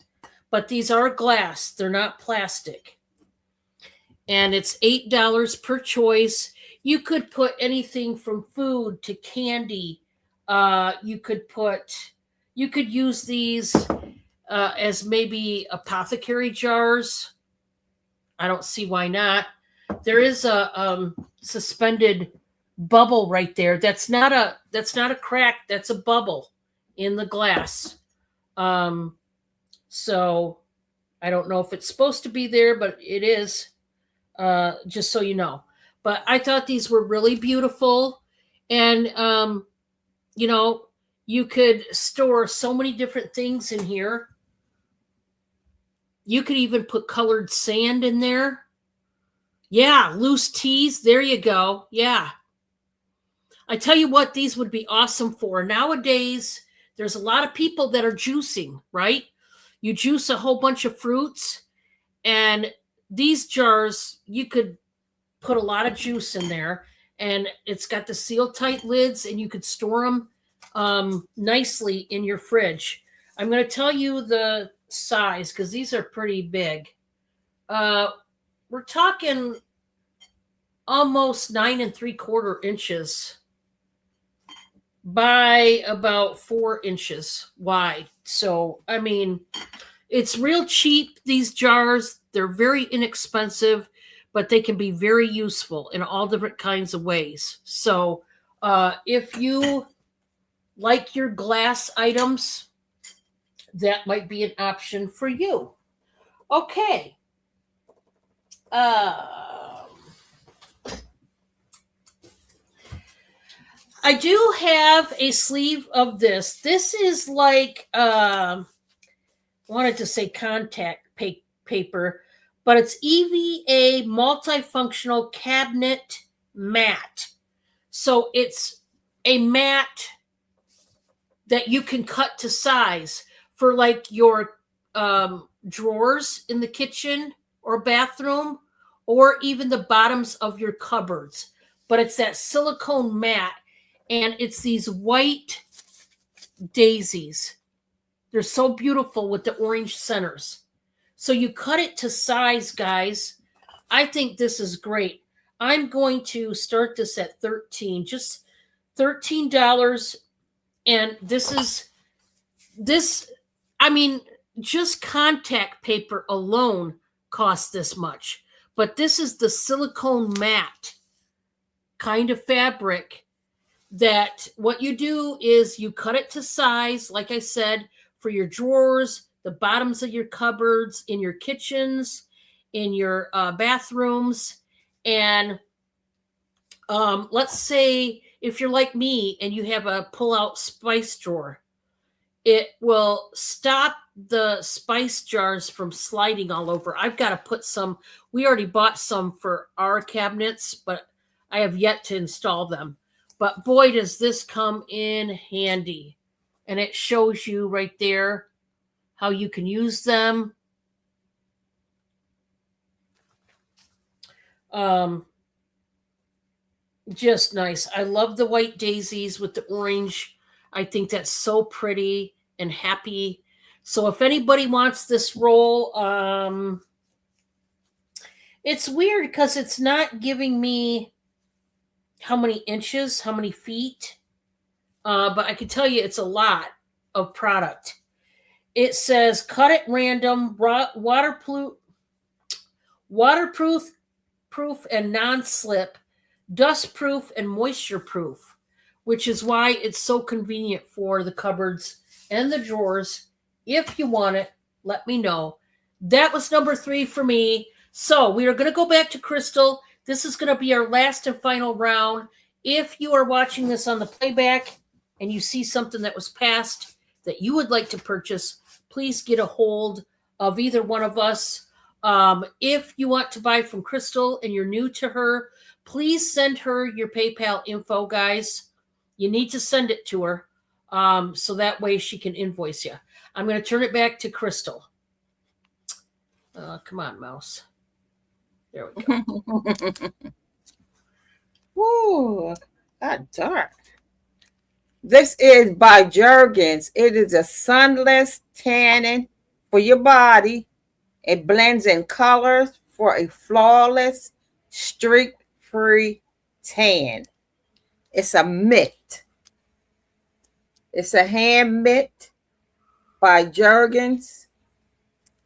A: but these are glass. They're not plastic. And it's $8 per choice. You could put anything from food to candy. You could use these as maybe apothecary jars. I don't see why not. There is a suspended bubble right there. That's not a crack. That's a bubble in the glass. So I don't know if it's supposed to be there, but it is. Just so you know. But I thought these were really beautiful. And, you could store so many different things in here. You could even put colored sand in there. Yeah, loose teas. There you go. Yeah. I tell you what, these would be awesome for. Nowadays, there's a lot of people that are juicing, right? You juice a whole bunch of fruits, And these jars, you could put a lot of juice in there, and it's got the seal tight lids, and you could store them nicely in your fridge. I'm going to tell you the size because these are pretty big. We're talking almost 9 3/4 inches by about 4 inches wide. So, I mean, it's real cheap, these jars. They're very inexpensive, but they can be very useful in all different kinds of ways. So, if you like your glass items, that might be an option for you. Okay. I do have a sleeve of this. This is like, wanted to say contact paper, but it's EVA multifunctional cabinet mat. So it's a mat that you can cut to size for like your drawers in the kitchen or bathroom, or even the bottoms of your cupboards. But it's that silicone mat, and it's these white daisies. They're so beautiful with the orange centers. So you cut it to size, guys. I think this is great. I'm going to start this at $13, just $13. And this, I mean, just contact paper alone costs this much. But this is the silicone mat kind of fabric that what you do is you cut it to size, like I said, for your drawers, the bottoms of your cupboards, in your kitchens, in your bathrooms. And let's say if you're like me and you have a pull-out spice drawer, it will stop the spice jars from sliding all over. I've got to put some, we already bought some for our cabinets, but I have yet to install them. But boy, does this come in handy. And it shows you right there how you can use them. Just nice. I love the white daisies with the orange. I think that's so pretty and happy. So if anybody wants this roll, it's weird because it's not giving me how many inches, how many feet, but I can tell you it's a lot of product. It says cut at random, waterproof and non-slip, dust-proof and moisture-proof, which is why it's so convenient for the cupboards and the drawers. If you want it, let me know. That was number 3 for me. So we are going to go back to Crystal. This is going to be our last and final round. If you are watching this on the playback and you see something that was passed that you would like to purchase, please get a hold of either one of us. If you want to buy from Crystal and you're new to her, please send her your PayPal info, guys. You need to send it to her so that way she can invoice you. I'm going to turn it back to Crystal. Come on, mouse. There we go.
B: Ooh, got dark. This is by Jergens. It is a sunless tanning for your body. It blends in colors for a flawless, streak-free tan. It's a mitt. It's a hand mitt by Jergens.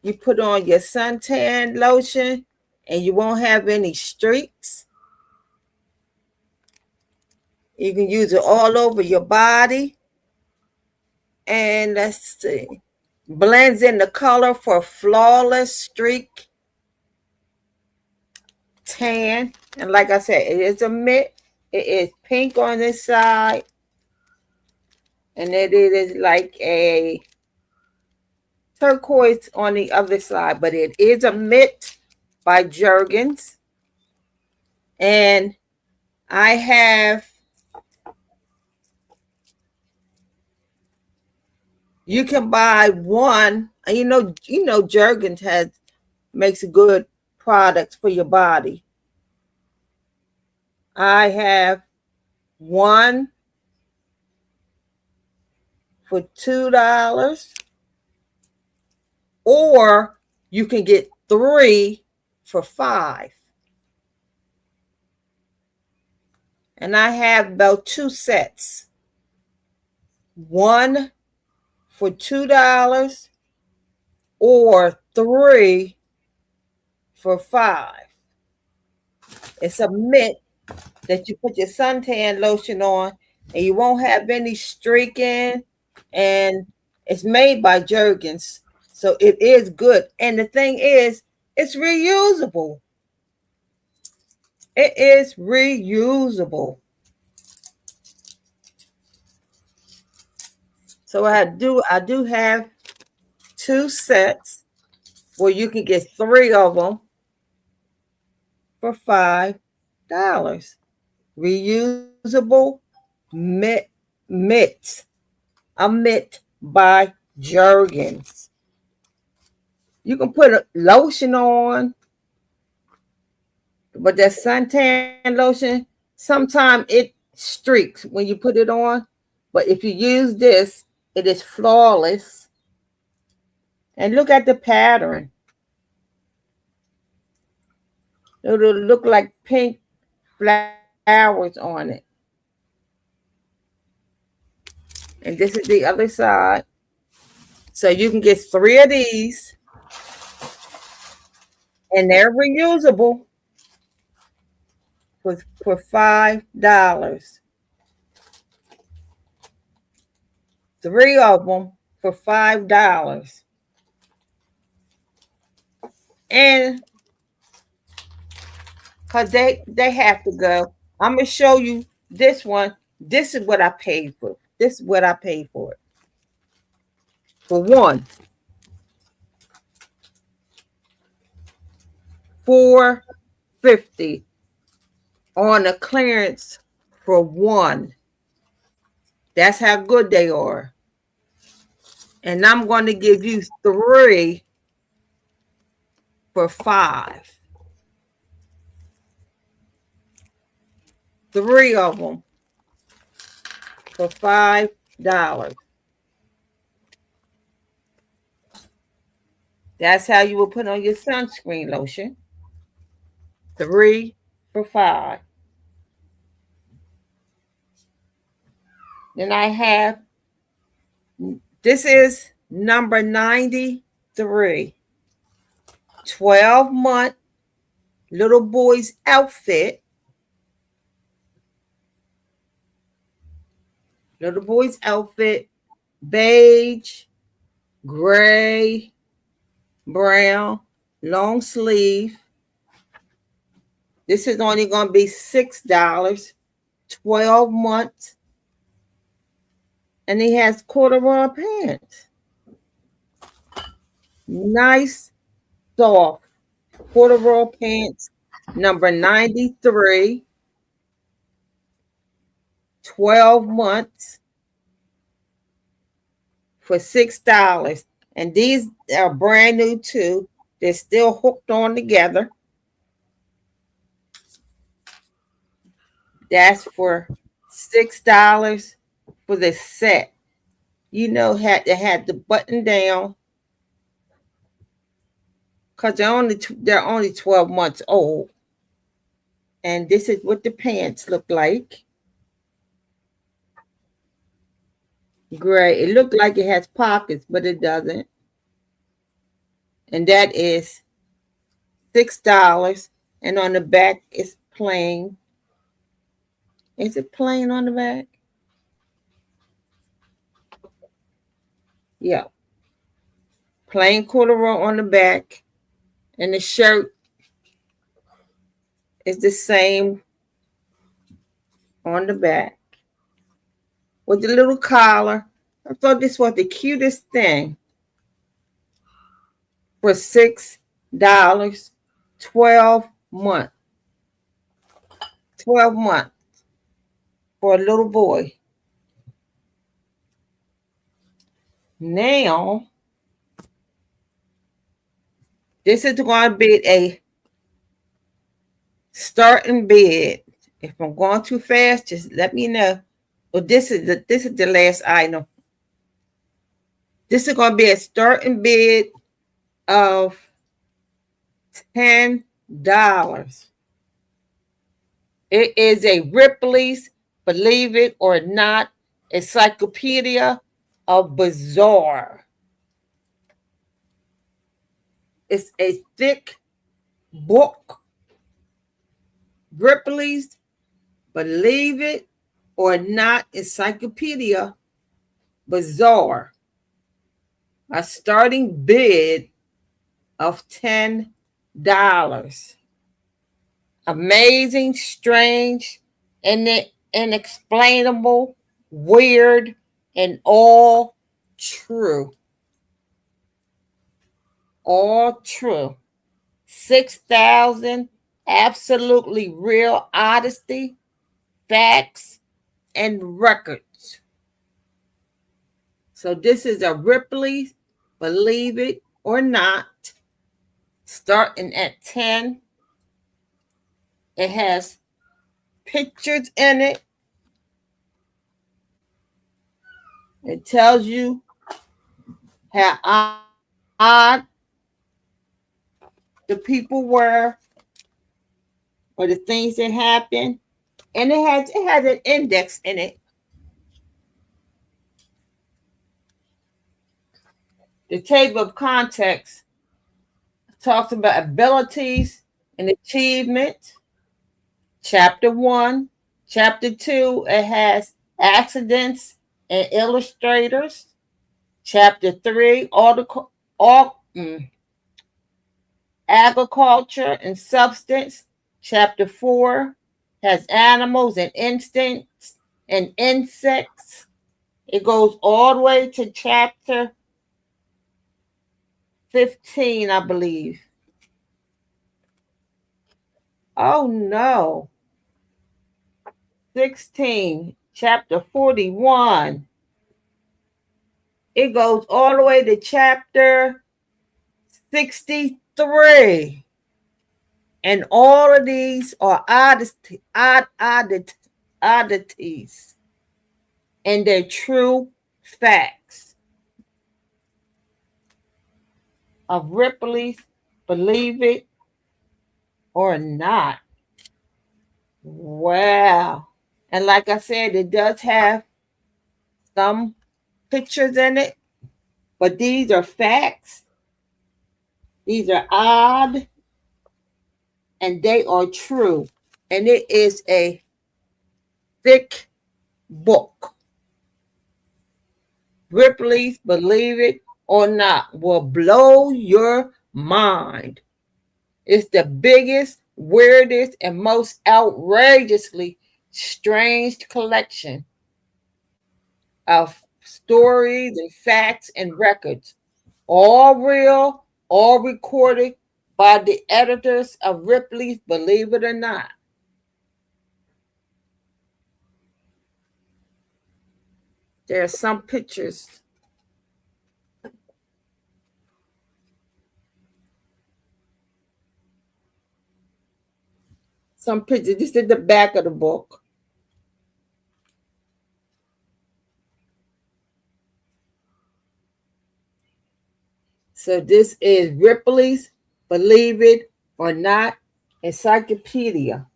B: You put on your suntan lotion and you won't have any streaks. You can use it all over your body. And let's see. Blends in the color for flawless streak tan. And like I said, it is a mitt. It is pink on this side. And it is like a turquoise on the other side. But it is a mitt by Jergens. And I have, you can buy one. You know, Jergens has makes good products for your body. I have one for $2, or you can get 3 for $5. And I have about 2 sets. One for $2 or 3 for $5. It's a mitt that you put your suntan lotion on, and you won't have any streaking. And it's made by Jergens, so it is good. And the thing is, it's reusable. It is reusable. So I do have 2 sets where you can get 3 of them for $5. Reusable mitt. A mitt by Jergens. You can put a lotion on, but that suntan lotion, sometimes it streaks when you put it on. But if you use this, it is flawless. And look at the pattern. It'll look like pink flowers on it. And this is the other side. So you can get 3 of these. And they're reusable for $5. 3 of them for $5. And because they have to go, I'm going to show you this one. This is what I paid for. This is what I paid for it. For one, $4.50 on a clearance for one. That's how good they are. And I'm going to give you 3 for $5. 3 of them for $5. That's how you will put on your sunscreen lotion. 3 for $5. Then I have, this is number 93. 12-month little boy's outfit. Little boy's outfit, beige, gray, brown, long sleeve. This is only going to be $6, 12 months. And he has corduroy pants. Nice, soft corduroy pants, number 93. 12 months for $6. And these are brand new too. They're still hooked on together. That's for $6 for the set. You know, had the button down, because they're only 12 months old. And this is what the pants look like. Gray. It looked like it has pockets, but it doesn't. And that is $6. And on the back, it's plain. Is it plain on the back? Yeah. Plain corduroy on the back. And the shirt is the same on the back. With the little collar. I thought this was the cutest thing. For $6, 12 months. 12 months for a little boy. Now, This is going to be a starting bid. If I'm going too fast, just let me know. Well, this is the last item. This is going to be a starting bid of $10. It is a Ripley's, believe it or not, Encyclopedia of Bizarre. It's a thick book. Ripley's, believe it or not, Encyclopedia Bizarre. A starting bid of $10. Amazing, strange, and inexplainable, weird, and all true. All true. 6,000 absolutely real honesty, facts, and records. So this is a Ripley, believe it or not, starting at 10. It has pictures in it. It tells you how odd the people were or the things that happened. And it has an index in it. The table of contents talks about abilities and achievement. Chapter 1. Chapter 2, it has accidents and illustrators. Chapter 3, agriculture and substance. Chapter 4 has animals and instincts and insects. It goes all the way to chapter 15, I believe. Oh no. 16, chapter 41. It goes all the way to chapter 63. And all of these are oddities. And they're true facts of Ripley's, believe it or not. Wow. And like I said, it does have some pictures in it, but these are facts. These are odd, and they are true. And it is a thick book. Ripley's, believe it or not, will blow your mind. It's the biggest, weirdest, and most outrageously strange collection of stories and facts and records, all real, all recorded by the editors of Ripley's, believe it or not. There are some pictures. Some pictures. This is the back of the book. So this is Ripley's, believe it or not, Encyclopedia.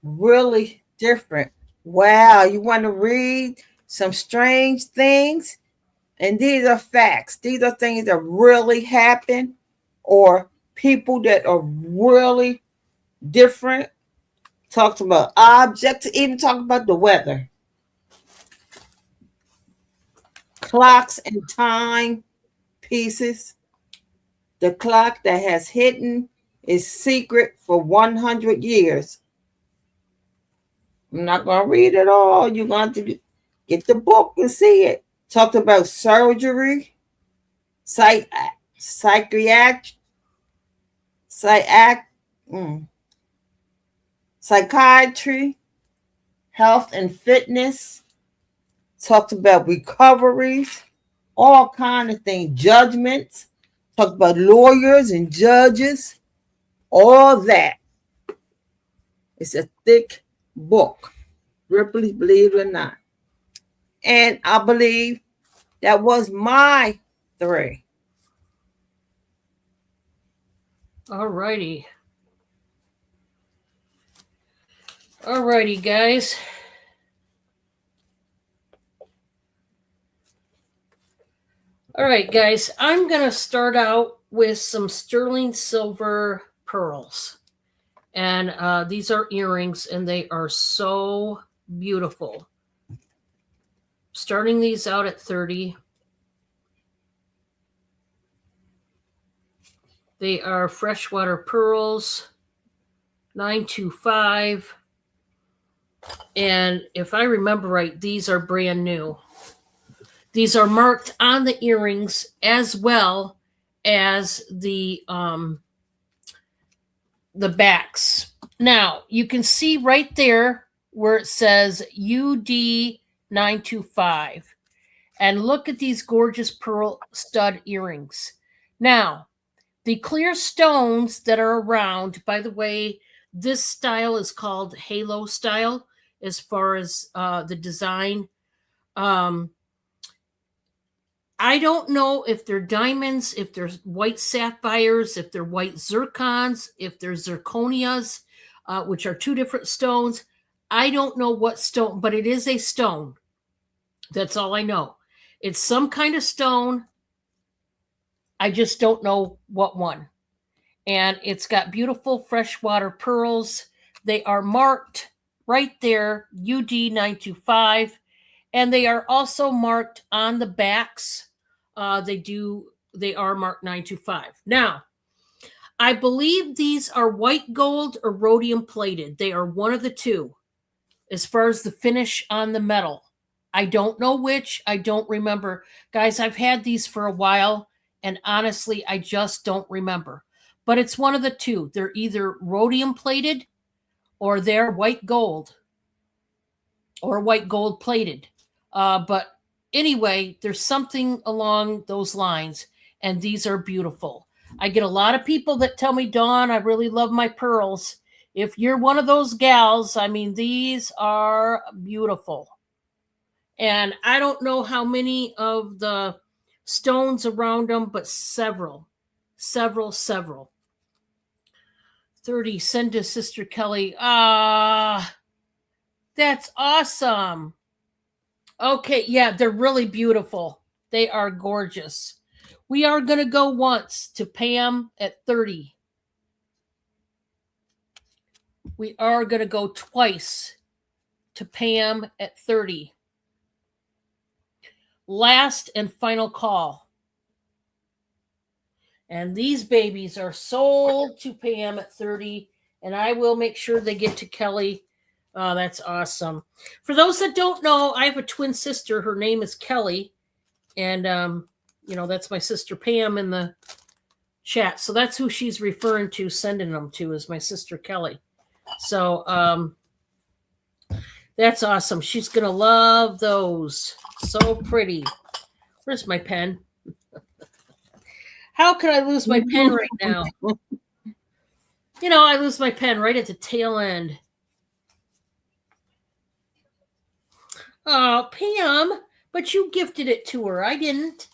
B: Really different. Wow, you want to read some strange things? And these are facts. These are things that really happen, or people that are really different. Talks about objects, even talk about the weather. Clocks and time pieces. The clock that has hidden its secret for 100 years. I'm not going to read it all. You're going to get the book and see it. Talked about surgery, psychiatry, health and fitness. Talked about recoveries, all kind of things, judgments, talk about lawyers and judges, all that. It's a thick book, Ripley, believe it or not. And I believe that was my 3.
A: All righty. All righty, guys. All right, guys. I'm going to start out with some sterling silver pearls. And these are earrings, and they are so beautiful. Starting these out at 30. They are freshwater pearls, 925. And if I remember right, these are brand new. These are marked on the earrings as well as the backs. Now, you can see right there where it says UD 925. And look at these gorgeous pearl stud earrings. Now, the clear stones that are around, by the way, this style is called halo style as far as the design. I don't know if they're diamonds, if they're white sapphires, if they're white zircons, if they're zirconias, which are 2 different stones. I don't know what stone, but it is a stone. That's all I know. It's some kind of stone. I just don't know what one. And it's got beautiful freshwater pearls. They are marked right there, UD 925. And they are also marked on the backs. They are marked 925. Now, I believe these are white gold or rhodium plated. They are one of the two as far as the finish on the metal. I don't know which. I don't remember. Guys, I've had these for a while, and honestly, I just don't remember. But it's one of the two. They're either rhodium plated or they're white gold or white gold plated. But anyway, there's something along those lines, and these are beautiful. I get a lot of people that tell me, Dawn, I really love my pearls. If you're one of those gals, I mean, these are beautiful. And I don't know how many of the stones around them, but several. 30, send to Sister Kelly. That's awesome. Okay, yeah, they're really beautiful. They are gorgeous. We are going to go once to Pam at 30. We are going to go twice to Pam at 30. Last and final call. And these babies are sold to Pam at 30, and I will make sure they get to Kelly. Oh, that's awesome. For those that don't know, I have a twin sister. Her name is Kelly. And, that's my sister Pam in the chat. So that's who she's referring to, sending them to, is my sister Kelly. So that's awesome. She's going to love those. So pretty. Where's my pen? How could I lose my pen right now? I lose my pen right at the tail end. Oh, Pam, but you gifted it to her. I didn't.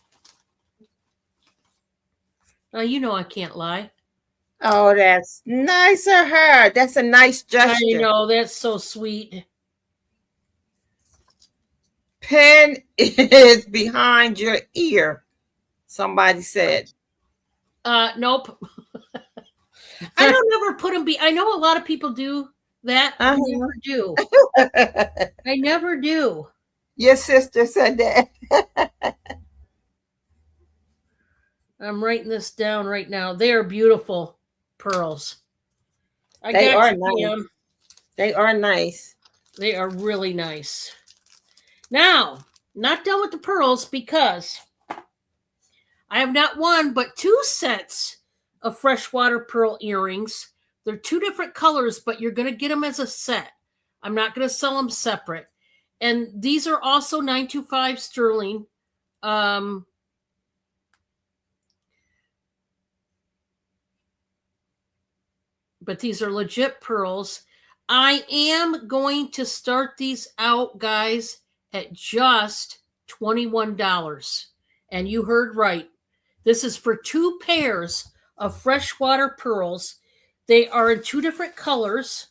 A: I can't lie.
B: Oh, that's nice of her. That's a nice gesture.
A: I know, that's so sweet.
B: Pen is behind your ear, somebody said.
A: Nope. I don't ever put them. I know a lot of people do that. I never do. I never do.
B: Your sister said that.
A: I'm writing this down right now. They are beautiful pearls.
B: They are nice. They are nice.
A: They are really nice. Now, not done with the pearls because I have not one, but 2 sets of freshwater pearl earrings. They're 2 different colors, but you're going to get them as a set. I'm not going to sell them separate. And these are also 925 sterling. but these are legit pearls. I am going to start these out, guys, at just $21. And you heard right. This is for 2 pairs of freshwater pearls. They are in 2 different colors.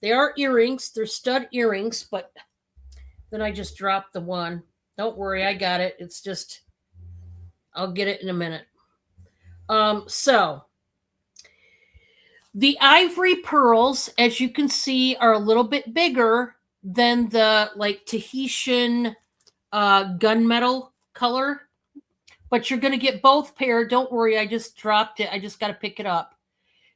A: They are earrings. They're stud earrings, but then I just dropped the one. Don't worry, I got it. It's just, I'll get it in a minute. So the ivory pearls, as you can see, are a little bit bigger than the like Tahitian gunmetal color, but you're going to get both pair. Don't worry, I just dropped it. I just got to pick it up.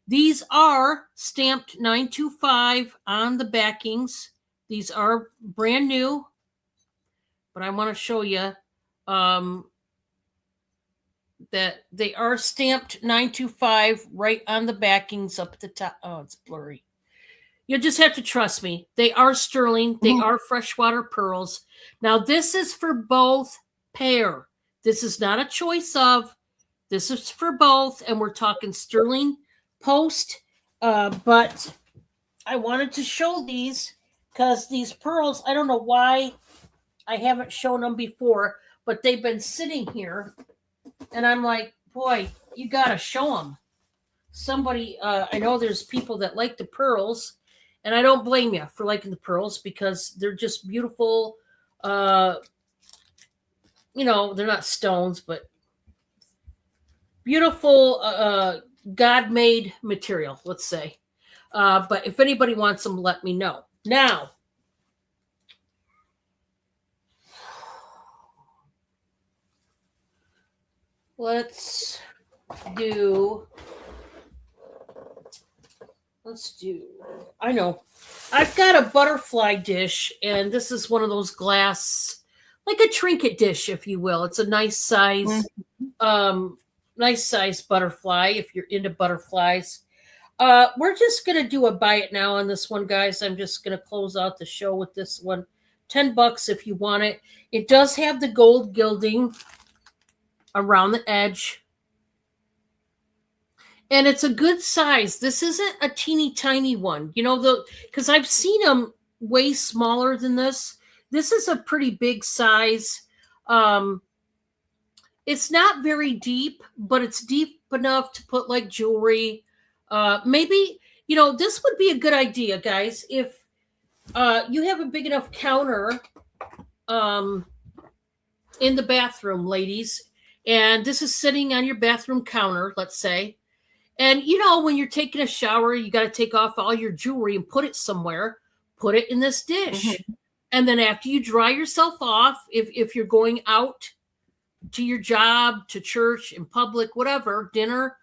A: These are stamped 925 on the backings. These are brand new, but I want to show you that they are stamped 925 right on the backings up at the top. Oh, it's blurry. You'll just have to trust me. They are sterling. They are freshwater pearls. Now, this is for both pair. This is not a choice of. This is for both, and we're talking sterling post. But I wanted to show these because these pearls, I don't know why I haven't shown them before, but they've been sitting here. And I'm like, boy, you got to show them. Somebody, I know there's people that like the pearls, and I don't blame you for liking the pearls because they're just beautiful. They're not stones, but beautiful God-made material, let's say. But if anybody wants them, let me know. Now, let's do, I know. I've got a butterfly dish, and this is one of those glass, like a trinket dish, if you will. It's a nice size, nice size butterfly if you're into butterflies. We're just going to do a buy it now on this one, guys. I'm just going to close out the show with this one. $10 if you want it. It does have the gold gilding around the edge. And it's a good size. This isn't a teeny tiny one. Because I've seen them way smaller than this. This is a pretty big size. It's not very deep, but it's deep enough to put like jewelry. Maybe, this would be a good idea, guys. If you have a big enough counter in the bathroom, ladies, and this is sitting on your bathroom counter, let's say. And, when you're taking a shower, you got to take off all your jewelry and put it somewhere. Put it in this dish. Mm-hmm. And then after you dry yourself off, if you're going out to your job, to church, in public, whatever, dinner,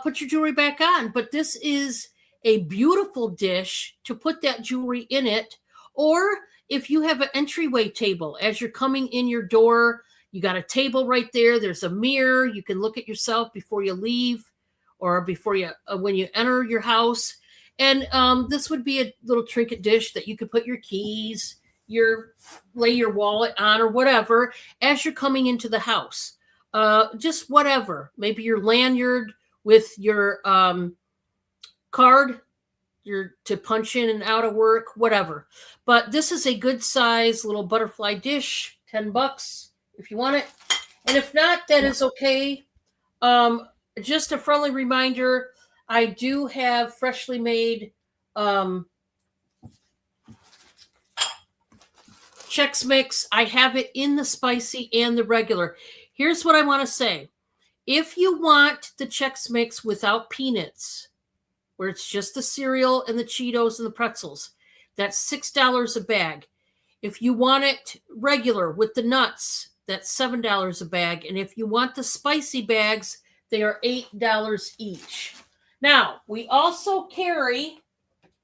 A: put your jewelry back on. But this is a beautiful dish to put that jewelry in it. Or if you have an entryway table, as you're coming in your door, you got a table right there. There's a mirror. You can look at yourself before you leave or before you, when you enter your house. And this would be a little trinket dish that you could put your keys, lay your wallet on or whatever as you're coming into the house. Just whatever. Maybe your lanyard with your card, to punch in and out of work, whatever. But this is a good size little butterfly dish, $10 if you want it. And if not, that is okay. Just a friendly reminder, I do have freshly made Chex Mix. I have it in the spicy and the regular. Here's what I want to say. If you want the Chex Mix without peanuts, where it's just the cereal and the Cheetos and the pretzels, that's $6 a bag. If you want it regular with the nuts, that's $7 a bag. And if you want the spicy bags, they are $8 each. Now, we also carry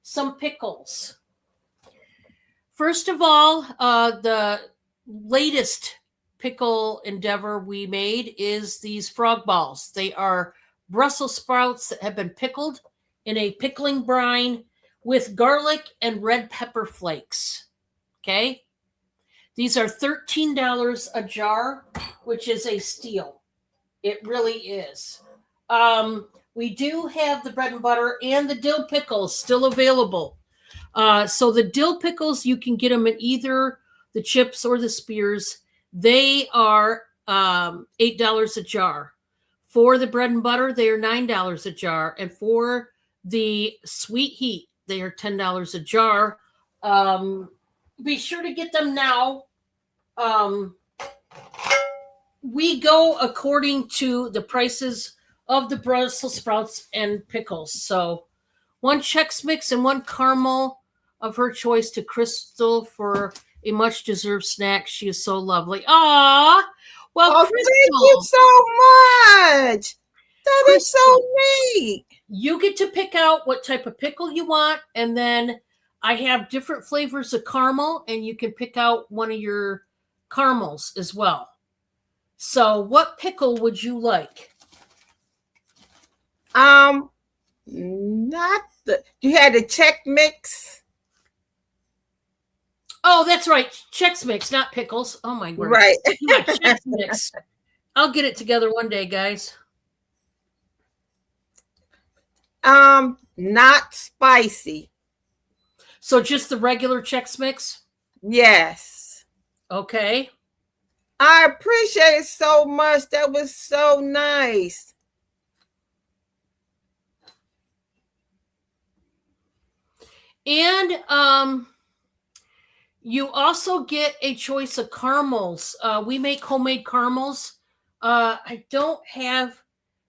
A: some pickles. First of all, the latest pickle endeavor we made is these frog balls. They are Brussels sprouts that have been pickled in a pickling brine with garlic and red pepper flakes. Okay? These are $13 a jar, which is a steal. It really is. we do have the bread and butter and the dill pickles still available. So the dill pickles, you can get them in either the chips or the spears. They are $8 a jar. For the bread and butter, they are $9 a jar. And for the sweet heat, they are $10 a jar. Be sure to get them now. We go according to the prices of the Brussels sprouts and pickles. So one Chex Mix and one caramel of her choice to Crystal for a much deserved snack. She is so lovely. Ah, well,
B: Oh,
A: Crystal,
B: thank you so much. That is so neat.
A: you get to pick out what type of pickle you want, and then I have different flavors of caramel, and you can pick out one of your caramels as well. So, what pickle would you like?
B: Not the. You had a Chex Mix,
A: Oh, that's right, Chex Mix, not pickles. Oh my word!
B: right?
A: Yeah, Chex Mix. I'll get it together one day, guys.
B: Not spicy.
A: So just the regular Chex Mix.
B: Yes.
A: Okay.
B: I appreciate it so much. That was so nice.
A: And you also get a choice of caramels. We make homemade caramels. I don't have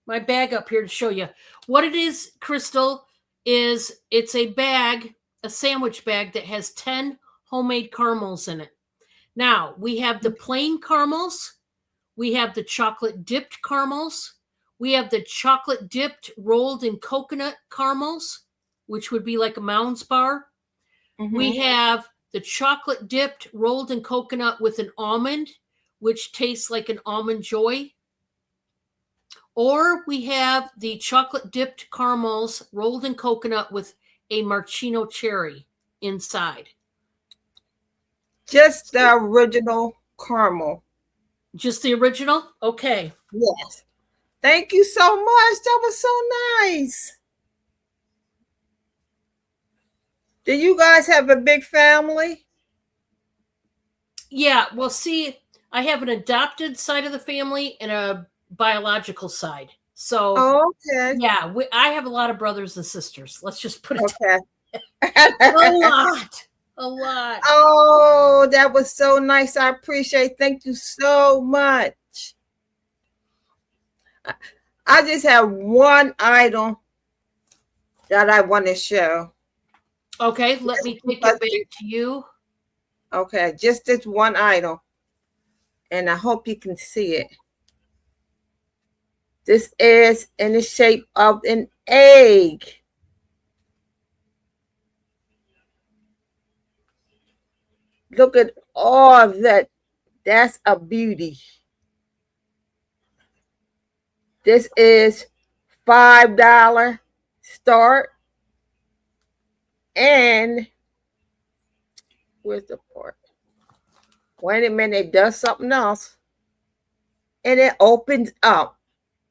A: my bag up here to show you. What it is, Crystal, is it's a bag, a sandwich bag that has 10 homemade caramels in it. Now, we have the plain caramels. We have the chocolate dipped caramels. We have the chocolate dipped rolled in coconut caramels, which would be like a Mounds bar. We have the chocolate dipped rolled in coconut with an almond, which tastes like an almond joy. Or we have the chocolate dipped caramels rolled in coconut with a maraschino cherry inside.
B: Just the original caramel.
A: Just the original? Okay.
B: Yes. Thank you so much. That was so nice. Do you guys have a big family?
A: Yeah, well, see, I have an adopted side of the family and a biological side. So,
B: Oh, okay.
A: yeah, I have a lot of brothers and sisters. Let's just put it
B: Okay.
A: a lot. A lot.
B: Oh, that was so nice. I appreciate it. Thank you so much. I just have one item that I want to show.
A: Okay, let me take it back to you.
B: Okay, just this one item. And I hope you can see it. This is in the shape of an egg. Look at all of that. That's a beauty. This is $5 start. And where's the part? Wait a minute, it does something else. And it opens up.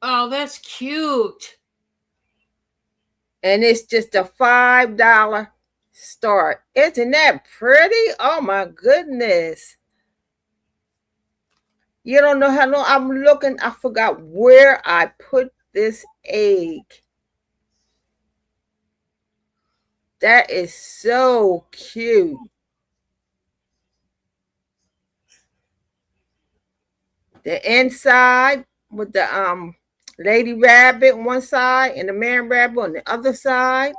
A: Oh, that's cute.
B: And it's just a $5 start. Isn't that pretty? Oh my goodness. You don't know how long I'm looking. I forgot where I put this egg. That is so cute. The inside with the lady rabbit on one side and the man rabbit on the other side.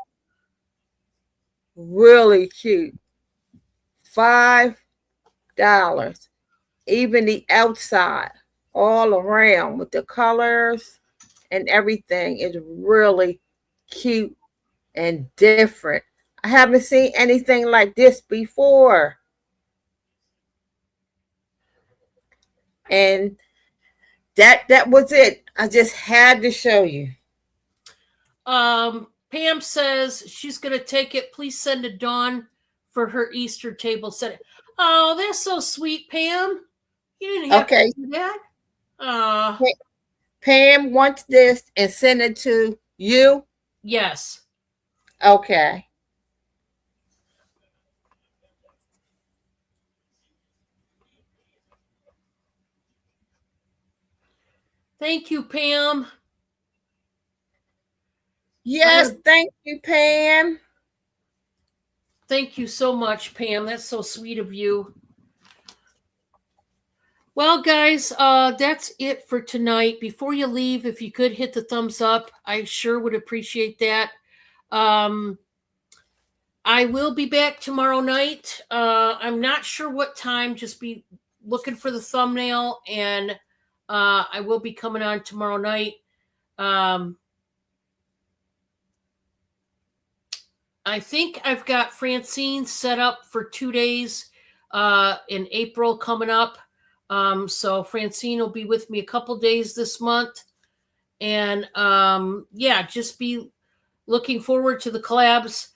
B: Really cute. $5. Even the outside, all around with the colors and everything is really cute and different. I haven't seen anything like this before. And that was it. I just had to show you.
A: Pam says she's gonna take it. Please send to Dawn for her Easter table set. Oh, that's so sweet, Pam. You didn't have to do that.
B: Pam wants this and send it to You?
A: Yes.
B: Okay.
A: Thank you, Pam.
B: Yes, thank you, Pam.
A: Thank you so much, Pam. That's so sweet of you. Well, guys, that's it for tonight. Before you leave, if you could hit the thumbs up, I sure would appreciate that. I will be back tomorrow night. I'm not sure what time. Just be looking for the thumbnail, and I will be coming on tomorrow night. I think I've got Francine set up for 2 days in April coming up. So Francine will be with me a couple days this month. And yeah, just be looking forward to the collabs.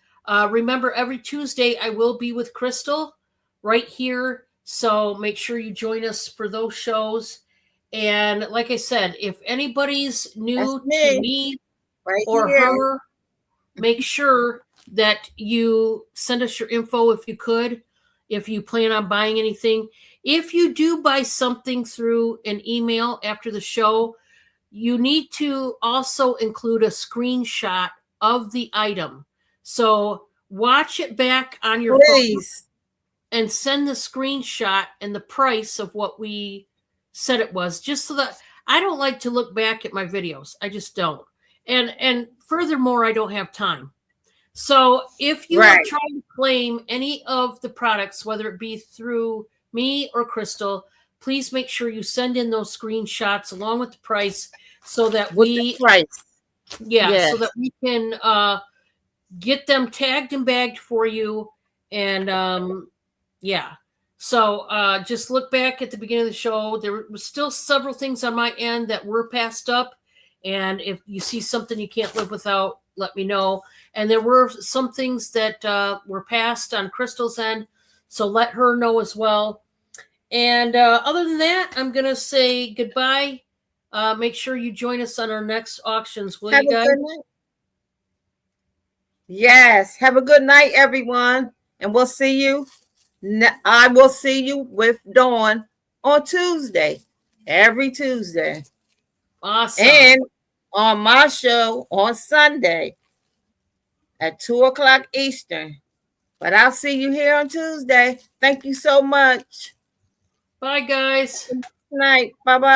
A: Remember, every Tuesday I will be with Crystal right here. So make sure you join us for those shows. And like I said, if anybody's new to me
B: right
A: or
B: here.
A: her, make sure that you send us your info if you could, if you plan on buying anything. If you do buy something through an email after the show, you need to also include a screenshot of the item. So watch it back on your
B: Please.
A: phone and send the screenshot and the price of what we said it was, just so that I don't like to look back at my videos. I just don't. And furthermore, I don't have time. So if you are trying to claim any of the products, whether it be through me or Crystal, please make sure you send in those screenshots along with the price so that so that we can get them tagged and bagged for you. And yeah. So just look back at the beginning of the show. There was still several things on my end that were passed up. And if you see something you can't live without, let me know. And there were some things that were passed on Crystal's end, so let her know as well. And other than that, I'm going to say goodbye. Make sure you join us on our next auctions, will you guys?
B: Yes. Have a good night, everyone. And we'll see you. I will see you with Dawn on Tuesday, every Tuesday.
A: Awesome.
B: And on my show on Sunday at 2:00 Eastern. But I'll see you here on Tuesday. Thank you so much.
A: Bye, guys.
B: Good night. Bye-bye.